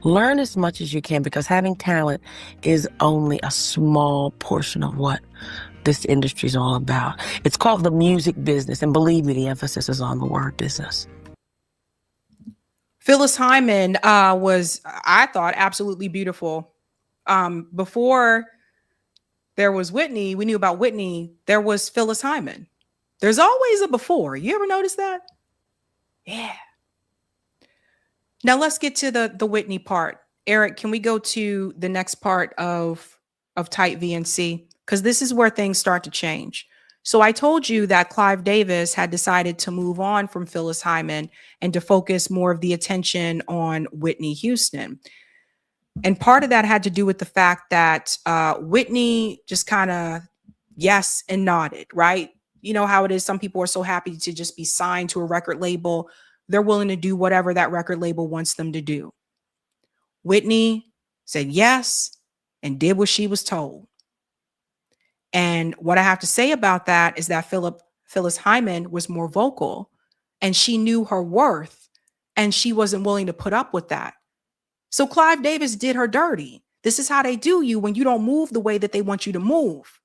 Learn as much as you can, because having talent is only a small portion of what this industry is all about. It's called the music business, and believe me, the emphasis is on the word business. Phyllis Hyman was, I thought, absolutely beautiful. Before there was Whitney, we knew about Whitney, there was Phyllis Hyman. There's always a before. You ever notice that? Yeah. Now let's get to the Whitney part. Eric, can we go to the next part of Type VNC? Because this is where things start to change. So I told you that Clive Davis had decided to move on from Phyllis Hyman and to focus more of the attention on Whitney Houston. And part of that had to do with the fact that Whitney just kind of yes and nodded, right? You know how it is. Some people are so happy to just be signed to a record label. They're willing to do whatever that record label wants them to do. Whitney said yes and did what she was told. And what I have to say about that is that Phyllis Hyman was more vocal, and she knew her worth, and she wasn't willing to put up with that. So Clive Davis did her dirty. This is how they do you when you don't move the way that they want you to move.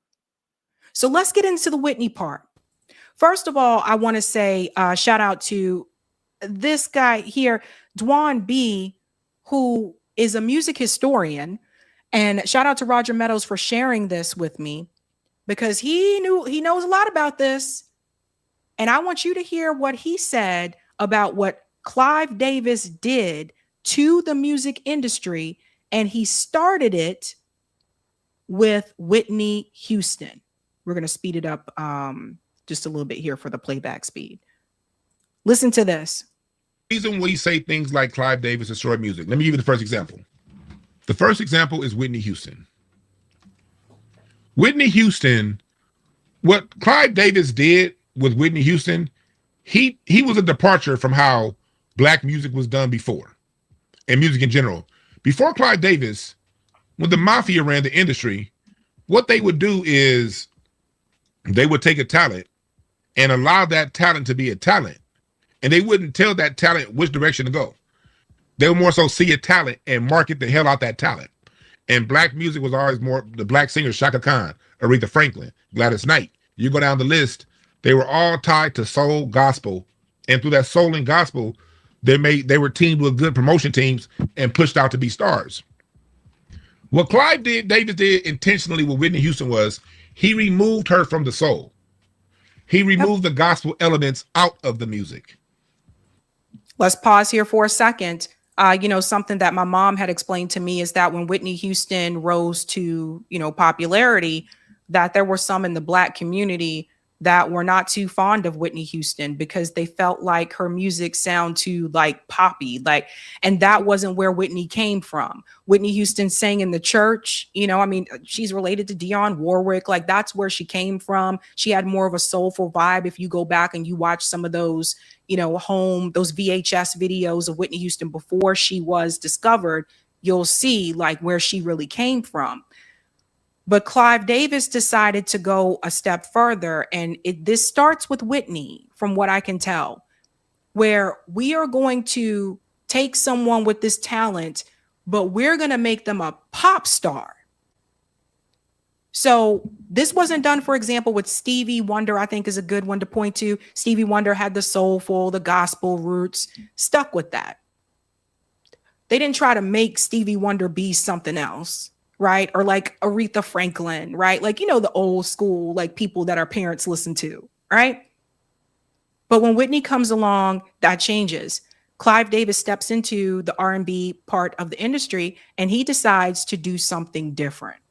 So let's get into the Whitney part. First of all, I want to say shout out to this guy here, Dwan B, who is a music historian. And shout out to Roger Meadows for sharing this with me, because he knows a lot about this. And I want you to hear what he said about what Clive Davis did to the music industry. And he started it with Whitney Houston. We're going to speed it up just a little bit here for the playback speed. Listen to this. The reason we say things like Clive Davis destroyed music. Let me give you the first example. The first example is Whitney Houston. Whitney Houston, what Clive Davis did with Whitney Houston, he was a departure from how black music was done before, and music in general. Before Clive Davis, when the mafia ran the industry, what they would do is they would take a talent and allow that talent to be a talent, and they wouldn't tell that talent which direction to go. They would more so see a talent and market the hell out that talent. And black music was always more the black singers, Shaka Khan, Aretha Franklin, Gladys Knight. You go down the list, they were all tied to soul gospel. And through that soul and gospel, they were teamed with good promotion teams and pushed out to be stars. What Clive Davis did intentionally with Whitney Houston was he removed her from the soul. He removed the gospel elements out of the music. Let's pause here for a second. Something that my mom had explained to me is that when Whitney Houston rose to, popularity, that there were some in the black community that were not too fond of Whitney Houston because they felt like her music sounded too like poppy, and that wasn't where Whitney came from. Whitney Houston sang in the church, she's related to Dionne Warwick, that's where she came from. She had more of a soulful vibe. If you go back and you watch some of those, those VHS videos of Whitney Houston before she was discovered, you'll see where she really came from. But Clive Davis decided to go a step further, and this starts with Whitney, from what I can tell, where we are going to take someone with this talent, but we're going to make them a pop star. So this wasn't done, for example, with Stevie Wonder, I think is a good one to point to. Stevie Wonder had the soulful, the gospel roots, stuck with that. They didn't try to make Stevie Wonder be something else. Right? Or like Aretha Franklin, right? The old school, people that our parents listen to, right? But when Whitney comes along, that changes. Clive Davis steps into the R&B part of the industry and he decides to do something different.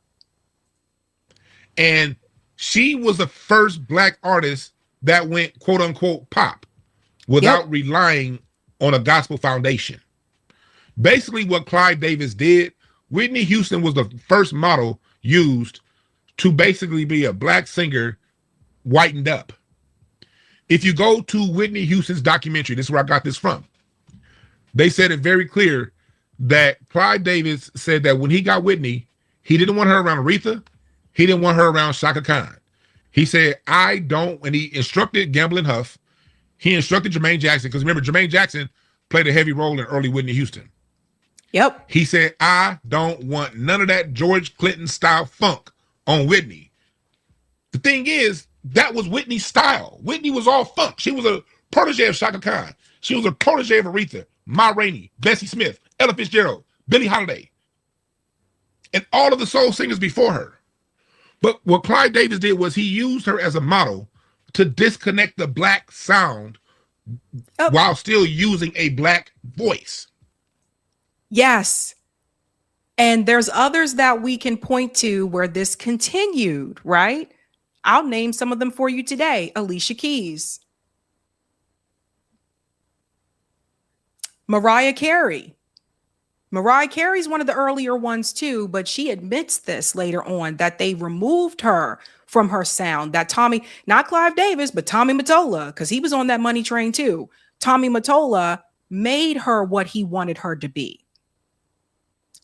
And she was the first black artist that went quote unquote pop without relying on a gospel foundation. Basically what Clive Davis did, Whitney Houston was the first model used to basically be a black singer whitened up. If you go to Whitney Houston's documentary, this is where I got this from. They said it very clear that Clive Davis said that when he got Whitney, he didn't want her around Aretha. He didn't want her around Shaka Khan. He said, and he instructed Gamble and Huff. He instructed Jermaine Jackson, because remember, Jermaine Jackson played a heavy role in early Whitney Houston. Yep. He said, I don't want none of that George Clinton style funk on Whitney. The thing is, that was Whitney's style. Whitney was all funk. She was a protege of Shaka Khan. She was a protege of Aretha, Ma Rainey, Bessie Smith, Ella Fitzgerald, Billie Holiday, and all of the soul singers before her. But what Clive Davis did was he used her as a model to disconnect the black sound while still using a black voice. Yes. And there's others that we can point to where this continued, right? I'll name some of them for you today. Alicia Keys. Mariah Carey. Mariah Carey's one of the earlier ones too, but she admits this later on, that they removed her from her sound. That Tommy, not Clive Davis, but Tommy Mottola, because he was on that money train too. Tommy Mottola made her what he wanted her to be.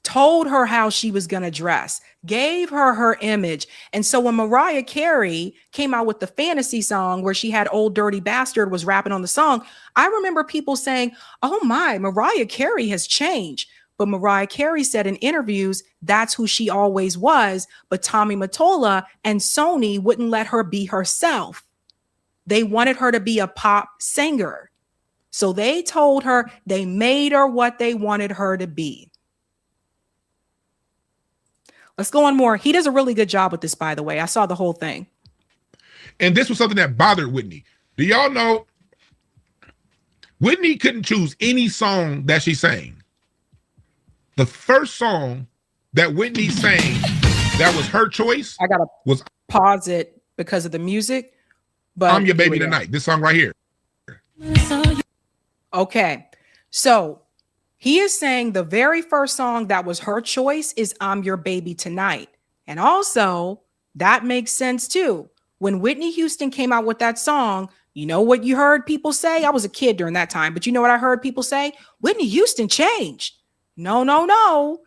Told her how she was going to dress, gave her her image. And so when Mariah Carey came out with the Fantasy song where she had Old Dirty Bastard was rapping on the song, I remember people saying, oh my, Mariah Carey has changed. But Mariah Carey said in interviews, that's who she always was. But Tommy Mottola and Sony wouldn't let her be herself. They wanted her to be a pop singer. So they told her, they made her what they wanted her to be. Let's go on more. He does a really good job with this, by the way. I saw the whole thing. And this was something that bothered Whitney. Do y'all know Whitney couldn't choose any song that she sang? The first song that Whitney sang that was her choice. I gotta pause it because of the music. But I'm Your Baby Tonight. This song right here. Okay. So he is saying the very first song that was her choice is I'm Your Baby Tonight. And also, that makes sense too. When Whitney Houston came out with that song, you know what you heard people say? I was a kid during that time, but you know what I heard people say? Whitney Houston changed. No, no, no.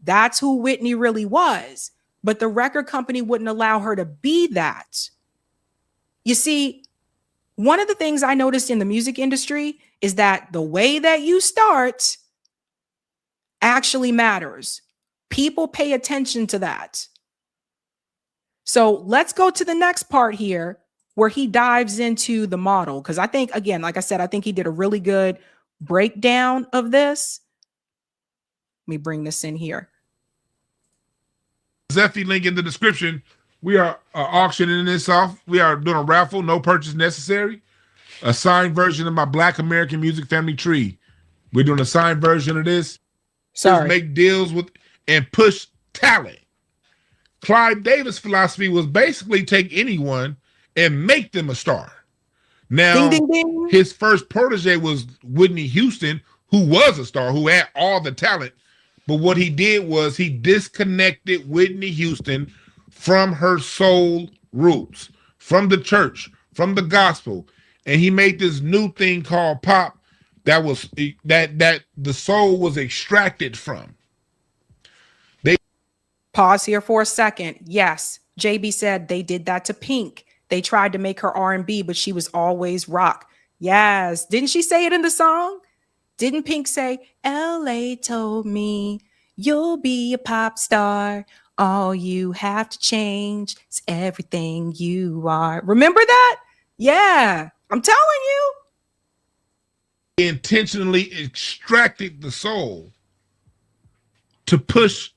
That's who Whitney really was. But the record company wouldn't allow her to be that. You see, one of the things I noticed in the music industry is that the way that you start actually matters. People pay attention to that. So let's go to the next part here where he dives into the model. Because I think, again, like I said, I think he did a really good breakdown of this. Let me bring this in here. Zeffy link in the description. We are auctioning this off. We are doing a raffle, no purchase necessary. A signed version of my Black American Music Family Tree. We're doing a signed version of this. Sorry. Make deals with and push talent. Clive Davis' philosophy was basically take anyone and make them a star. Now, ding, ding, ding. His first protege was Whitney Houston, who was a star, who had all the talent. But what he did was he disconnected Whitney Houston from her soul roots, from the church, from the gospel. And he made this new thing called pop that was that the soul was extracted from. Pause here for a second. Yes, JB said they did that to Pink. They tried to make her R&B, but she was always rock. Yes. Didn't she say it in the song? Didn't Pink say, LA told me you'll be a pop star. All you have to change is everything you are. Remember that? Yeah, I'm telling you. He intentionally extracted the soul to push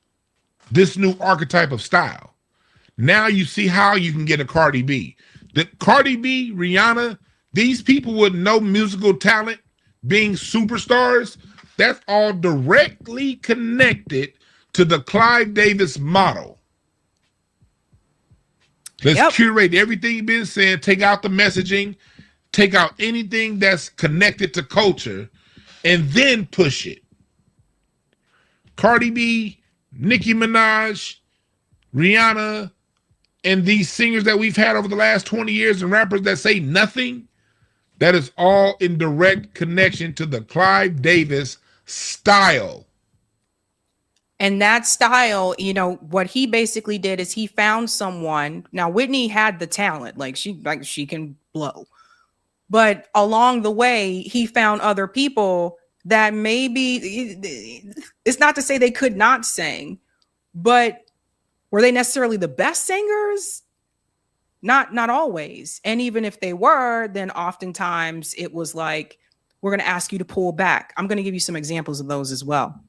this new archetype of style. Now you see how you can get a Cardi B. The Cardi B, Rihanna, these people with no musical talent being superstars, that's all directly connected to the Clive Davis model. Let's curate everything being said, take out the messaging, take out anything that's connected to culture, and then push it. Cardi B, Nicki Minaj, Rihanna, and these singers that we've had over the last 20 years and rappers that say nothing, that is all in direct connection to the Clive Davis style. And that style, you know, what he basically did is he found someone. Now, Whitney had the talent, like she can blow. But along the way, he found other people that maybe, it's not to say they could not sing, but were they necessarily the best singers? Not always. And even if they were, then oftentimes it was like, we're going to ask you to pull back. I'm going to give you some examples of those as well.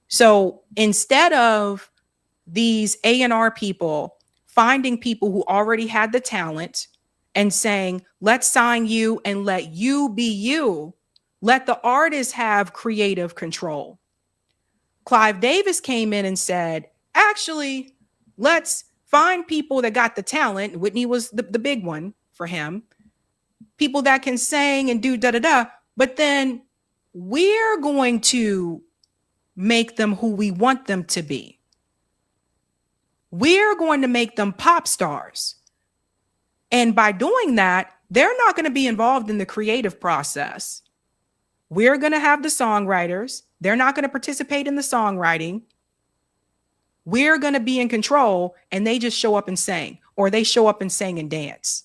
So instead of these A&R people finding people who already had the talent and saying, let's sign you and let you be you, let the artist have creative control. Clive Davis came in and said, actually, let's find people that got the talent. Whitney was the big one for him. People that can sing and do da-da-da. But then we're going to make them who we want them to be. We're going to make them pop stars. And by doing that, they're not going to be involved in the creative process. We're going to have the songwriters. They're not going to participate in the songwriting. We're going to be in control, and they just show up and sing, or they show up and sing and dance.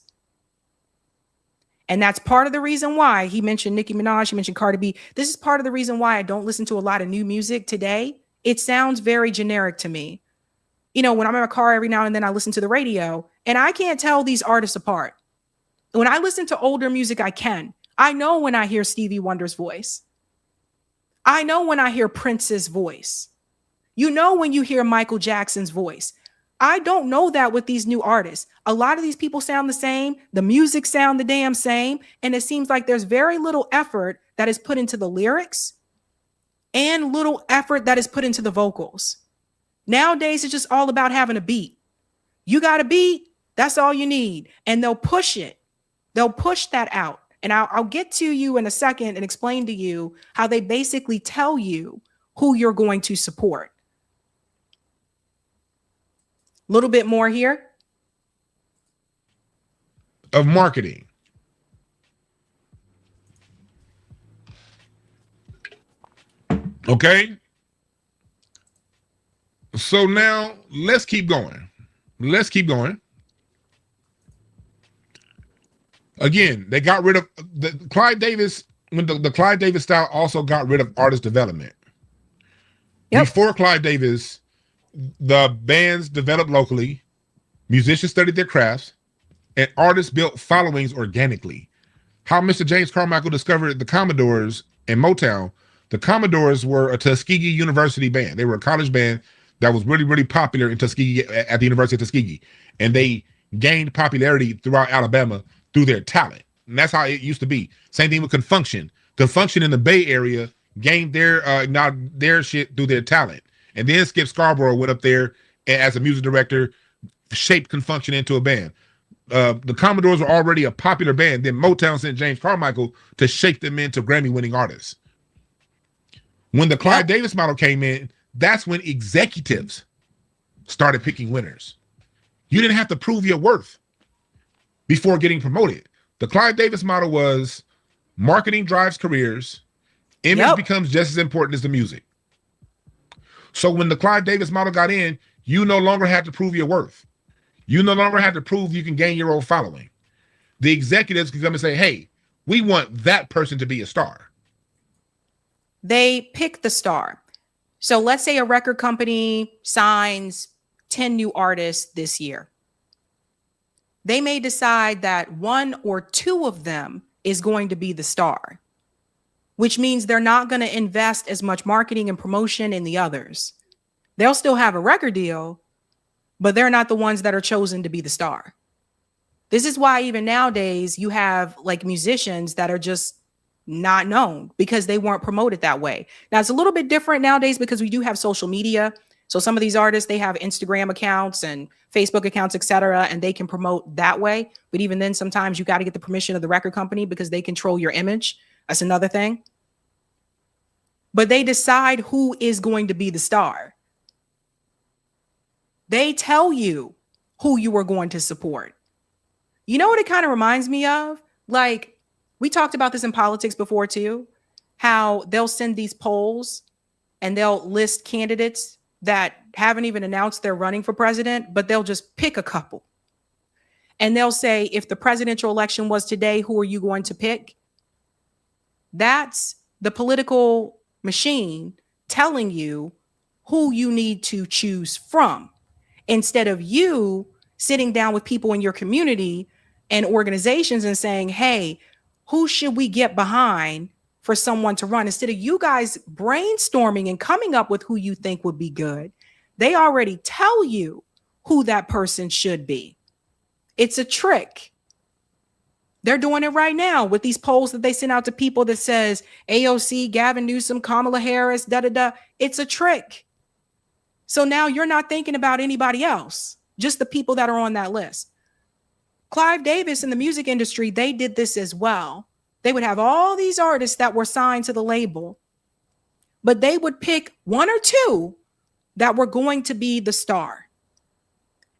And that's part of the reason why he mentioned Nicki Minaj, he mentioned Cardi B. This is part of the reason why I don't listen to a lot of new music today. It sounds very generic to me. You know, when I'm in a car every now and then I listen to the radio, and I can't tell these artists apart. When I listen to older music, I can. I know when I hear Stevie Wonder's voice. I know when I hear Prince's voice. You know when you hear Michael Jackson's voice. I don't know that with these new artists. A lot of these people sound the same. The music sound the damn same. And it seems like there's very little effort that is put into the lyrics and little effort that is put into the vocals. Nowadays, it's just all about having a beat. You got a beat, that's all you need. And they'll push it. They'll push that out. And I'll get to you in a second and explain to you how they basically tell you who you're going to support. A little bit more here. Of marketing. Okay. So now let's keep going. Let's keep going. Again, they got rid of the Clive Davis, when the Clive Davis style also got rid of artist development. Yep. Before Clive Davis, the bands developed locally, musicians studied their crafts, and artists built followings organically. How Mr. James Carmichael discovered the Commodores and Motown. The Commodores were a Tuskegee University band. They were a college band that was really, really popular in Tuskegee, at the University of Tuskegee. And they gained popularity throughout Alabama through their talent. And that's how it used to be. Same thing with Confunction. Confunction in the Bay Area gained their shit through their talent. And then Skip Scarborough went up there and, as a music director, shaped Confunction into a band. The Commodores were already a popular band. Then Motown sent James Carmichael to shape them into Grammy-winning artists. When the Clive Davis model came in, that's when executives started picking winners. You didn't have to prove your worth before getting promoted. The Clive Davis model was marketing drives careers, image becomes just as important as the music. So when the Clive Davis model got in, you no longer had to prove your worth. You no longer had to prove you can gain your own following. The executives can come and say, hey, we want that person to be a star. They pick the star. So let's say a record company signs 10 new artists this year. They may decide that 1 or 2 of them is going to be the star, which means they're not going to invest as much marketing and promotion in the others. They'll still have a record deal, but they're not the ones that are chosen to be the star. This is why even nowadays you have like musicians that are just not known because they weren't promoted that way. Now it's a little bit different nowadays because we do have social media. So some of these artists, they have Instagram accounts and Facebook accounts, etc., and they can promote that way. But even then, sometimes you got to get the permission of the record company because they control your image. That's another thing. But they decide who is going to be the star. They tell you who you are going to support. You know what it kind of reminds me of? Like, we talked about this in politics before too, how they'll send these polls and they'll list candidates that haven't even announced they're running for president, but they'll just pick a couple. And they'll say, if the presidential election was today, who are you going to pick? That's the political machine telling you who you need to choose from, instead of you sitting down with people in your community and organizations and saying, hey, who should we get behind for someone to run? Instead of you guys brainstorming and coming up with who you think would be good, they already tell you who that person should be. It's a trick. They're doing it right now with these polls that they send out to people that says AOC, Gavin Newsom, Kamala Harris, da-da-da. It's a trick. So now you're not thinking about anybody else, just the people that are on that list. Clive Davis in the music industry, they did this as well. They would have all these artists that were signed to the label, but they would pick 1 or 2 that were going to be the star.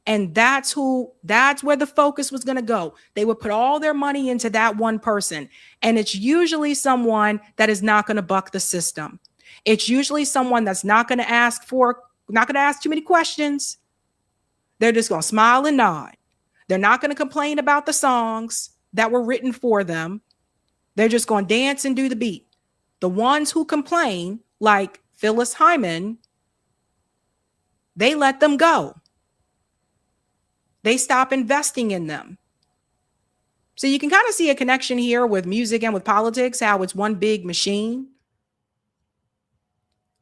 And that's where the focus was going to go. They would put all their money into that one person. And it's usually someone that is not going to buck the system. It's usually someone that's not going to ask too many questions. They're just going to smile and nod. They're not going to complain about the songs that were written for them. They're just going to dance and do the beat. The ones who complain, like Phyllis Hyman, they let them go. They stop investing in them. So you can kind of see a connection here with music and with politics, how it's one big machine.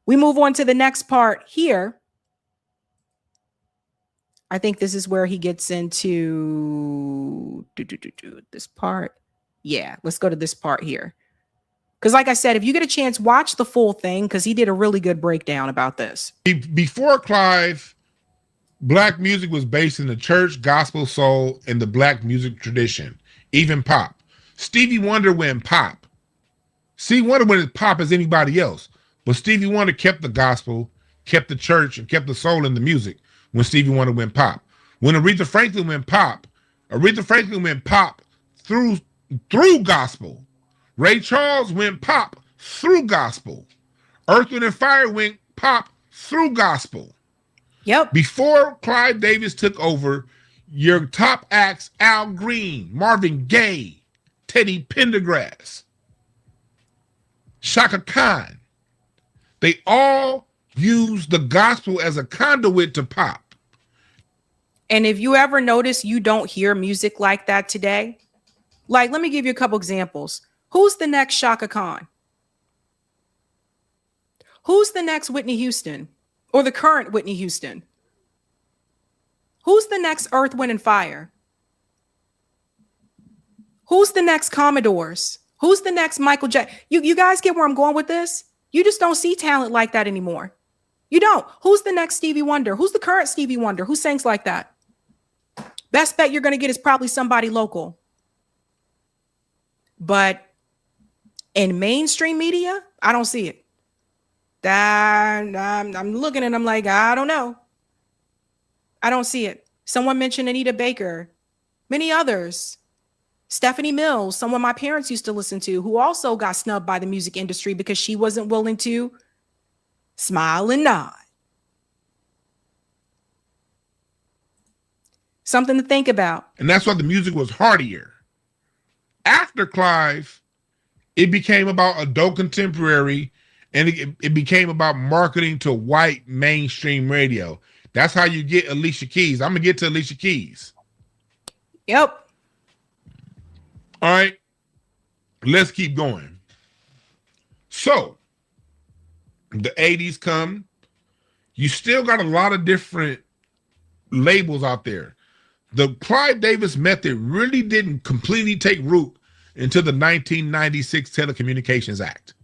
We move on to the next part here. I think this is where he gets into this part. Yeah, let's go to this part here. Because like I said, if you get a chance, watch the full thing because he did a really good breakdown about this. Before Clive, Black music was based in the church, gospel, soul, and the Black music tradition, even pop. Stevie Wonder went pop. Stevie Wonder went as pop as anybody else. But Stevie Wonder kept the gospel, kept the church, and kept the soul in the music when Stevie Wonder went pop. When Aretha Franklin went pop through gospel. Ray Charles went pop through gospel. Earth, Wind, and Fire went pop through gospel. Yep. Before Clive Davis took over, your top acts, Al Green, Marvin Gaye, Teddy Pendergrass, Shaka Khan, they all used the gospel as a conduit to pop. And if you ever notice you don't hear music like that today, like, let me give you a couple examples. Who's the next Shaka Khan? Who's the next Whitney Houston or the current Whitney Houston? Who's the next Earth, Wind, and Fire? Who's the next Commodores? Who's the next Michael Jackson? You guys get where I'm going with this? You just don't see talent like that anymore. You don't. Who's the next Stevie Wonder? Who's the current Stevie Wonder? Who sings like that? Best bet you're going to get is probably somebody local. But in mainstream media, I don't see it. I'm looking and I'm like, I don't know. I don't see it. Someone mentioned Anita Baker, many others. Stephanie Mills, someone my parents used to listen to, who also got snubbed by the music industry because she wasn't willing to smile and nod. Something to think about. And that's why the music was heartier. After Clive, it became about adult contemporary, and it became about marketing to white mainstream radio. That's how you get Alicia Keys. I'm going to get to Alicia Keys. Yep. All right. Let's keep going. So, the 80s come. You still got a lot of different labels out there. The Clive Davis method really didn't completely take root until the 1996 Telecommunications Act.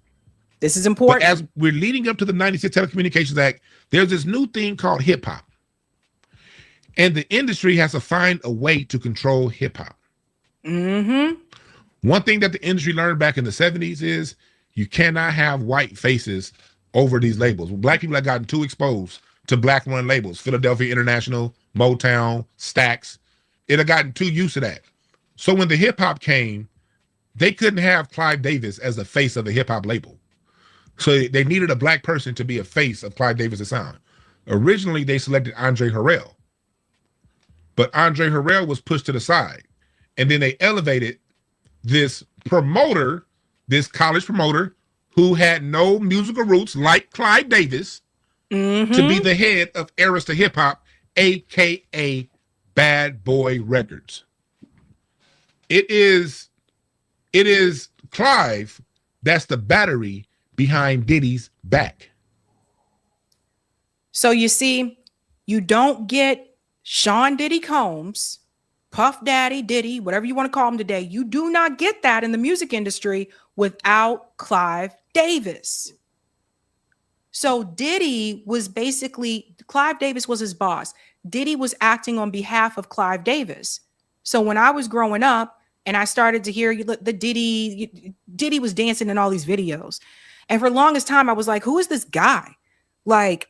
This is important. But as we're leading up to the 96 Telecommunications Act, there's this new thing called hip hop. And the industry has to find a way to control hip hop. Mm-hmm. One thing that the industry learned back in the 70s is you cannot have white faces over these labels. Black people had gotten too exposed to black run labels, Philadelphia International, Motown, Stax. It had gotten too used to that. So when the hip hop came, they couldn't have Clive Davis as the face of the hip hop label. So they needed a black person to be a face of Clive Davis' sound. Originally, they selected Andre Harrell. But Andre Harrell was pushed to the side. And then they elevated this promoter, this college promoter, who had no musical roots like Clive Davis, to be the head of Arista Hip Hop, aka Bad Boy Records. It is Clive that's the battery behind Diddy's back. So you see, you don't get Sean Diddy Combs, Puff Daddy, Diddy, whatever you want to call him today. You do not get that in the music industry without Clive Davis. So Diddy was basically, Clive Davis was his boss. Diddy was acting on behalf of Clive Davis. So when I was growing up and I started to hear the Diddy was dancing in all these videos. And for the longest time, I was like, who is this guy? Like,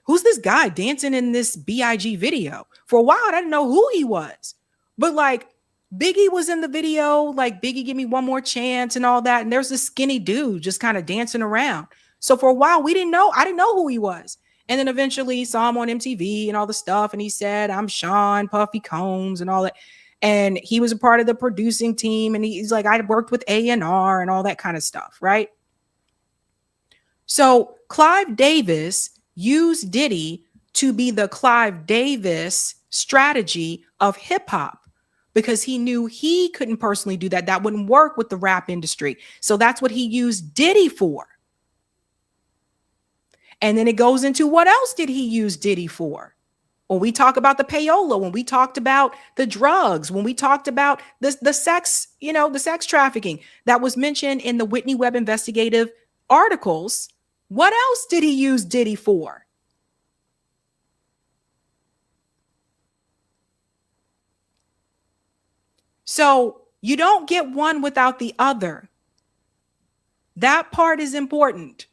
who's this guy dancing in this B.I.G. video? For a while, I didn't know who he was. But like, Biggie was in the video, like Biggie Give Me One More Chance and all that. And there's this skinny dude just kind of dancing around. So for a while, I didn't know who he was. And then eventually saw him on MTV and all the stuff. And he said, I'm Sean Puffy Combs and all that. And he was a part of the producing team. And he's like, I worked with A&R and all that kind of stuff, right? So Clive Davis used Diddy to be the Clive Davis strategy of hip hop because he knew he couldn't personally do that. That wouldn't work with the rap industry. So that's what he used Diddy for. And then it goes into what else did he use Diddy for? When we talk about the payola, when we talked about the drugs, when we talked about the sex, the sex trafficking that was mentioned in the Whitney Webb investigative articles, what else did he use Diddy for? So You don't get one without the other. That part is important.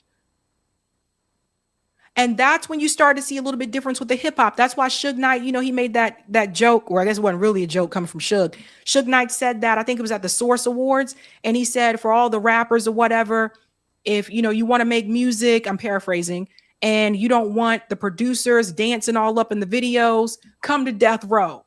And that's when you start to see a little bit difference with the hip hop. That's why Suge Knight, you know, he made that joke, or I guess it wasn't really a joke coming from Suge. Suge Knight said that, I think it was at the Source Awards, and he said for all the rappers or whatever, if you know you want to make music, I'm paraphrasing, and you don't want the producers dancing all up in the videos, come to Death Row.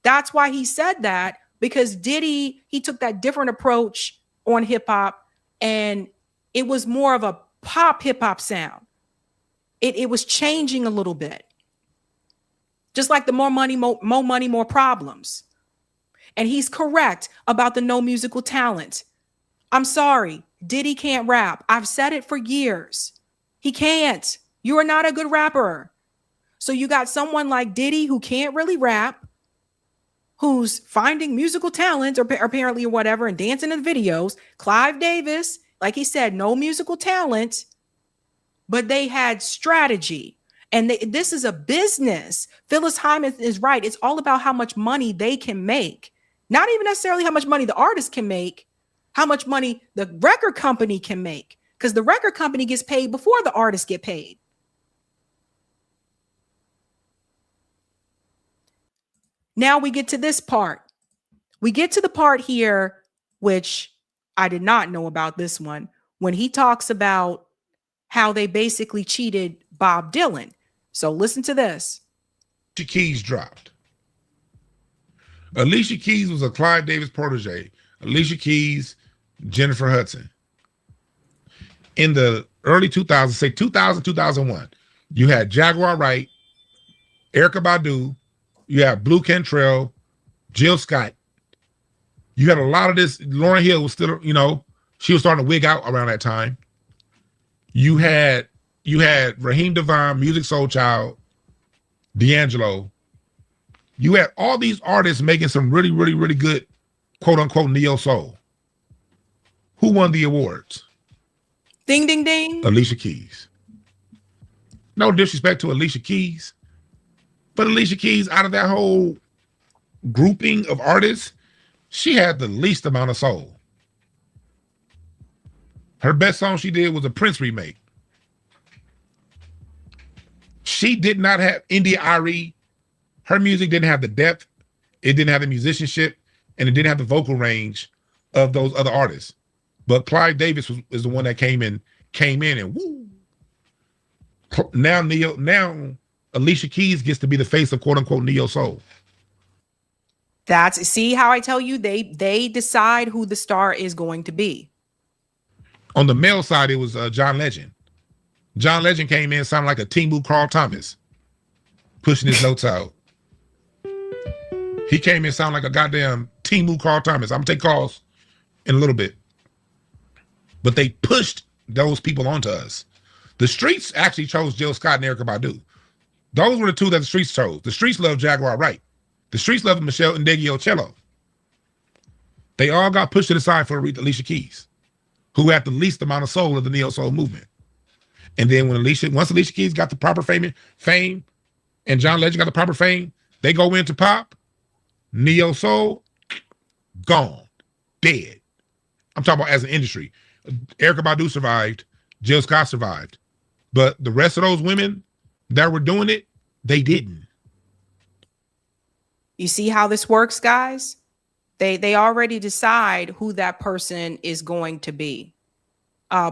That's why he said that, because Diddy, he took that different approach on hip hop, and it was more of a pop hip hop sound. It was changing a little bit. Just like the more money, more problems. And he's correct about the no musical talent. I'm sorry, Diddy can't rap. I've said it for years. He can't. You are not a good rapper. So you got someone like Diddy who can't really rap, who's finding musical talent or apparently or whatever and dancing in videos. Clive Davis, like he said, no musical talent. But they had strategy, and this is a business. Phyllis Hyman is right. It's all about how much money they can make, not even necessarily how much money the artist can make, how much money the record company can make, because the record company gets paid before the artists get paid. Now we get to this part. We get to the part here, which I did not know about this one, when he talks about how they basically cheated Bob Dylan. So listen to this. Alicia Keys dropped. Alicia Keys was a Clive Davis protege. Alicia Keys, Jennifer Hudson. In the early 2000s, say 2000, 2001, you had Jaguar Wright, Erykah Badu, you had Blue Cantrell, Jill Scott. You had a lot of this. Lauryn Hill was still, you know, she was starting to wig out around that time. You had Raheem DeVaughn, Music Soul Child, D'Angelo. You had all these artists making some really, really, really good, quote unquote, neo soul. Who won the awards? Ding, ding, ding. Alicia Keys. No disrespect to Alicia Keys, but Alicia Keys, out of that whole grouping of artists, she had the least amount of soul. Her best song she did was a Prince remake. She did not have India.Arie. Her music didn't have the depth, it didn't have the musicianship, and it didn't have the vocal range of those other artists. But Clive Davis is the one that came in and woo. Now Alicia Keys gets to be the face of quote unquote neo soul. See how I tell you they decide who the star is going to be. On the male side, it was John Legend. John Legend came in, sounded like a Timu Carl Thomas, pushing his notes out. He came in, sounded like a goddamn Timu Carl Thomas. I'm gonna take calls in a little bit. But they pushed those people onto us. The streets actually chose Jill Scott and Erykah Badu. Those were the two that the streets chose. The streets loved Jaguar Wright. The streets loved Michelle Ndegeocello. They all got pushed to the side for Alicia Keys, who had the least amount of soul of the neo soul movement. And then once Alicia Keys got the proper fame, and John Legend got the proper fame, they go into pop, neo soul, gone, dead. I'm talking about as an industry. Erykah Badu survived, Jill Scott survived, but the rest of those women that were doing it, they didn't. You see how this works, guys? They already decide who that person is going to be.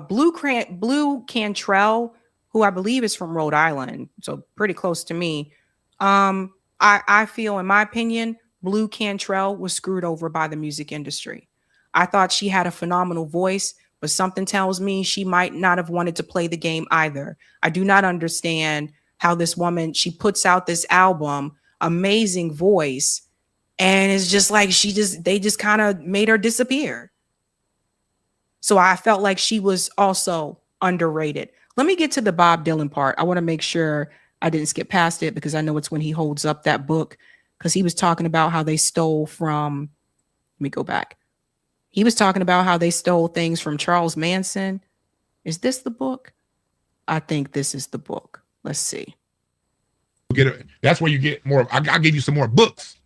Blue Cantrell, who I believe is from Rhode Island, so pretty close to me. I feel, in my opinion, Blue Cantrell was screwed over by the music industry. I thought she had a phenomenal voice, but something tells me she might not have wanted to play the game either. I do not understand how this woman, she puts out this album, amazing voice, and it's just like they just kind of made her disappear. So I felt like she was also underrated. Let me get to the Bob Dylan part. I want to make sure I didn't skip past it, because I know it's when he holds up that book, because he was talking about how they stole from, let me go back. He was talking about how they stole things from Charles Manson. Is this the book? I think this is the book. Let's see. That's where you get more. I'll give you some more books.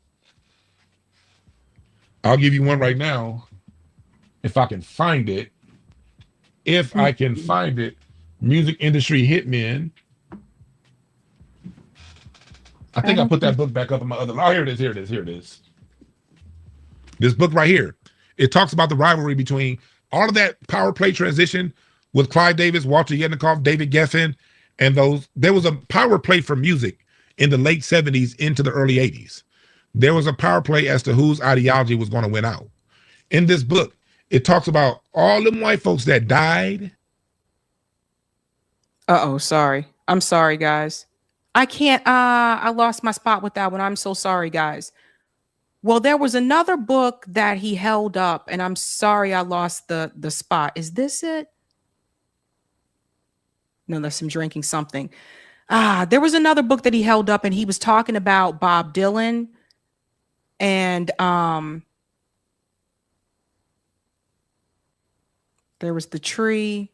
I'll give you one right now, if I can find it. If I can find it, music industry hitmen. I think I put that book back up in my other. Oh, here it is. Here it is. Here it is. This book right here. It talks about the rivalry between all of that power play transition with Clive Davis, Walter Yetnikoff, David Geffen, and those. There was a power play for music in the late 70s into the early 80s. There was a power play as to whose ideology was going to win out. In this book, it talks about all them white folks that died. Uh-oh, sorry. I'm sorry, guys. I can't, I lost my spot with that one. I'm so sorry, guys. Well, there was another book that he held up, and I'm sorry I lost the spot. Is this it? No, that's him drinking something. There was another book that he held up, and he was talking about Bob Dylan. And there was The Tree.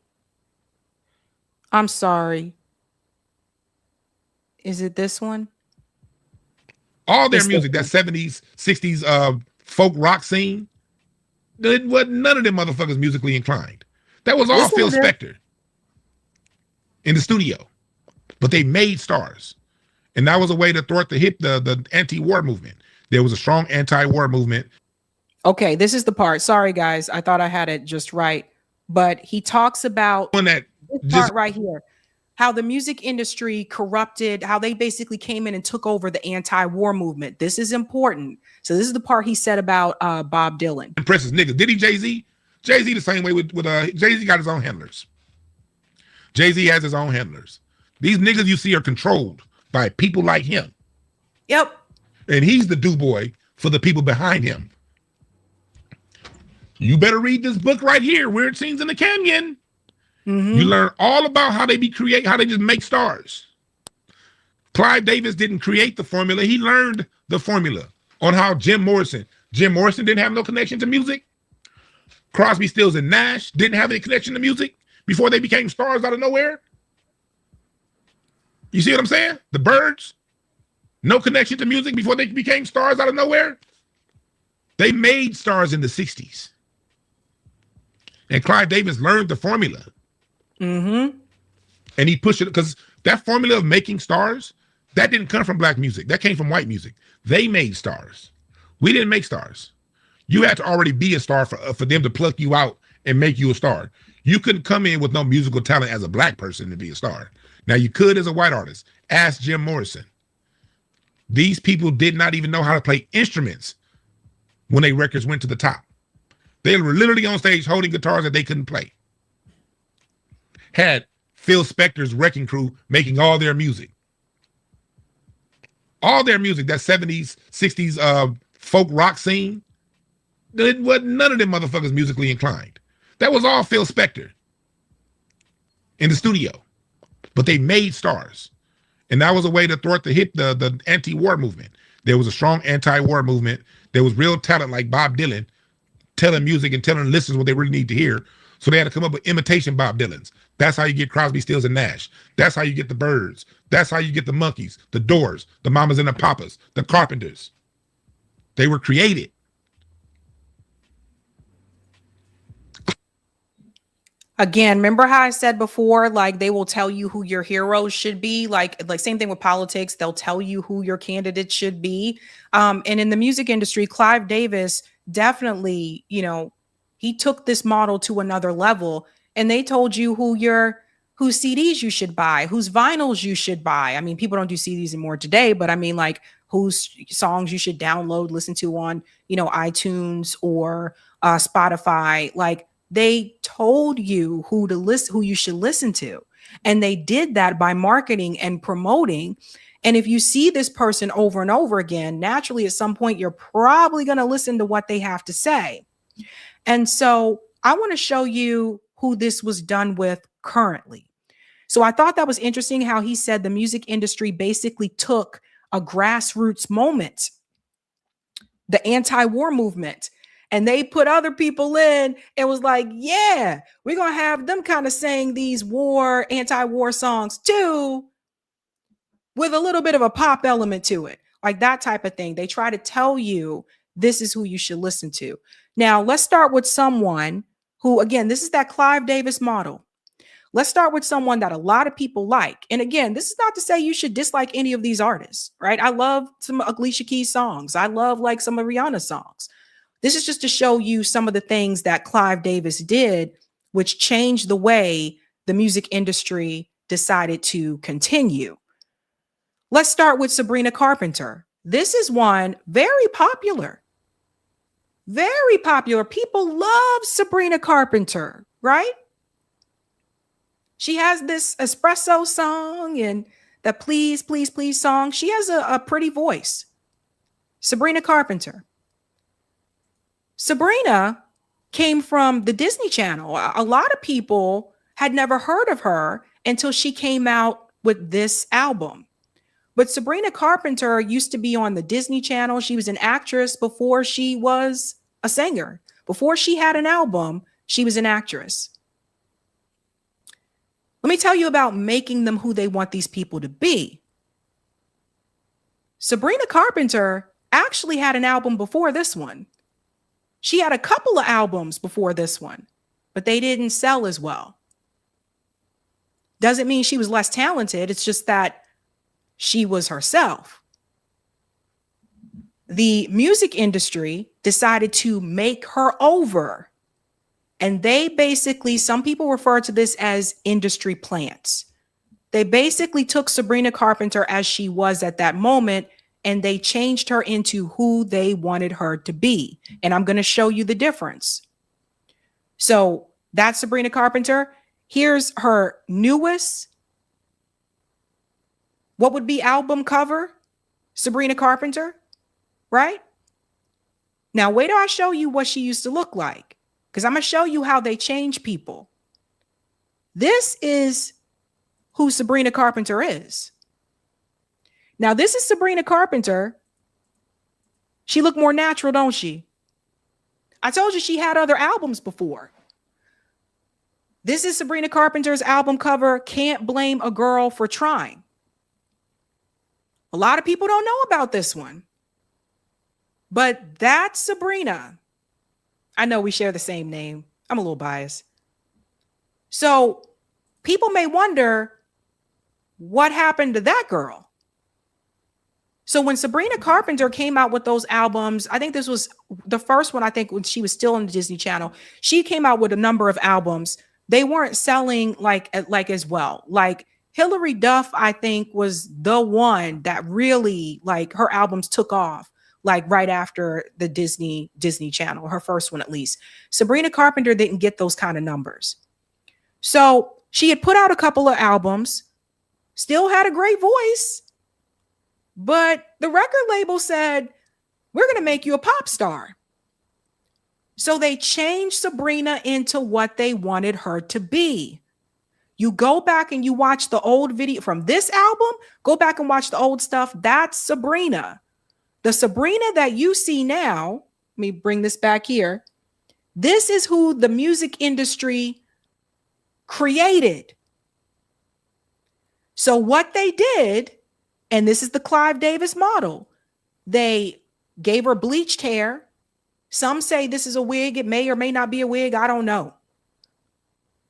I'm sorry. Is it this one? All their music, that 70s, 60s folk rock scene, it wasn't none of them motherfuckers musically inclined. That was all Phil Spector in the studio. But they made stars. And that was a way to thwart the anti-war movement. There was a strong anti-war movement. Okay, this is the part. Sorry, guys. I thought I had it just right. But he talks about this part right here. How the music industry corrupted, how they basically came in and took over the anti-war movement. This is important. So this is the part he said about Bob Dylan. Princess niggas. Did he Jay-Z? Jay-Z the same way with Jay-Z got his own handlers. Jay-Z has his own handlers. These niggas you see are controlled by people like him. Yep. And he's the do-boy for the people behind him. You better read this book right here, Weird Scenes in the Canyon. You learn all about how they how they just make stars. Clive Davis didn't create the formula. He learned the formula on how Jim Morrison didn't have no connection to music. Crosby, Stills, and Nash didn't have any connection to music before they became stars out of nowhere. You see what I'm saying? The Byrds, no connection to music before they became stars out of nowhere. They made stars in the 60s. And Clive Davis learned the formula. And he pushed it because that formula of making stars, that didn't come from black music. That came from white music. They made stars. We didn't make stars. You had to already be a star for them to pluck you out and make you a star. You couldn't come in with no musical talent as a black person to be a star. Now you could as a white artist. Ask Jim Morrison. These people did not even know how to play instruments when their records went to the top. They were literally on stage holding guitars that they couldn't play. Had Phil Spector's Wrecking Crew making all their music. All their music, that 70s, 60s folk rock scene, it wasn't none of them motherfuckers musically inclined. That was all Phil Spector in the studio. But they made stars. And that was a way to thwart the anti-war movement. There was a strong anti-war movement. There was real talent like Bob Dylan telling music and telling listeners what they really need to hear. So they had to come up with imitation Bob Dylans. That's how you get Crosby, Stills, and Nash. That's how you get the Byrds. That's how you get the Monkees, the Doors, the Mamas and the Papas, the Carpenters. They were created. Again, remember how I said before, like they will tell you who your heroes should be. Like same thing with politics. They'll tell you who your candidate should be. And in the music industry, Clive Davis definitely, he took this model to another level, and they told you whose CDs you should buy, whose vinyls you should buy. I mean, people don't do CDs anymore today, but I mean, like whose songs you should download, listen to on, iTunes or Spotify. Like they told you who you should listen to. And they did that by marketing and promoting. And if you see this person over and over again, naturally, at some point, you're probably going to listen to what they have to say. And so I want to show you who this was done with currently. So I thought that was interesting how he said the music industry basically took a grassroots moment, the anti-war movement, and they put other people in and was like, yeah, we're going to have them kind of saying these anti-war songs too, with a little bit of a pop element to it, like that type of thing. They try to tell you this is who you should listen to. Now, let's start with someone who, again, this is that Clive Davis model. Let's start with someone that a lot of people like. And again, this is not to say you should dislike any of these artists, right? I love some Alicia Keys songs. I love like some of Rihanna's songs. This is just to show you some of the things that Clive Davis did, which changed the way the music industry decided to continue. Let's start with Sabrina Carpenter. This is one very popular. Very popular. People love Sabrina Carpenter, right? She has this espresso song and the Please, Please, Please song. She has a pretty voice. Sabrina Carpenter. Sabrina came from the Disney Channel. A lot of people had never heard of her until she came out with this album. But Sabrina Carpenter used to be on the Disney Channel. She was an actress before she was a singer. Before she had an album, she was an actress. Let me tell you about making them who they want these people to be. Sabrina Carpenter actually had an album before this one. She had a couple of albums before this one, but they didn't sell as well. Doesn't mean she was less talented. It's just that she was herself. The music industry decided to make her over. And they basically, some people refer to this as industry plants. They basically took Sabrina Carpenter as she was at that moment, and they changed her into who they wanted her to be. And I'm going to show you the difference. So that's Sabrina Carpenter. Here's her newest, what would be album cover? Sabrina Carpenter, right? Now, wait till I show you what she used to look like, because I'm going to show you how they change people. This is who Sabrina Carpenter is. Now, this is Sabrina Carpenter. She looked more natural, don't she? I told you she had other albums before. This is Sabrina Carpenter's album cover, Can't Blame a Girl for Trying. A lot of people don't know about this one. But that's Sabrina. I know we share the same name. I'm a little biased. So people may wonder what happened to that girl. So when Sabrina Carpenter came out with those albums, I think this was the first one, I think when she was still on the Disney Channel, she came out with a number of albums. They weren't selling like as well. Like Hilary Duff, I think, was the one that really, like, her albums took off, like right after the Disney Channel, her first one at least. Sabrina Carpenter didn't get those kind of numbers. So she had put out a couple of albums, still had a great voice, but the record label said, we're going to make you a pop star. So they changed Sabrina into what they wanted her to be. You go back and you watch the old video from this album, go back and watch the old stuff. That's Sabrina. The Sabrina that you see now, let me bring this back here. This is who the music industry created. So what they did, and this is the Clive Davis model, they gave her bleached hair. Some say this is a wig. It may or may not be a wig. I don't know.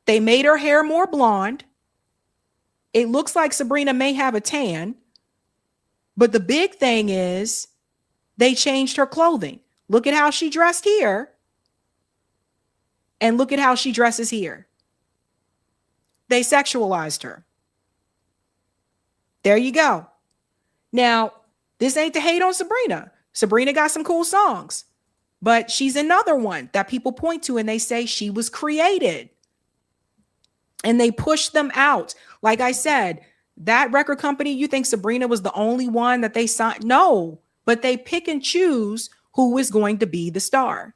They made her hair more blonde. It looks like Sabrina may have a tan. But the big thing is they changed her clothing. Look at how she dressed here. And look at how she dresses here. They sexualized her. There you go. Now, this ain't to hate on Sabrina. Sabrina got some cool songs. But she's another one that people point to and they say she was created. And they push them out. Like I said, that record company, you think Sabrina was the only one that they signed? No, but they pick and choose who is going to be the star.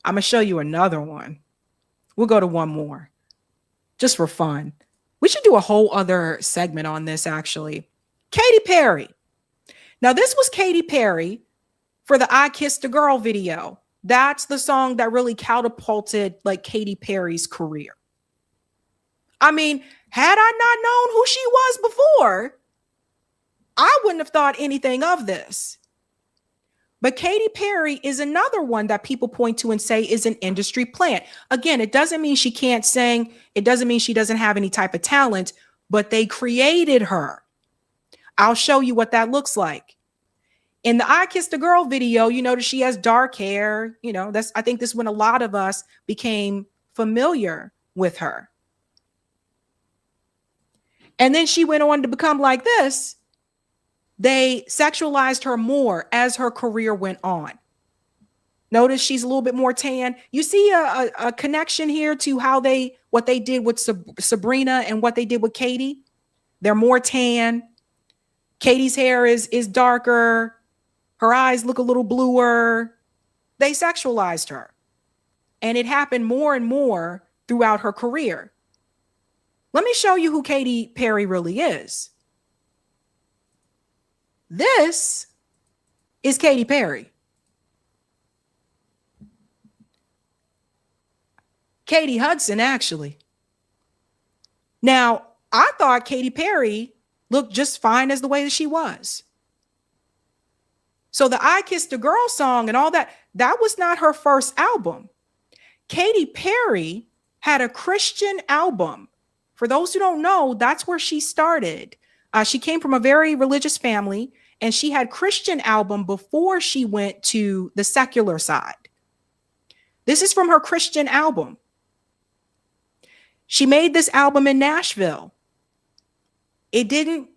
I'm going to show you another one. We'll go to one more just for fun. We should do a whole other segment on this, actually. Katy Perry. Now, this was Katy Perry for the I Kissed a Girl video. That's the song that really catapulted like Katy Perry's career. I mean, had I not known who she was before, I wouldn't have thought anything of this. But Katy Perry is another one that people point to and say is an industry plant. Again, it doesn't mean she can't sing. It doesn't mean she doesn't have any type of talent, but they created her. I'll show you what that looks like. In the I Kissed a Girl video, you notice she has dark hair. You know, I think this is when a lot of us became familiar with her. And then she went on to become like this. They sexualized her more as her career went on. Notice she's a little bit more tan. You see a connection here to what they did with Sabrina and what they did with Katy. They're more tan. Katy's hair is darker. Her eyes look a little bluer. They sexualized her. And it happened more and more throughout her career. Let me show you who Katy Perry really is. This is Katy Perry. Katie Hudson, actually. Now, I thought Katy Perry looked just fine as the way that she was. So the I Kissed a Girl song and all that was not her first album. Katy Perry had a Christian album. For those who don't know, that's where she started. She came from a very religious family, and she had Christian album before she went to the secular side. This is from her Christian album. She made this album in Nashville. It didn't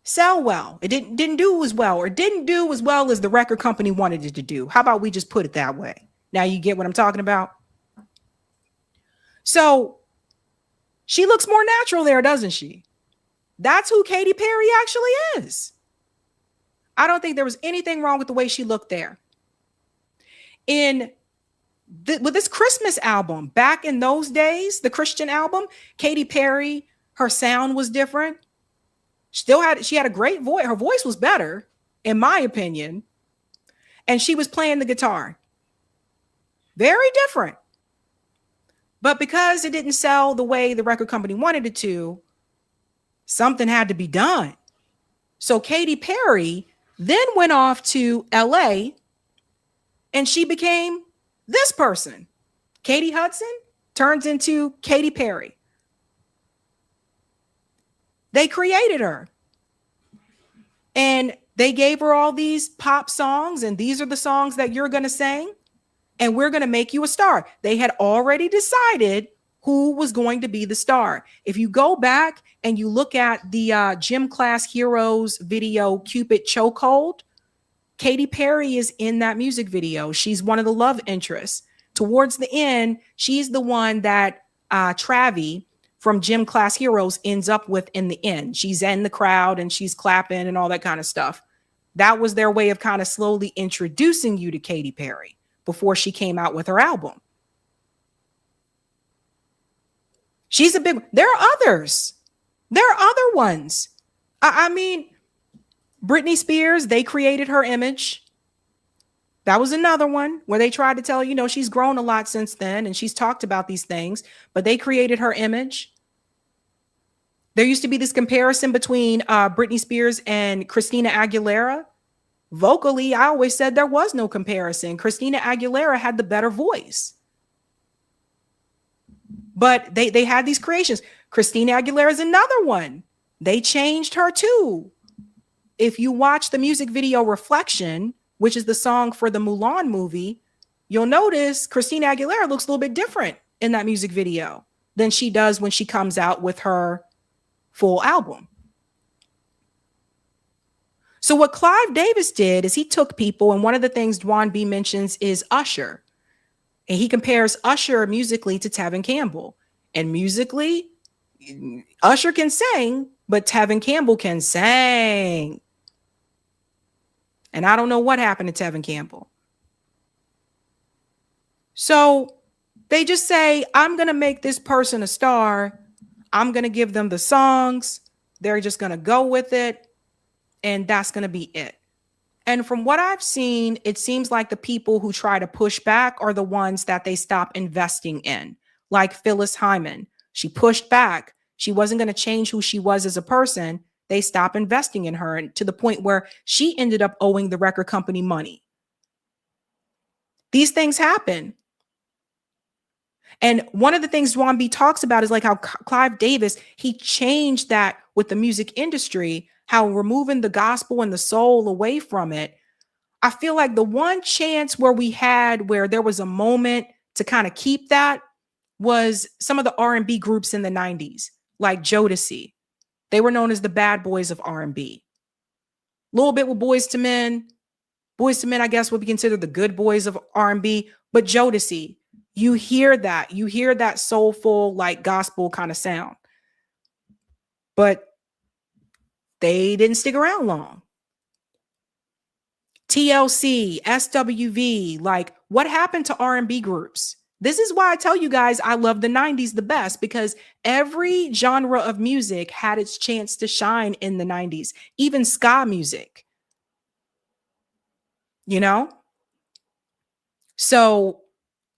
sell well. It didn't do as well, or didn't do as well as the record company wanted it to do. How about we just put it that way? Now you get what I'm talking about? So she looks more natural there, doesn't she? That's who Katy Perry actually is. I don't think there was anything wrong with the way she looked there. With this Christmas album, back in those days, the Christian album, Katy Perry, her sound was different. She had a great voice. Her voice was better, in my opinion. And she was playing the guitar. Very different. But because it didn't sell the way the record company wanted it to, something had to be done. So Katy Perry then went off to LA and she became this person. Katy Hudson turns into Katy Perry. They created her. And they gave her all these pop songs, and these are the songs that you're going to sing, and we're going to make you a star. They had already decided who was going to be the star. If you go back and you look at the Gym Class Heroes video, Cupid Chokehold, Katy Perry is in that music video. She's one of the love interests. Towards the end, she's the one that Travi from Gym Class Heroes ends up with in the end. She's in the crowd and she's clapping and all that kind of stuff. That was their way of kind of slowly introducing you to Katy Perry before she came out with her album. She's a big, there are others. There are other ones. I mean, Britney Spears, they created her image. That was another one where they tried to tell, she's grown a lot since then and she's talked about these things, but they created her image. There used to be this comparison between Britney Spears and Christina Aguilera. Vocally, I always said there was no comparison. Christina Aguilera had the better voice. But they had these creations. Christina Aguilera is another one. They changed her too. If you watch the music video Reflection, which is the song for the Mulan movie, you'll notice Christina Aguilera looks a little bit different in that music video than she does when she comes out with her full album. So what Clive Davis did is he took people, and one of the things Dwan B mentions is Usher. And he compares Usher musically to Tevin Campbell. And musically, Usher can sing, but Tevin Campbell can sing. And I don't know what happened to Tevin Campbell. So they just say, I'm going to make this person a star. I'm going to give them the songs. They're just going to go with it. And that's going to be it. And from what I've seen, it seems like the people who try to push back are the ones that they stop investing in. Like Phyllis Hyman. She pushed back. She wasn't going to change who she was as a person. They stopped investing in her, and to the point where she ended up owing the record company money. These things happen. And one of the things Dwan B talks about is like how Clive Davis, he changed that with the music industry, how removing the gospel and the soul away from it. I feel like the one chance where we had where there was a moment to kind of keep that was some of the R&B groups in the 90s, like Jodeci. They were known as the bad boys of R&B. A little bit with Boys to Men. Boys to Men, I guess, would be considered the good boys of R&B, but Jodeci, you hear that soulful, like gospel kind of sound. But they didn't stick around long. TLC, SWV, like what happened to R&B groups? This is why I tell you guys I love the 90s the best, because every genre of music had its chance to shine in the 90s, even ska music. You know? So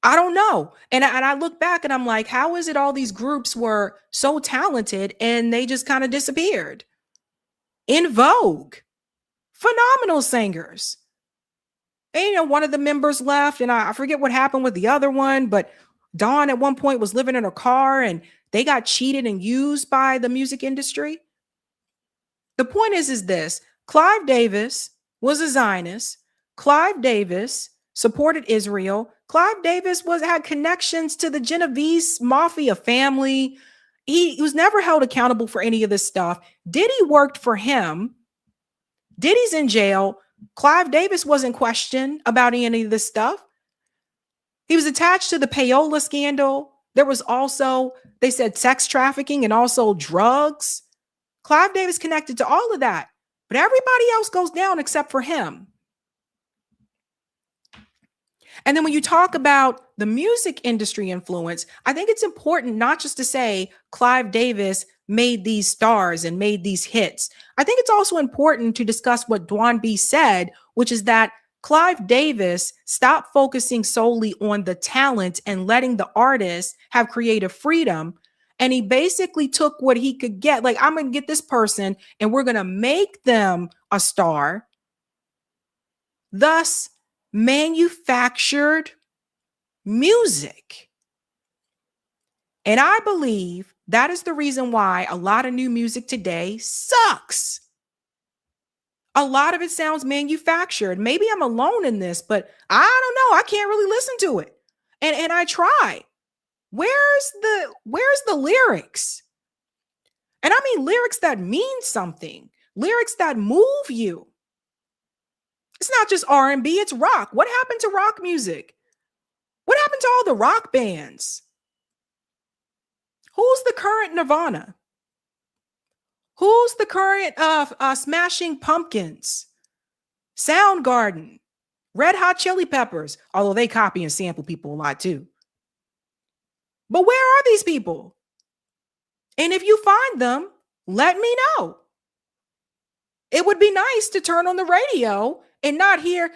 I don't know. And I look back and I'm like, how is it all these groups were so talented and they just kind of disappeared? In Vogue, phenomenal singers. And, you know, one of the members left, and I forget what happened with the other one, but Dawn at one point was living in her car and they got cheated and used by the music industry. The point is this: Clive Davis was a Zionist. Clive Davis supported Israel. Clive Davis had connections to the Genovese mafia family. He was never held accountable for any of this stuff. Diddy worked for him. Diddy's in jail. Clive Davis wasn't questioned about any of this stuff. He was attached to the payola scandal. There was also, they said, sex trafficking and also drugs. Clive Davis connected to all of that, but everybody else goes down except for him. And then when you talk about the music industry influence, I think it's important not just to say Clive Davis made these stars and made these hits. I think it's also important to discuss what Dwan B said, which is that Clive Davis stopped focusing solely on the talent and letting the artist have creative freedom. And he basically took what he could get. Like, I'm going to get this person and we're going to make them a star. Thus, manufactured music. And I believe that is the reason why a lot of new music today sucks. A lot of it sounds manufactured. Maybe I'm alone in this, but I don't know. I can't really listen to it. And I try. Where's the lyrics? And I mean lyrics that mean something. Lyrics that move you. It's not just R&B, it's rock. What happened to rock music? What happened to all the rock bands? Who's the current Nirvana? Who's the current Smashing Pumpkins? Soundgarden? Red Hot Chili Peppers? Although they copy and sample people a lot too. But where are these people? And if you find them, let me know. It would be nice to turn on the radio and not hear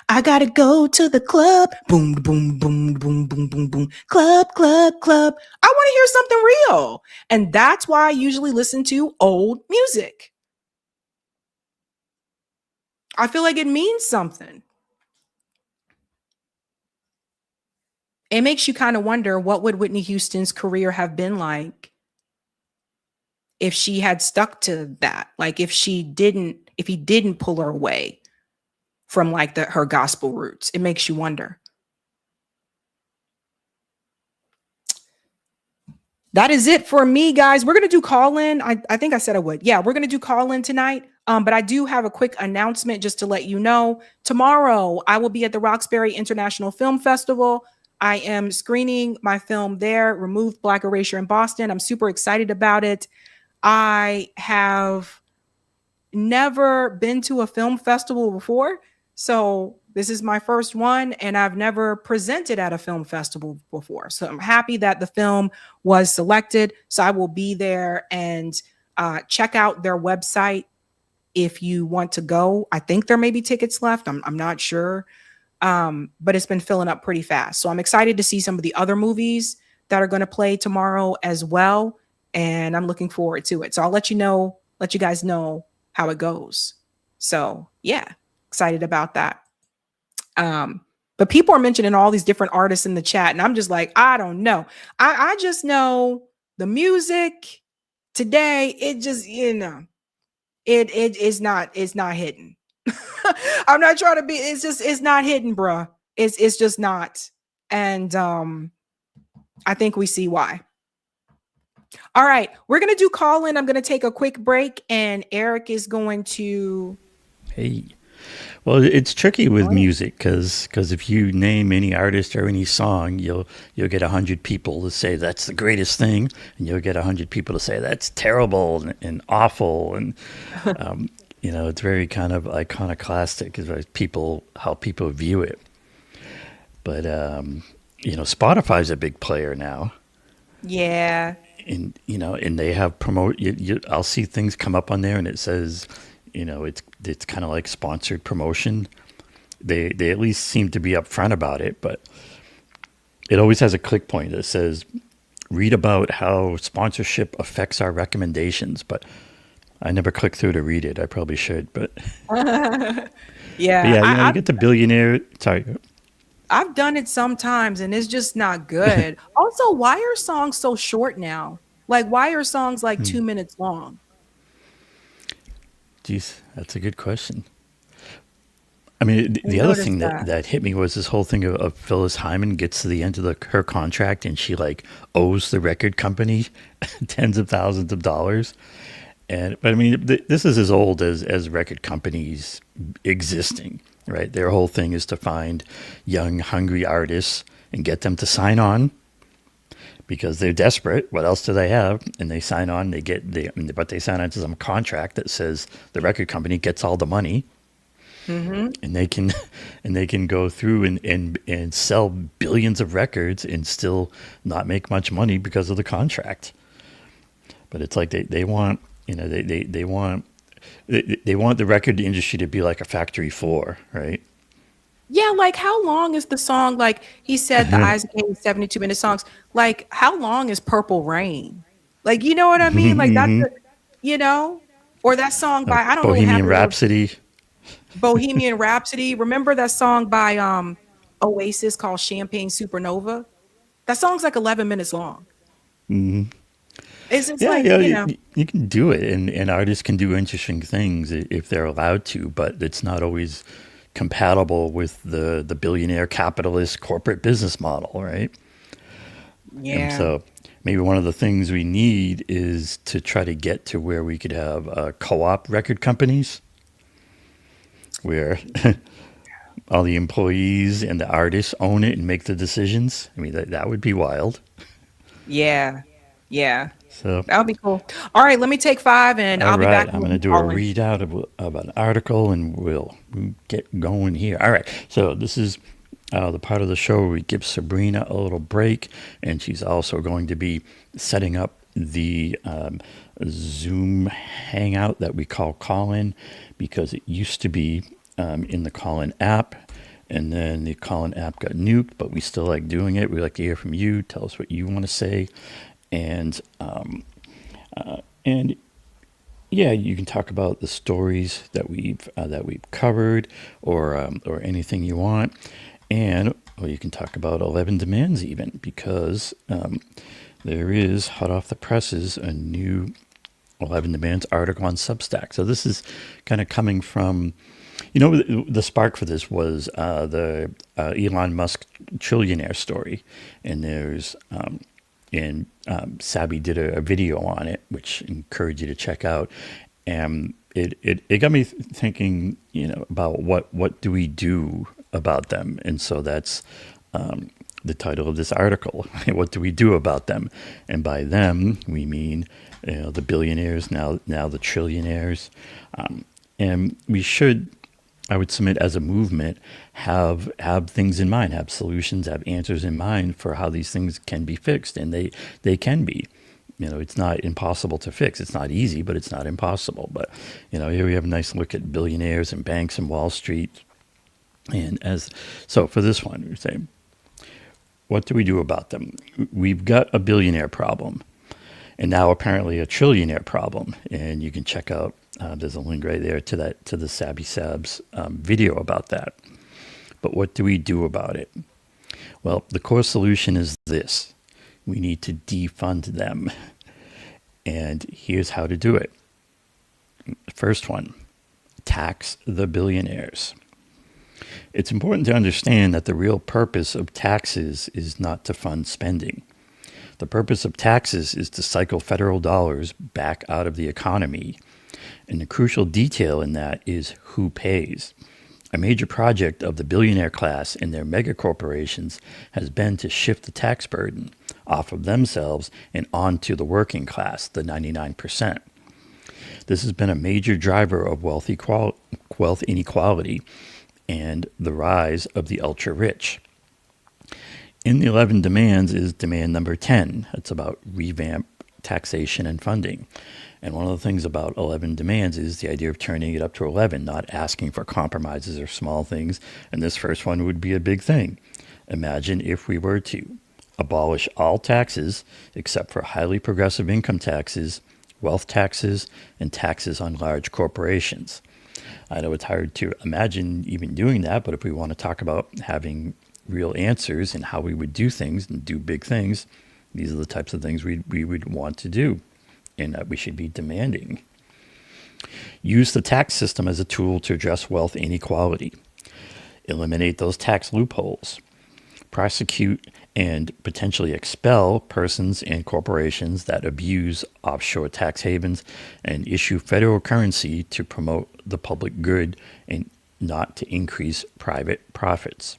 I gotta go to the club. Boom, boom, boom, boom, boom, boom, boom. Club, club, club. I want to hear something real. And that's why I usually listen to old music. I feel like it means something. It makes you kind of wonder, what would Whitney Houston's career have been like if she had stuck to that? Like if he didn't pull her away from like her gospel roots. It makes you wonder. That is it for me, guys. We're going to do call-in. I think I said I would. Yeah, we're going to do call-in tonight. But I do have a quick announcement just to let you know. Tomorrow, I will be at the Roxbury International Film Festival. I am screening my film there, Removed Black Erasure in Boston. I'm super excited about it. I have never been to a film festival before, so this is my first one, and I've never presented at a film festival before. So I'm happy that the film was selected. So I will be there, and check out their website if you want to go. I think there may be tickets left. I'm not sure. But it's been filling up pretty fast. So I'm excited to see some of the other movies that are going to play tomorrow as well. And I'm looking forward to it. So I'll let you guys know how it goes. So yeah, excited about that. But people are mentioning all these different artists in the chat, and I'm just like, I don't know. I just know the music today, it just, it it's not hidden. I'm not trying to be, it's not hidden, bruh. It's just not. And I think we see why. All right, we're gonna do call in. I'm gonna take a quick break, and Eric is going to. Hey. Well, it's tricky with music because if you name any artist or any song, you'll get 100 people to say that's the greatest thing, and you'll get 100 people to say that's terrible and awful, and it's very kind of iconoclastic as how people view it. But Spotify's a big player now. Yeah. And and they have I'll see things come up on there, and it says, it's kind of like sponsored promotion. They at least seem to be upfront about it, but it always has a click point that says, read about how sponsorship affects our recommendations. But I never click through to read it. I probably should, but yeah, you get the billionaire. Sorry. I've done it sometimes, and it's just not good. Also, why are songs so short now? Like, why are songs like 2 minutes long? Geez, that's a good question. I mean, the other thing that hit me was this whole thing of Phyllis Hyman gets to the end of her contract, and she owes the record company tens of thousands of dollars. But I mean, this is as old as record companies existing, right? Their whole thing is to find young, hungry artists and get them to sign on because they're desperate. What else do they have? And they sign on. But they sign on to some contract that says the record company gets all the money, and they can go through and sell billions of records and still not make much money because of the contract. But it's like they want. They want the record industry to be like a factory floor, right? Yeah, like how long is the song? Like he said, the Isaac Hayes 72-minute songs. Like how long is Purple Rain? Like, you know what I mean? Like that's, or that song by, I don't know. Bohemian Rhapsody. Bohemian Rhapsody. Remember that song by Oasis called Champagne Supernova? That song's like 11 minutes long. Mm-hmm. It's just you can do it, and artists can do interesting things if they're allowed to, but it's not always compatible with the billionaire capitalist corporate business model, right? Yeah. And so maybe one of the things we need is to try to get to where we could have co-op record companies where all the employees and the artists own it and make the decisions. I mean, that would be wild. Yeah. So that would be cool. All right, let me take 5, and I'll be back. I'm going to do a readout of an article, and we'll get going here. All right. So this is the part of the show where we give Sabrina a little break, and she's also going to be setting up the Zoom hangout that we call Call-In, because it used to be in the Call-In app, and then the Call-In app got nuked, but we still like doing it. We like to hear from you. Tell us what you want to say. And you can talk about the stories that we've covered, or anything you want, or you can talk about 11 Demands even, because there is hot off the presses a new 11 Demands article on Substack. So this is kind of coming from, the spark for this was the Elon Musk trillionaire story, and there's and Sabby did a video on it, which I encourage you to check out. And it got me thinking, about what do we do about them? And so that's the title of this article. What do we do about them? And by them, we mean the billionaires, now the trillionaires. And we should, I would submit, as a movement, have things in mind, have solutions, have answers in mind for how these things can be fixed, and they can be. It's not impossible to fix. It's not easy, but it's not impossible. But here we have a nice look at billionaires and banks and Wall Street. And so for this one, we're saying, what do we do about them? We've got a billionaire problem, and now apparently a trillionaire problem. And you can check out There's a link right there to the Sabs video about that. But what do we do about it? Well, the core solution is this. We need to defund them. And here's how to do it. First one, tax the billionaires. It's important to understand that the real purpose of taxes is not to fund spending. The purpose of taxes is to cycle federal dollars back out of the economy. And the crucial detail in that is who pays. A major project of the billionaire class and their mega corporations has been to shift the tax burden off of themselves and onto the working class, the 99%. This has been a major driver of wealth inequality and the rise of the ultra-rich. In the 11 demands is demand number 10. It's about revamp taxation and funding. And one of the things about 11 demands is the idea of turning it up to 11, not asking for compromises or small things. And this first one would be a big thing. Imagine if we were to abolish all taxes except for highly progressive income taxes, wealth taxes, and taxes on large corporations. I know it's hard to imagine even doing that, but if we want to talk about having real answers and how we would do things and do big things, these are the types of things we would want to do and that we should be demanding. Use the tax system as a tool to address wealth inequality. Eliminate those tax loopholes. Prosecute and potentially expel persons and corporations that abuse offshore tax havens and issue federal currency to promote the public good and not to increase private profits.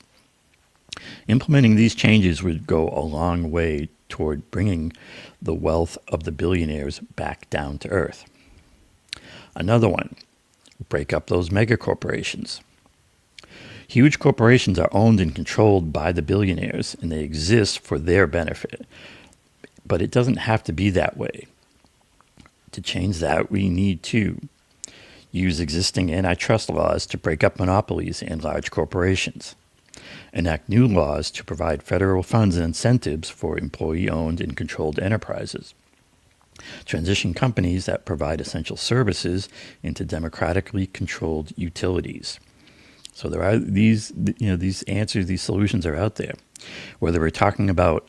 Implementing these changes would go a long way toward bringing the wealth of the billionaires back down to earth. Another one, break up those mega corporations. Huge corporations are owned and controlled by the billionaires, and they exist for their benefit. But it doesn't have to be that way. To change that, we need to use existing antitrust laws to break up monopolies and large corporations. Enact new laws to provide federal funds and incentives for employee-owned and controlled enterprises. Transition companies that provide essential services into democratically controlled utilities. So there are these answers, these solutions are out there. Whether we're talking about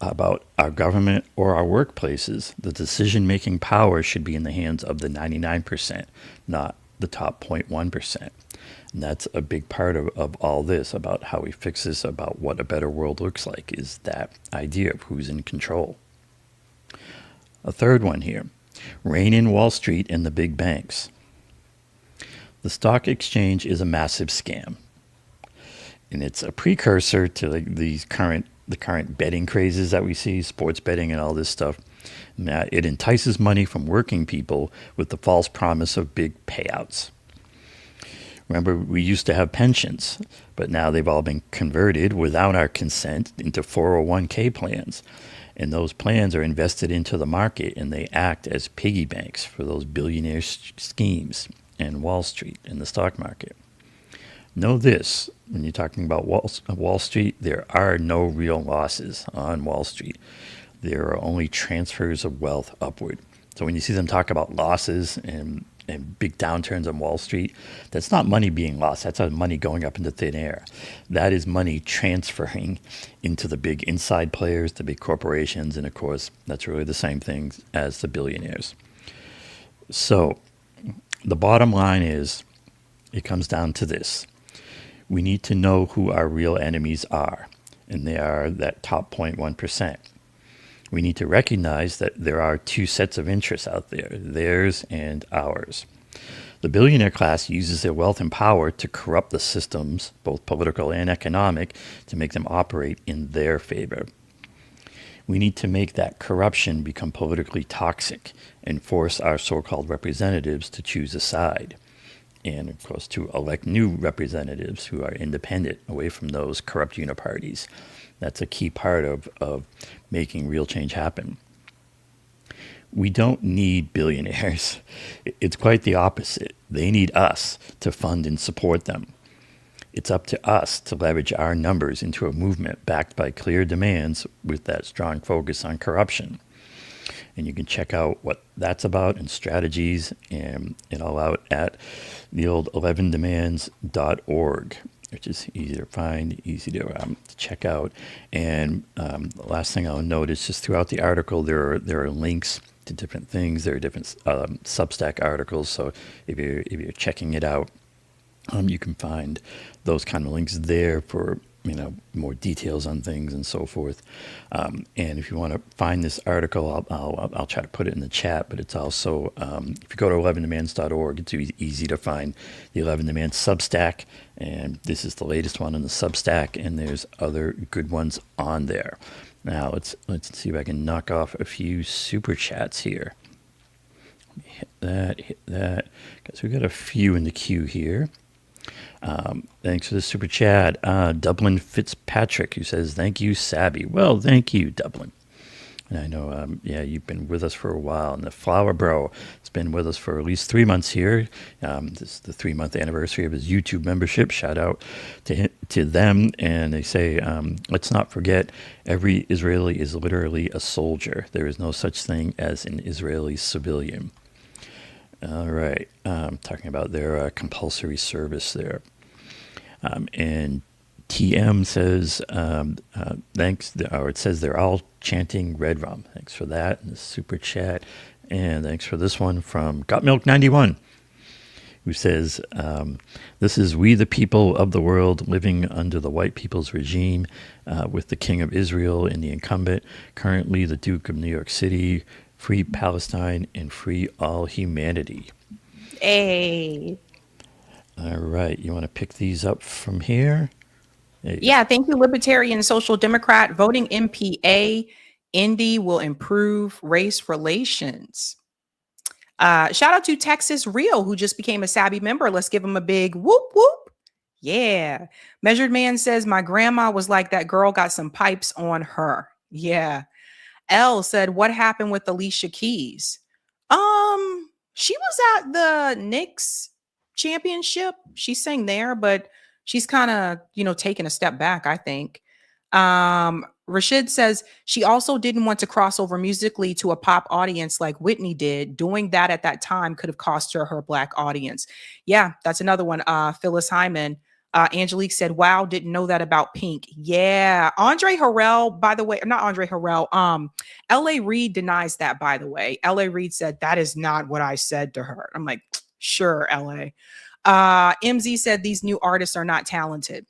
our government or our workplaces, the decision-making power should be in the hands of the 99%, not the top 0.1%. And that's a big part of all this, about how we fix this, about what a better world looks like, is that idea of who's in control. A third one here, rein in Wall Street and the big banks. The stock exchange is a massive scam. And it's a precursor to the current betting crazes that we see, sports betting and all this stuff. Now, it entices money from working people with the false promise of big payouts. Remember, we used to have pensions, but now they've all been converted without our consent into 401k plans. And those plans are invested into the market, and they act as piggy banks for those billionaire schemes and Wall Street and the stock market. Know this, when you're talking about Wall Street, there are no real losses on Wall Street. There are only transfers of wealth upward. So when you see them talk about losses and big downturns on Wall Street, that's not money being lost. That's not money going up into thin air. That is money transferring into the big inside players, the big corporations, and of course, that's really the same thing as the billionaires. So the bottom line is, it comes down to this. We need to know who our real enemies are, and they are that top 0.1%. We need to recognize that there are two sets of interests out there, theirs and ours. The billionaire class uses their wealth and power to corrupt the systems, both political and economic, to make them operate in their favor. We need to make that corruption become politically toxic and force our so-called representatives to choose a side. And, of course, to elect new representatives who are independent, away from those corrupt uniparties. That's a key part of making real change happen. We don't need billionaires. It's quite the opposite. They need us to fund and support them. It's up to us to leverage our numbers into a movement backed by clear demands with that strong focus on corruption. and you can check out what that's about and strategies and all out at the old 11demands.org, which is easy to find, easy to check out. And the last thing I'll note is just throughout the article, there are links to different things. There are different Substack articles. So if you're checking it out, you can find those kind of links there for more details on things and so forth. And if you want to find this article, I'll try to put it in the chat. But it's also if you go to 11demands.org, it's easy to find the 11 Demands Substack, and this is the latest one in the Substack, and there's other good ones on there. Now let's see if I can knock off a few super chats here. Hit that. So we got a few in the queue here. Thanks for the super chat. Dublin Fitzpatrick, who says, thank you, Sabby. Well, thank you, Dublin. And I know, you've been with us for a while. And the Flower Bro has been with us for at least 3 months here. This is the 3-month anniversary of his YouTube membership. Shout out to them. And they say, let's not forget, every Israeli is literally a soldier. There is no such thing as an Israeli civilian. All right. Talking about their compulsory service there. And TM says, thanks, or it says they're all chanting Red Rum. Thanks for that in the super chat. And thanks for this one from Got Milk 91, who says, this is we the people of the world living under the white people's regime with the King of Israel and the incumbent, currently the Duke of New York City. Free Palestine and free all humanity. Hey. All right. You want to pick these up from here? Yeah, thank you, Libertarian Social Democrat. Voting MPA, Indy will improve race relations. Shout out to Texas Real, who just became a Sabby member. Let's give him a big whoop whoop. Yeah. Measured Man says, my grandma was like, that girl got some pipes on her. Yeah. L said, what happened with Alicia Keys? She was at the Knicks championship. She sang there, but she's kind of, taking a step back, I think. Rashid says she also didn't want to cross over musically to a pop audience like Whitney did. Doing that at that time could have cost her Black audience. Yeah, that's another one. Phyllis Hyman. Angelique said, wow, didn't know that about Pink. Yeah. Andre Harrell, by the way, not Andre Harrell. L.A. Reid denies that, by the way. L.A. Reid said, that is not what I said to her. I'm like, sure, L.A. MZ said, these new artists are not talented.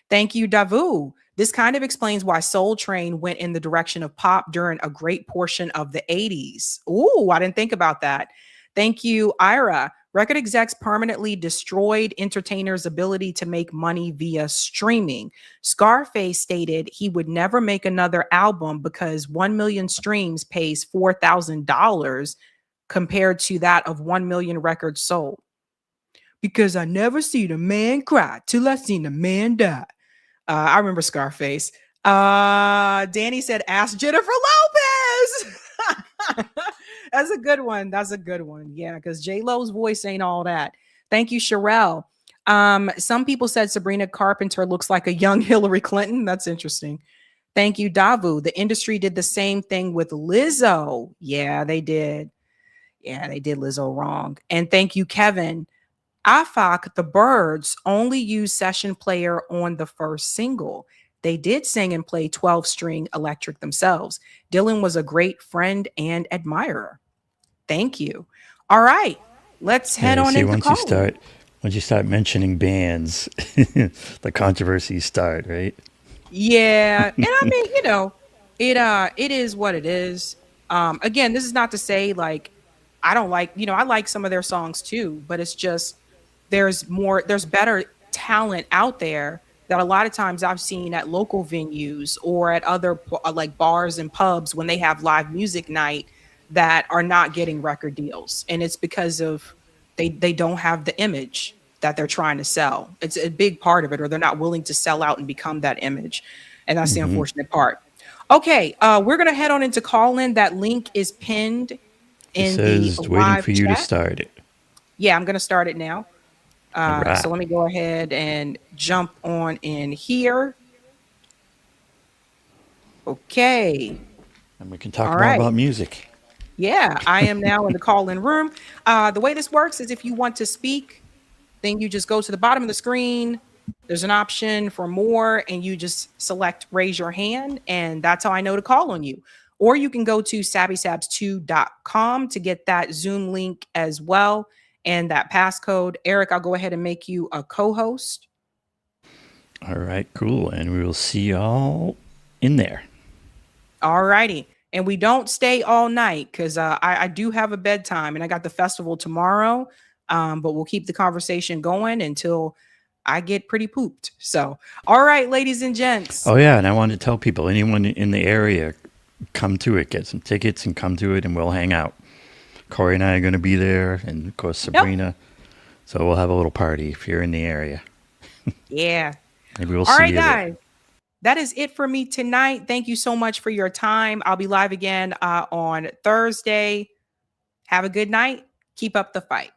Thank you, Davu. This kind of explains why Soul Train went in the direction of pop during a great portion of the 80s. Ooh, I didn't think about that. Thank you, Ira. Record execs permanently destroyed entertainers' ability to make money via streaming. Scarface stated he would never make another album because 1 million streams pays $4,000 compared to that of 1 million records sold. Because I never seen a man cry till I seen a man die. I remember Scarface. Danny said, ask Jennifer Lopez. That's a good one. That's a good one. Yeah, because J-Lo's voice ain't all that. Thank you, Sherelle. Some people said Sabrina Carpenter looks like a young Hillary Clinton. That's interesting. Thank you, Davu. The industry did the same thing with Lizzo. Yeah, they did. Yeah, they did Lizzo wrong. And thank you, Kevin. Afak, the Birds only used Session Player on the first single. They did sing and play 12-string electric themselves. Dylan was a great friend and admirer. Thank you. All right, let's head on into once you start mentioning bands, the controversies start, right? Yeah, and I mean, it is what it is. Again, this is not to say like I don't like, I like some of their songs too, but it's just there's better talent out there that a lot of times I've seen at local venues or at other like bars and pubs when they have live music night that are not getting record deals. And it's because of they don't have the image that they're trying to sell. It's a big part of it, or they're not willing to sell out and become that image. And that's the unfortunate part. Okay, we're going to head on into call-in. That link is pinned in the live waiting for you chat. to start it. Yeah, I'm going to start it now. Right. So let me go ahead and jump on in here. Okay. And we can talk All more right. about music. Yeah, I am now in the call-in room. The way this works is if you want to speak, then you just go to the bottom of the screen. There's an option for more, and you just select raise your hand, and that's how I know to call on you. Or you can go to sabbysabs2.com to get that Zoom link as well and that passcode. Eric, I'll go ahead and make you a co-host. All right, cool. And we will see y'all in there. All righty. And we don't stay all night because I do have a bedtime and I got the festival tomorrow. But we'll keep the conversation going until I get pretty pooped. So, all right, ladies and gents. Oh, yeah. And I want to tell people, anyone in the area, come to it, get some tickets and come to it and we'll hang out. Corey and I are going to be there. And of course, Sabrina. Yep. So we'll have a little party if you're in the area. Yeah. Maybe we'll all see right, you guys. there. That is it for me tonight. Thank you so much for your time. I'll be live again on Thursday. Have a good night. Keep up the fight.